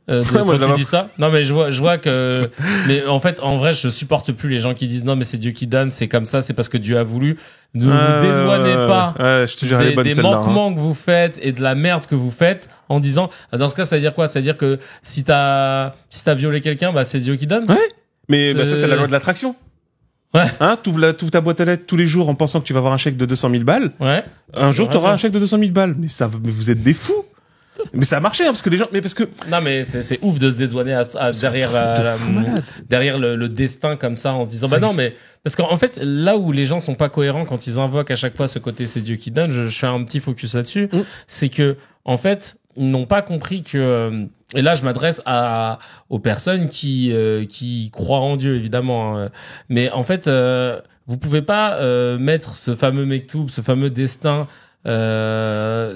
Moi, Quand tu dis ça, non mais je vois que, mais en fait, en vrai, je supporte plus les gens qui disent non mais c'est Dieu qui donne, c'est comme ça, c'est parce que Dieu a voulu. Ne vous dédouanez pas je te jure, elle est bonne, des celle-là, manquements que vous faites et de la merde que vous faites en disant, dans ce cas, ça veut dire quoi? Ça veut dire que si t'as violé quelqu'un, bah c'est Dieu qui donne. Ouais. Mais ça, c'est la loi de l'attraction. Ouais. Hein, t'ouvres ta boîte à lettres tous les jours en pensant que tu vas avoir un chèque de 200 000 balles. Ouais. Un jour, t'auras un chèque de 200 000 balles. Mais vous êtes des fous. Mais ça a marché, hein, parce que les gens, Non, mais c'est ouf de se dédouaner derrière le destin comme ça en se disant, bah non, mais, parce qu'en fait, là où les gens sont pas cohérents quand ils invoquent à chaque fois ce côté c'est Dieu qui donne, je fais un petit focus là-dessus, c'est que, en fait, ils n'ont pas compris que, et là, je m'adresse aux personnes qui croient en Dieu, évidemment, hein. Mais en fait, vous pouvez pas, mettre ce fameux mektoub, ce fameux destin,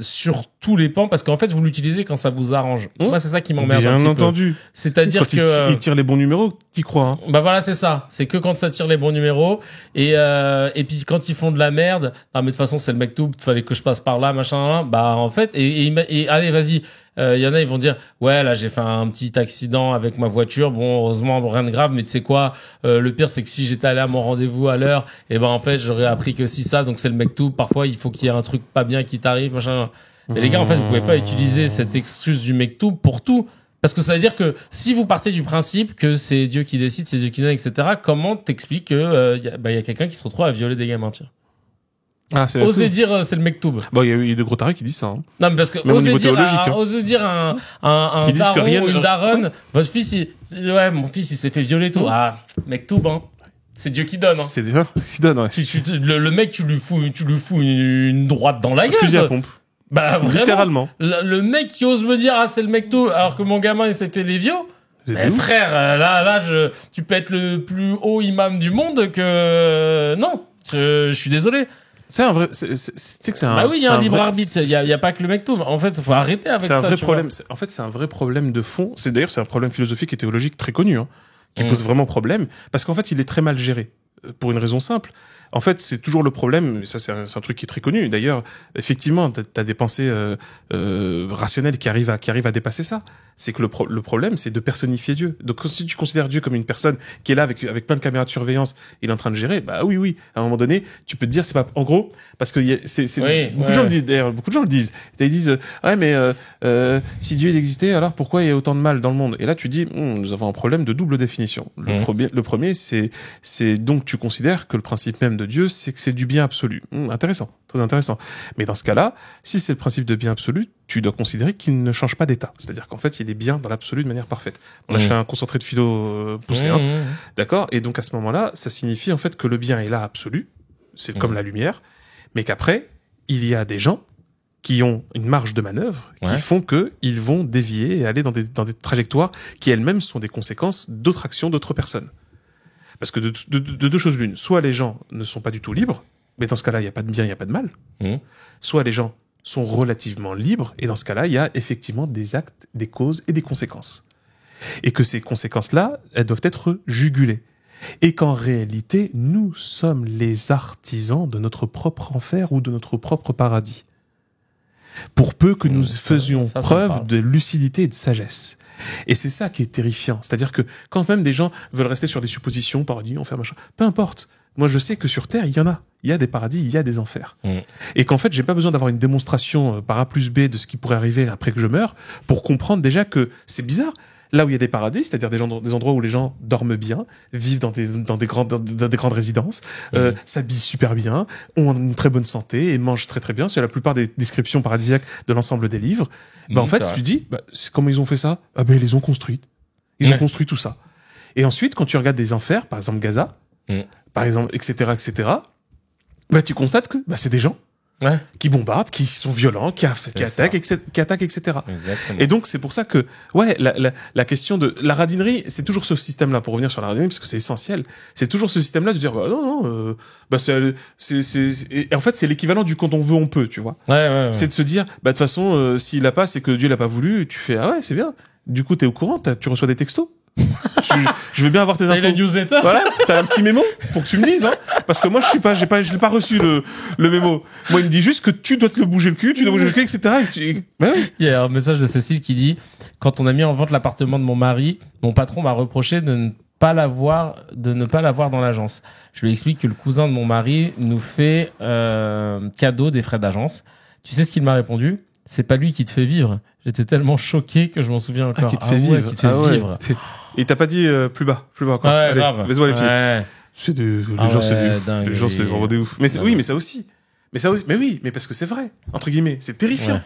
sur tous les pans, parce qu'en fait vous l'utilisez quand ça vous arrange. Moi c'est ça qui m'emmerde un petit bien entendu peu. C'est-à-dire quand que ils tirent les bons numéros, t'y crois, hein. Bah voilà, c'est ça, c'est que quand ça tire les bons numéros, et puis quand ils font de la merde, ah mais de toute façon c'est le mektoub, fallait que je passe par là, machin, bah en fait, et allez vas-y, y en a ils vont dire ouais là j'ai fait un petit accident avec ma voiture, bon heureusement rien de grave, mais tu sais quoi, le pire c'est que si j'étais allé à mon rendez-vous à l'heure, et ben en fait j'aurais appris que si ça, donc c'est le mektoub, parfois il faut qu'il y ait un truc pas bien qui t'arrive, machin. Mais les gars, en fait vous pouvez pas utiliser cette excuse du mektoub pour tout. Parce que ça veut dire que si vous partez du principe que c'est Dieu qui décide, c'est Dieu qui donne, etc., comment t'expliques que y a quelqu'un qui se retrouve à violer des gamins, tiens. Osez dire c'est le mektoub. Bon, il y a de gros tarés qui disent ça, hein. Non, mais parce que osez dire un daron ou une daronne, votre fils, mon fils il s'est fait violer tout. Ah, mektoub, hein. C'est Dieu qui donne, hein. C'est Dieu qui donne, ouais. Le mec, tu lui fous une droite dans la gueule. Fusil à pompe. Bah, vraiment. Littéralement. Le mec qui ose me dire, ah, c'est le mektoub, alors que mon gamin, il s'est fait les vios. Frère, là, tu peux être le plus haut imam du monde que, non. Je suis désolé. C'est un vrai, tu sais que c'est un, bah oui, il y a un libre arbitre. Il y a pas que le mektoub. En fait, faut arrêter avec ça. C'est un vrai problème. En fait, c'est un vrai problème de fond. D'ailleurs, c'est un problème philosophique et théologique très connu, hein, qui pose vraiment problème. Parce qu'en fait, il est très mal géré. Pour une raison simple. En fait, c'est toujours le problème, et ça c'est un truc qui est très connu. D'ailleurs, effectivement, t'as des pensées rationnelles qui arrivent à dépasser ça. C'est que le problème, c'est de personnifier Dieu. Donc si tu considères Dieu comme une personne qui est là avec plein de caméras de surveillance, il est en train de gérer, bah oui, à un moment donné, tu peux te dire c'est pas en gros parce que beaucoup de gens le disent. D'ailleurs, beaucoup de gens le disent. Ils disent ouais mais si Dieu il existait, alors pourquoi il y a autant de mal dans le monde? Et là tu dis nous avons un problème de double définition. Le premier c'est donc tu considères que le principe même de Dieu, c'est que c'est du bien absolu. Intéressant, très intéressant. Mais dans ce cas-là, si c'est le principe de bien absolu, tu dois considérer qu'il ne change pas d'état. C'est-à-dire qu'en fait, il est bien dans l'absolu de manière parfaite. Là, je fais un concentré de philo poussé, d'accord? Et donc à ce moment-là, ça signifie en fait que le bien est là absolu, c'est comme la lumière, mais qu'après, il y a des gens qui ont une marge de manœuvre, qui font que ils vont dévier et aller dans des trajectoires qui elles-mêmes sont des conséquences d'autres actions d'autres personnes. Parce que de deux choses l'une, soit les gens ne sont pas du tout libres, mais dans ce cas-là, il n'y a pas de bien, il n'y a pas de mal. Soit les gens sont relativement libres, et dans ce cas-là, il y a effectivement des actes, des causes et des conséquences. Et que ces conséquences-là, elles doivent être jugulées. Et qu'en réalité, nous sommes les artisans de notre propre enfer ou de notre propre paradis. Pour peu que nous faisions preuve de lucidité et de sagesse. Et c'est ça qui est terrifiant. C'est-à-dire que quand même des gens veulent rester sur des suppositions, paradis, enfer, machin, peu importe. Moi, je sais que sur Terre, il y en a. Il y a des paradis, il y a des enfers. Et qu'en fait, j'ai pas besoin d'avoir une démonstration par A plus B de ce qui pourrait arriver après que je meure pour comprendre déjà que c'est bizarre. Là où il y a des paradis, c'est-à-dire des endroits où les gens dorment bien, vivent dans des grandes résidences, s'habillent super bien, ont une très bonne santé et mangent très très bien. C'est la plupart des descriptions paradisiaques de l'ensemble des livres. En fait, tu dis, comment ils ont fait ça? Ah ben, ils les ont construites. Ils ont construit tout ça. Et ensuite, quand tu regardes des enfers, par exemple Gaza, par exemple, etc., tu constates que, c'est des gens. Qui bombardent, qui sont violents, qui attaquent, etc. Exactement. Et donc c'est pour ça que la question de la radinerie, c'est toujours ce système-là pour revenir sur la radinerie parce que c'est essentiel. C'est toujours ce système-là de dire et en fait c'est l'équivalent du quand on veut on peut, tu vois. C'est de se dire de toute façon s'il a pas c'est que Dieu l'a pas voulu, et tu fais ah ouais c'est bien. Du coup t'es au courant, tu reçois des textos. Je veux bien avoir tes T'as eu infos. la newsletter? Voilà, t'as un petit mémo pour que tu me dises, hein. Parce que moi, je l'ai pas reçu, le mémo. Moi, il me dit juste que tu dois te le bouger le cul, etc. Ben oui. Il y a un message de Cécile qui dit « Quand on a mis en vente l'appartement de mon mari, mon patron m'a reproché de ne pas l'avoir dans l'agence. Je lui explique que le cousin de mon mari nous fait cadeau des frais d'agence. Tu sais ce qu'il m'a répondu? C'est pas lui qui te fait vivre. J'étais tellement choqué que je m'en souviens encore. Qui te fait vivre. Qui te fait vivre. Et t'as pas dit plus bas encore. Ouais, allez, grave. baise-moi les pieds. Ouais. Les gens, c'est des ouf. dingue, Les gens, c'est vraiment des ouf. Mais oui, mais ça aussi. Mais oui, mais parce que c'est vrai. Entre guillemets, c'est terrifiant.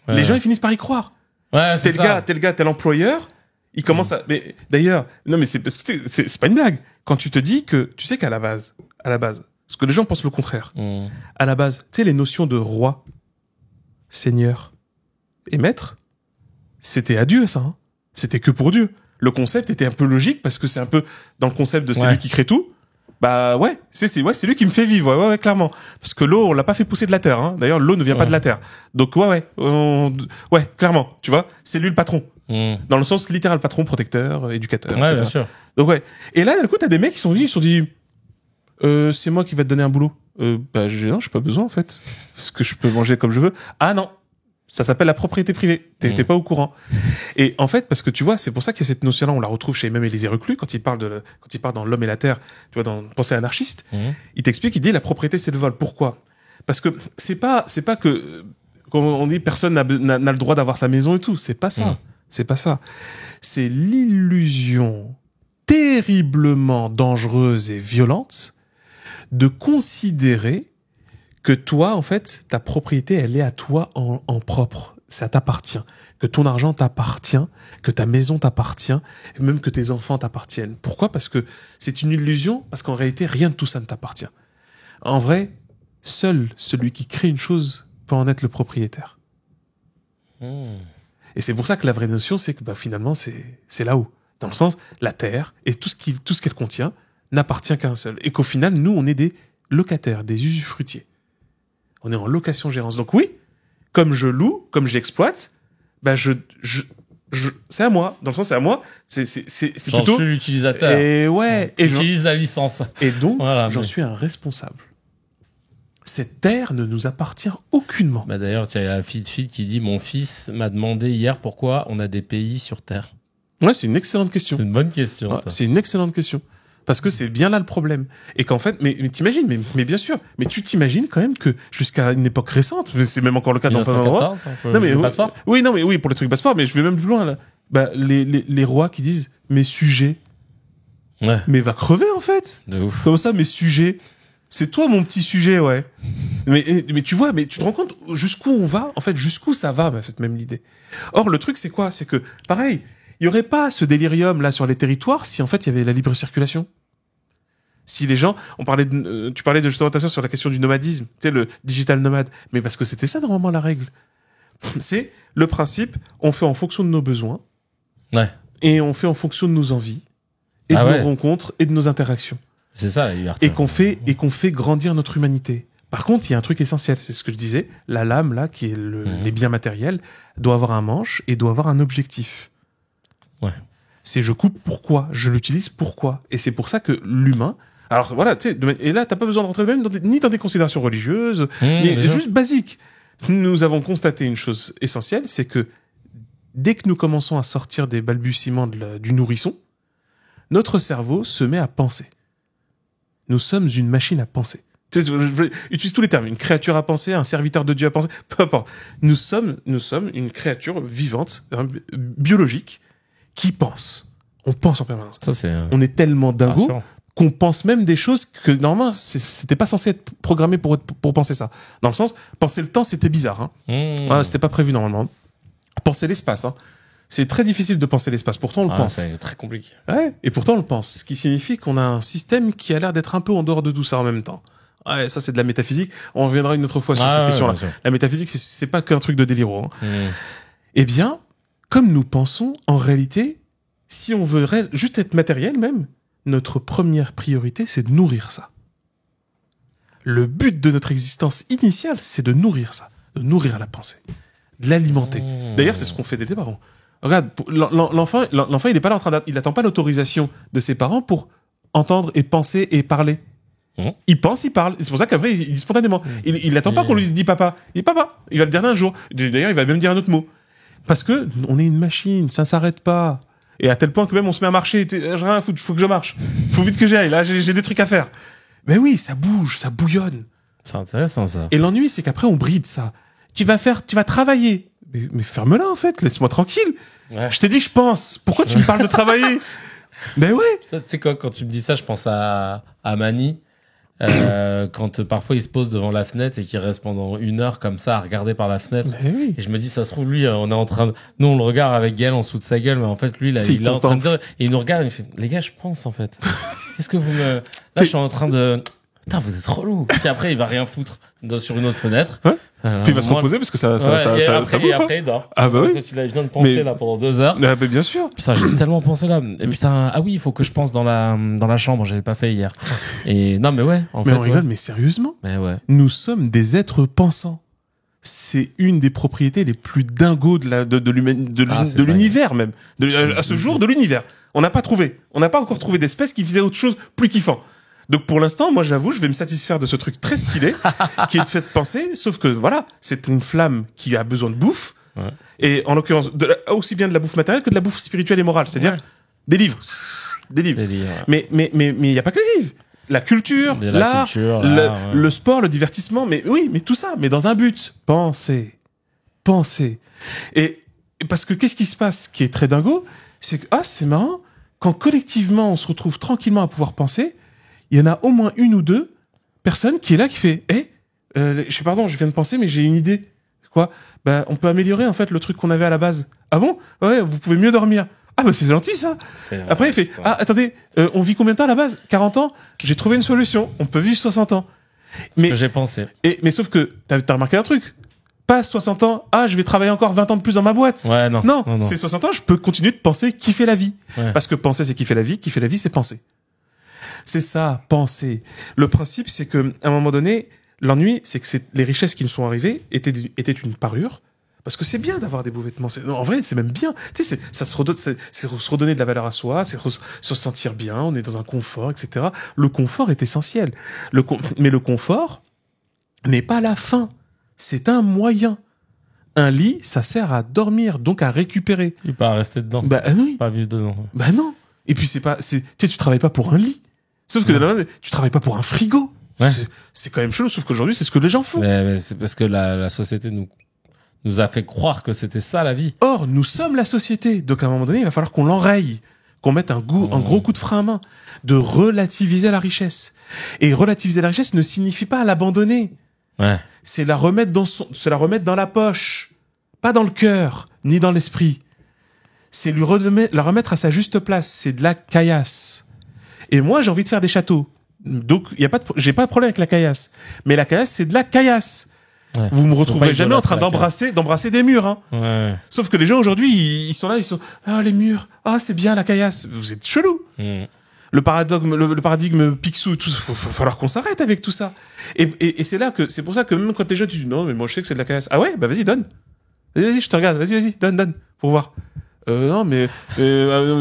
Ouais. Les gens, ils finissent par y croire. Ouais, c'est ça. Tel employeur, il commence à, mais d'ailleurs, non, mais c'est parce que c'est pas une blague. Quand tu te dis que, tu sais qu'à la base, parce que les gens pensent le contraire. À la base, tu sais, les notions de roi, seigneur et maître, c'était à Dieu, ça, hein. C'était que pour Dieu. Le concept était un peu logique parce que c'est un peu dans le concept de c'est lui qui crée tout. Bah ouais, c'est lui qui me fait vivre, ouais, clairement. Parce que l'eau, on l'a pas fait pousser de la terre, hein. D'ailleurs, l'eau ne vient pas de la terre. Donc ouais, clairement, tu vois, c'est lui le patron. Dans le sens littéral, patron, protecteur, éducateur. Ouais, etc. bien sûr. Donc ouais. Et là, d'un coup, t'as des mecs qui sont venus, ils se sont dit, c'est moi qui vais te donner un boulot. Bah non, j'ai pas besoin en fait. Parce que je peux manger comme je veux. Ah non. Ça s'appelle la propriété privée. T'es pas au courant. Et en fait, parce que tu vois, c'est pour ça qu'il y a cette notion-là, on la retrouve chez même Élisée Reclus, quand il parle dans L'homme et la terre, tu vois, dans Pensée anarchiste, il t'explique, il dit la propriété c'est le vol. Pourquoi? Parce que c'est pas que, quand on dit personne n'a le droit d'avoir sa maison et tout, c'est pas ça. C'est pas ça. C'est l'illusion terriblement dangereuse et violente de considérer que toi, en fait, ta propriété, elle est à toi en propre. Ça t'appartient. Que ton argent t'appartient, que ta maison t'appartient, et même que tes enfants t'appartiennent. Pourquoi? Parce que c'est une illusion, parce qu'en réalité, rien de tout ça ne t'appartient. En vrai, seul celui qui crée une chose peut en être le propriétaire. Et c'est pour ça que la vraie notion, c'est que finalement, c'est là-haut. Dans le sens, la terre et tout ce qu'elle contient n'appartient qu'à un seul. Et qu'au final, nous, on est des locataires, des usufruitiers. On est en location-gérance. Donc oui, comme je loue, comme j'exploite, c'est à moi. Dans le sens, c'est à moi. C'est J'en plutôt... suis l'utilisateur. Et ouais. Et j'utilise la licence. Et donc, voilà, j'en suis un responsable. Cette terre ne nous appartient aucunement. Bah d'ailleurs, il y a Feed qui dit « Mon fils m'a demandé hier pourquoi on a des pays sur Terre. » Ouais, c'est une excellente question. C'est une bonne question. Ouais, c'est une excellente question. Parce que c'est bien là le problème. Et qu'en fait, mais t'imagines, mais bien sûr, mais tu t'imagines quand même que jusqu'à une époque récente, c'est même encore le cas dans pas mal d'endroits. Non mais le passeport. Oui, non mais oui, pour les trucs passeport, mais je vais même plus loin là. Bah les rois qui disent mes sujets. Ouais. Mais va crever en fait. De ouf. Comme ça, mes sujets. C'est toi mon petit sujet, ouais. Mais tu vois, mais tu te rends compte jusqu'où on va, en fait, jusqu'où ça va, cette même idée. Or, le truc, c'est quoi? C'est que, pareil, il y aurait pas ce délirium là sur les territoires si en fait il y avait la libre circulation. Si les gens, tu parlais de justement sur la question du nomadisme, tu sais, le digital nomade, mais parce que c'était ça normalement la règle. C'est le principe, on fait en fonction de nos besoins, ouais, et on fait en fonction de nos envies et de nos rencontres et de nos interactions. C'est ça la liberté. Et qu'on fait grandir notre humanité. Par contre, il y a un truc essentiel, c'est ce que je disais, la lame là, qui est les biens matériels, doit avoir un manche et doit avoir un objectif. Ouais. C'est je coupe pourquoi, je l'utilise pourquoi. Et c'est pour ça que l'humain, alors voilà, tu sais, et là t'as pas besoin de rentrer même ni dans des considérations religieuses, ni juste basiques. Nous avons constaté une chose essentielle, c'est que dès que nous commençons à sortir des balbutiements du nourrisson, notre cerveau se met à penser. Nous sommes une machine à penser. Utilise tous les termes. Une créature à penser, un serviteur de Dieu à penser, peu importe. Nous sommes une créature vivante, biologique, qui pense. On pense en permanence. Ça, on est tellement dingo qu'on pense même des choses que normalement c'était pas censé être programmé pour penser ça. Dans le sens, penser le temps, c'était bizarre. Hein. C'était pas prévu normalement. Penser l'espace. Hein. C'est très difficile de penser l'espace. Pourtant, on le pense. C'est très compliqué. Ouais, et pourtant, on le pense. Ce qui signifie qu'on a un système qui a l'air d'être un peu en dehors de tout ça en même temps. Ouais, ça, c'est de la métaphysique. On reviendra une autre fois sur cette question-là. La métaphysique, c'est pas qu'un truc de délire. Hein. Eh bien, comme nous pensons, en réalité, si on veut juste être matériel même, notre première priorité, c'est de nourrir ça. Le but de notre existence initiale, c'est de nourrir ça. De nourrir la pensée. De l'alimenter. D'ailleurs, c'est ce qu'on fait dès tes parents. Regarde, l'enfant, il est pas là en train il attend pas l'autorisation de ses parents pour entendre et penser et parler. Il pense, il parle. C'est pour ça qu'après, il dit spontanément. Il attend pas qu'on lui dise papa. Il dit papa. Il va le dire un jour. D'ailleurs, il va même dire un autre mot. Parce que on est une machine, ça s'arrête pas. Et à tel point que même on se met à marcher. J'ai rien à foutre, faut que je marche. Faut vite que j'y aille. Là, j'ai des trucs à faire. Mais oui, ça bouge, ça bouillonne. C'est intéressant, ça. Et l'ennui, c'est qu'après, on bride ça. Tu vas travailler. Mais ferme-la, en fait. Laisse-moi tranquille. Ouais. Je t'ai dit, je pense. Pourquoi tu me parles de travailler? Ben ouais. Tu sais quoi, quand tu me dis ça, je pense à Mani. Quand parfois il se pose devant la fenêtre et qu'il reste pendant 1 heure comme ça à regarder par la fenêtre. Oui. Et je me dis, ça se trouve, lui, on est en train de... Nous, on le regarde avec Gaël en dessous de sa gueule, mais en fait, lui, là, il est en train de dire... Et il nous regarde et il fait, les gars, je pense, en fait. Qu'est-ce que vous me... Là, je suis en train de... Putain, vous êtes relou. Puis après, il va rien foutre sur une autre fenêtre. Ouais. Puis il va se reposer parce que ça bouffe. Et après, il dort. Ah bah oui. Quand il vient de penser là pendant 2 heures. Ah bah bien sûr. Putain, j'ai tellement pensé là. Et putain, ah oui, il faut que je pense dans la chambre. J'avais pas fait hier. Et non, mais ouais. Mais on rigole, mais sérieusement. Mais ouais. Nous sommes des êtres pensants. C'est une des propriétés les plus dingos de l'univers même. À ce jour de l'univers. On n'a pas encore trouvé d'espèce qui faisait autre chose plus kiffant. Donc pour l'instant, moi j'avoue, je vais me satisfaire de ce truc très stylé qui est de fait de penser, sauf que voilà, c'est une flamme qui a besoin de bouffe, et en l'occurrence aussi bien de la bouffe matérielle que de la bouffe spirituelle et morale, c'est-à-dire des livres. Mais il y a pas que les livres. La culture, l'art, le sport, le divertissement, mais tout ça, mais dans un but. Penser. Et parce que qu'est-ce qui se passe, qui est très dingo, c'est que c'est marrant, quand collectivement on se retrouve tranquillement à pouvoir penser, il y en a au moins 1 ou 2 personnes qui est là, qui fait, je viens de penser, mais j'ai une idée. Quoi? On peut améliorer, en fait, le truc qu'on avait à la base. Ah bon? Ouais, vous pouvez mieux dormir. Ah, bah, c'est gentil, ça. Après, il fait, attendez, on vit combien de temps à la base? 40 ans? J'ai trouvé une solution. On peut vivre 60 ans. C'est ce que j'ai pensé. Mais sauf que, t'as remarqué un truc. Pas 60 ans, je vais travailler encore 20 ans de plus dans ma boîte. Ouais, non. C'est 60 ans, je peux continuer de penser, kiffer la vie. Ouais. Parce que penser, c'est kiffer la vie, c'est penser. C'est ça, penser. Le principe, c'est que à un moment donné, l'ennui, c'est que les richesses qui nous sont arrivées étaient une parure. Parce que c'est bien d'avoir des beaux vêtements. En vrai, c'est même bien. Tu sais, c'est se redonner de la valeur à soi, c'est se sentir bien. On est dans un confort, etc. Le confort est essentiel. Mais le confort n'est pas la fin. C'est un moyen. Un lit, ça sert à dormir, donc à récupérer. Et pas à rester dedans. Oui. Pas à vivre dedans. Non. Et puis tu travailles pas pour un lit. Sauf que tu travailles pas pour un frigo. Ouais. C'est quand même chelou, sauf qu'aujourd'hui, c'est ce que les gens font. Mais c'est parce que la société nous a fait croire que c'était ça la vie. Or, nous sommes la société. Donc à un moment donné, il va falloir qu'on l'enraye, qu'on mette un gros coup de frein à main, de relativiser la richesse. Et relativiser la richesse ne signifie pas l'abandonner. Ouais. C'est la remettre dans la poche, pas dans le cœur, ni dans l'esprit. C'est la remettre à sa juste place. C'est de la caillasse. Et moi, j'ai envie de faire des châteaux. Donc, j'ai pas de problème avec la caillasse. Mais la caillasse, c'est de la caillasse. Ouais. Vous me retrouverez jamais en train d'embrasser des murs, hein. Ouais. Sauf que les gens aujourd'hui, ils sont là, les murs. C'est bien la caillasse. Vous êtes chelou. Le paradigme Picsou, tout, faut falloir qu'on s'arrête avec tout ça. Et c'est pour ça que même quand les gens disent non, mais moi je sais que c'est de la caillasse. Ah ouais, bah vas-y, donne. Vas-y, je te regarde. Vas-y, donne, pour voir. Non, mais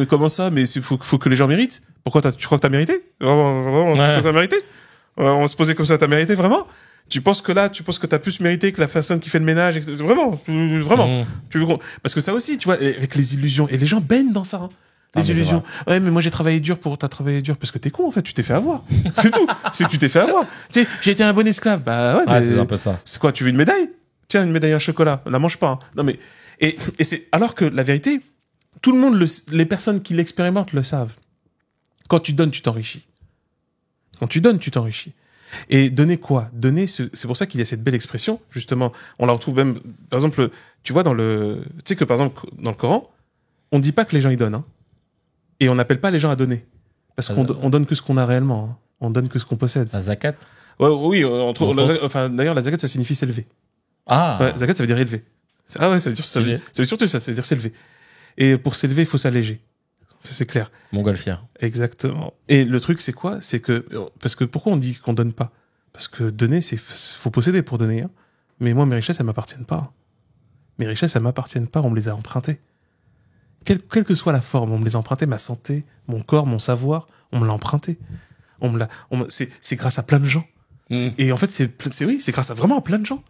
comment ça? Mais faut que les gens méritent. Pourquoi tu crois que t'as mérité? Vraiment, t'as mérité? On se posait comme ça, t'as mérité vraiment? Tu penses que t'as plus mérité que la personne qui fait le ménage, etc. Vraiment. Tu veux parce que ça aussi, tu vois, avec les illusions, et les gens baignent dans ça, hein. Les illusions. Ouais, mais moi j'ai travaillé dur t'as travaillé dur parce que t'es con, en fait, tu t'es fait avoir. C'est tout. C'est que tu t'es fait avoir. Tu sais, j'ai été un bon esclave. Bah ouais, mais c'est un peu ça. C'est quoi, tu veux une médaille? Tiens, une médaille en chocolat. La mange pas, hein. Non mais, et c'est, alors que la vérité, tout le monde les personnes qui l'expérimentent le savent. Quand tu donnes, tu t'enrichis. Et donner quoi? C'est pour ça qu'il y a cette belle expression, justement. On la retrouve même, par exemple, tu vois, tu sais que par exemple, dans le Coran, on dit pas que les gens y donnent, hein. Et on n'appelle pas les gens à donner. Parce qu'on donne que ce qu'on a réellement, hein. On donne que ce qu'on possède. La zakat? Ouais, oui, d'ailleurs, la zakat, ça signifie s'élever. Ouais, zakat, ça veut dire élever. Ouais, ça veut dire surtout ça, ça veut dire s'élever. Et pour s'élever, il faut s'alléger. Ça, c'est clair. Montgolfière. Exactement. Et le truc, c'est quoi? C'est que, parce que pourquoi on dit qu'on donne pas? Parce que donner, faut posséder pour donner, hein. Mais moi, mes richesses, elles m'appartiennent pas. On me les a empruntées. quelle que soit la forme, on me les a empruntés, ma santé, mon corps, mon savoir, on me l'a emprunté. C'est grâce à plein de gens. Et en fait, c'est grâce à vraiment plein de gens.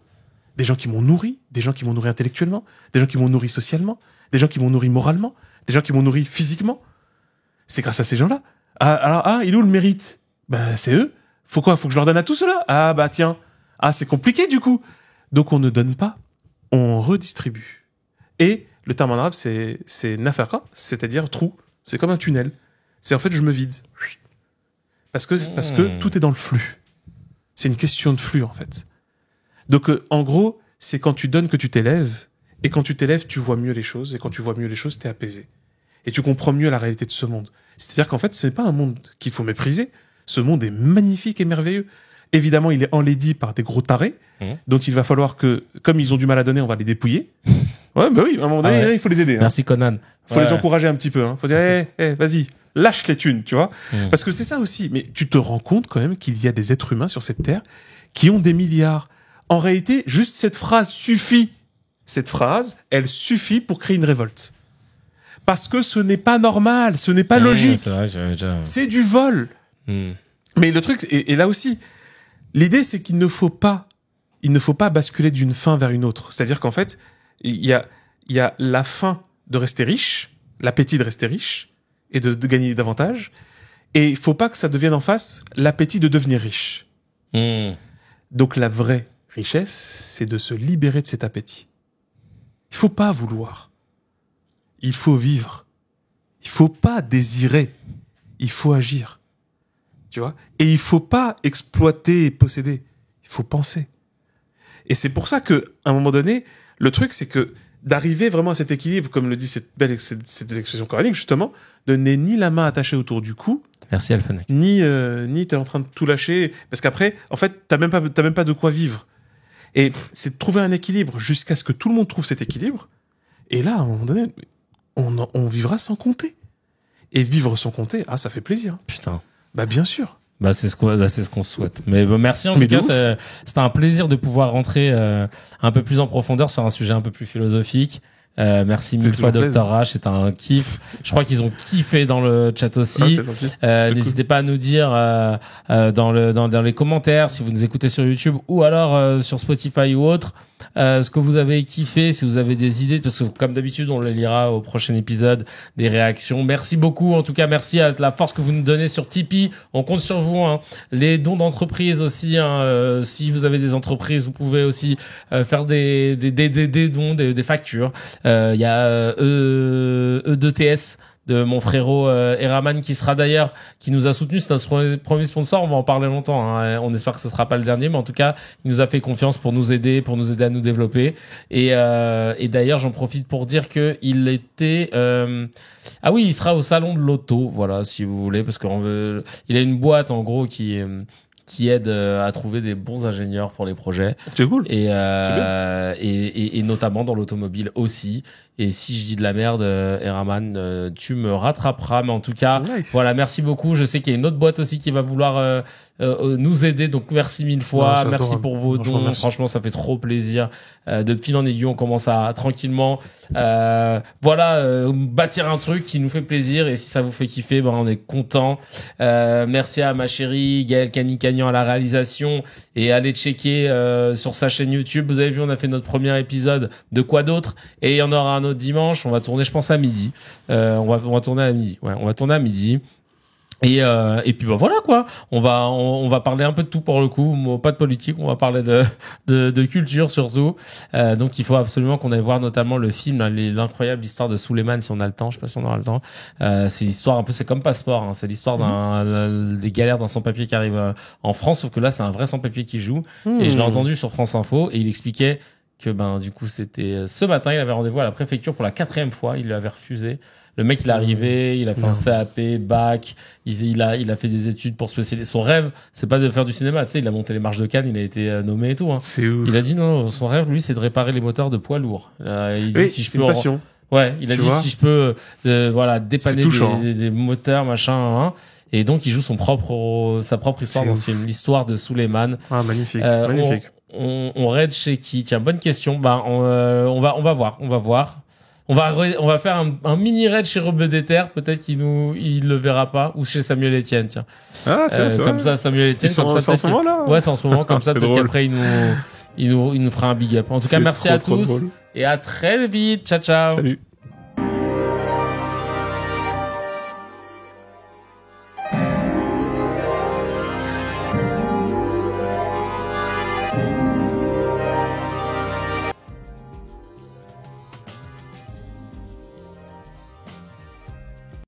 Des gens qui m'ont nourri, des gens qui m'ont nourri intellectuellement, des gens qui m'ont nourri socialement, des gens qui m'ont nourri moralement, des gens qui m'ont nourri physiquement. C'est grâce à ces gens-là. Il est où le mérite? C'est eux. Faut que je leur donne à tout cela? Tiens. C'est compliqué du coup. Donc on ne donne pas, on redistribue. Et le terme en arabe, c'est nafaka, c'est-à-dire trou. C'est comme un tunnel. C'est en fait, je me vide. Parce que tout est dans le flux. C'est une question de flux, en fait. Donc, en gros, c'est quand tu donnes que tu t'élèves. Et quand tu t'élèves, tu vois mieux les choses. Et quand tu vois mieux les choses, t'es apaisé. Et tu comprends mieux la réalité de ce monde. C'est-à-dire qu'en fait, c'est pas un monde qu'il faut mépriser. Ce monde est magnifique et merveilleux. Évidemment, il est enlaidi par des gros tarés, dont il va falloir que, comme ils ont du mal à donner, on va les dépouiller. Ouais, oui, à un moment donné, il faut les aider. Merci Conan. Faut les encourager un petit peu. Faut dire, vas-y, lâche les thunes, tu vois. Parce que c'est ça aussi. Mais tu te rends compte quand même qu'il y a des êtres humains sur cette terre qui ont des milliards. En réalité, juste cette phrase suffit. Cette phrase, elle suffit pour créer une révolte. Parce que ce n'est pas normal, ce n'est pas logique. C'est vrai, c'est du vol. Mais le truc, et là aussi, l'idée, c'est qu'il ne faut pas basculer d'une fin vers une autre. C'est-à-dire qu'en fait, il y a la faim de rester riche, l'appétit de rester riche et de gagner davantage. Et il faut pas que ça devienne en face l'appétit de devenir riche. Donc la vraie richesse, c'est de se libérer de cet appétit. Il faut pas vouloir. Il faut vivre. Il faut pas désirer. Il faut agir. Tu vois? Et il faut pas exploiter et posséder. Il faut penser. Et c'est pour ça que, à un moment donné, le truc, c'est que d'arriver vraiment à cet équilibre, comme le dit cette deux expressions coraniques, justement, de n'aie ni la main attachée autour du cou. Merci Alphanek. Ni t'es en train de tout lâcher. Parce qu'après, en fait, t'as même pas de quoi vivre. Et c'est de trouver un équilibre jusqu'à ce que tout le monde trouve cet équilibre. Et là, à un moment donné, on vivra sans compter. Et vivre sans compter, ça fait plaisir. Putain. Bien sûr. C'est ce qu'on souhaite. Mais merci en tout cas, c'était un plaisir de pouvoir rentrer un peu plus en profondeur sur un sujet un peu plus philosophique. Merci mille fois Dr H, c'est un kiff. Je crois qu'ils ont kiffé dans le chat aussi. N'hésitez pas à nous dire dans les commentaires si vous nous écoutez sur YouTube ou alors sur Spotify ou autre. Ce que vous avez kiffé, si vous avez des idées, parce que comme d'habitude, on les lira au prochain épisode, des réactions. Merci beaucoup. En tout cas, merci à la force que vous nous donnez sur Tipeee. On compte sur vous, hein. Les dons d'entreprise aussi, hein. Si vous avez des entreprises, vous pouvez aussi faire des dons, des factures. Il y a E2TS de mon frérot Eraman qui nous a soutenu. C'est notre premier sponsor, on va en parler longtemps, hein. On espère que ce sera pas le dernier, mais en tout cas il nous a fait confiance pour nous aider à nous développer. Et d'ailleurs j'en profite pour dire que il était il sera au salon de l'auto, voilà, si vous voulez, parce il a une boîte en gros qui aide à trouver des bons ingénieurs pour les projets. C'est cool. Et notamment dans l'automobile aussi. Et si je dis de la merde, Eraman, tu me rattraperas. Mais en tout cas, voilà, merci beaucoup. Je sais qu'il y a une autre boîte aussi qui va vouloir nous aider. Donc merci mille fois. Merci pour vos dons. Franchement, ça fait trop plaisir. De fil en aiguille, on commence à tranquillement bâtir un truc qui nous fait plaisir. Et si ça vous fait kiffer, on est content. Merci à ma chérie Gaëlle Canicagnan à la réalisation. Et allez checker sur sa chaîne YouTube. Vous avez vu, on a fait notre premier épisode de Quoi d'autre. Et il y en aura un autre dimanche. On va tourner, je pense, à midi. On va tourner à midi. Ouais, on va tourner à midi. Et puis voilà quoi. On va parler un peu de tout pour le coup. Pas de politique. On va parler de culture surtout. Donc il faut absolument qu'on aille voir notamment le film, l'incroyable histoire de Souleymane, si on a le temps. Je sais pas si on aura le temps. C'est l'histoire un peu, c'est comme Passeport, hein. C'est l'histoire des galères d'un sans-papier qui arrive en France. Sauf que là c'est un vrai sans-papier qui joue. Et je l'ai entendu sur France Info et il expliquait que du coup c'était ce matin, il avait rendez-vous à la préfecture pour la 4e fois, il l'avait refusé. Le mec, il est arrivé, il a fait un CAP, bac, il a fait des études pour spécialiser. Son rêve, c'est pas de faire du cinéma, tu sais, il a monté les marches de Cannes, il a été nommé et tout, hein. C'est ouf. Il a dit non, son rêve, lui, c'est de réparer les moteurs de poids lourds. Il dit si je peux une passion. Ouais, il a dit si je peux dépanner des moteurs, machin, hein. Et donc il joue sa propre histoire dans ce film, l'histoire de Souleymane. Magnifique, magnifique. On raid chez qui? Tiens, bonne question. On va voir. On va faire un mini raid chez Rebeu d'Ether. Peut-être il le verra pas. Ou chez Samuel Etienne, tiens. Ah, c'est Comme ça, Samuel Etienne. C'est en ce moment là. Ouais, c'est en ce moment. Comme ça, peut-être drôle. qu'après il nous fera un big up. En tout cas, merci à tous. Et à très vite. Ciao, ciao. Salut.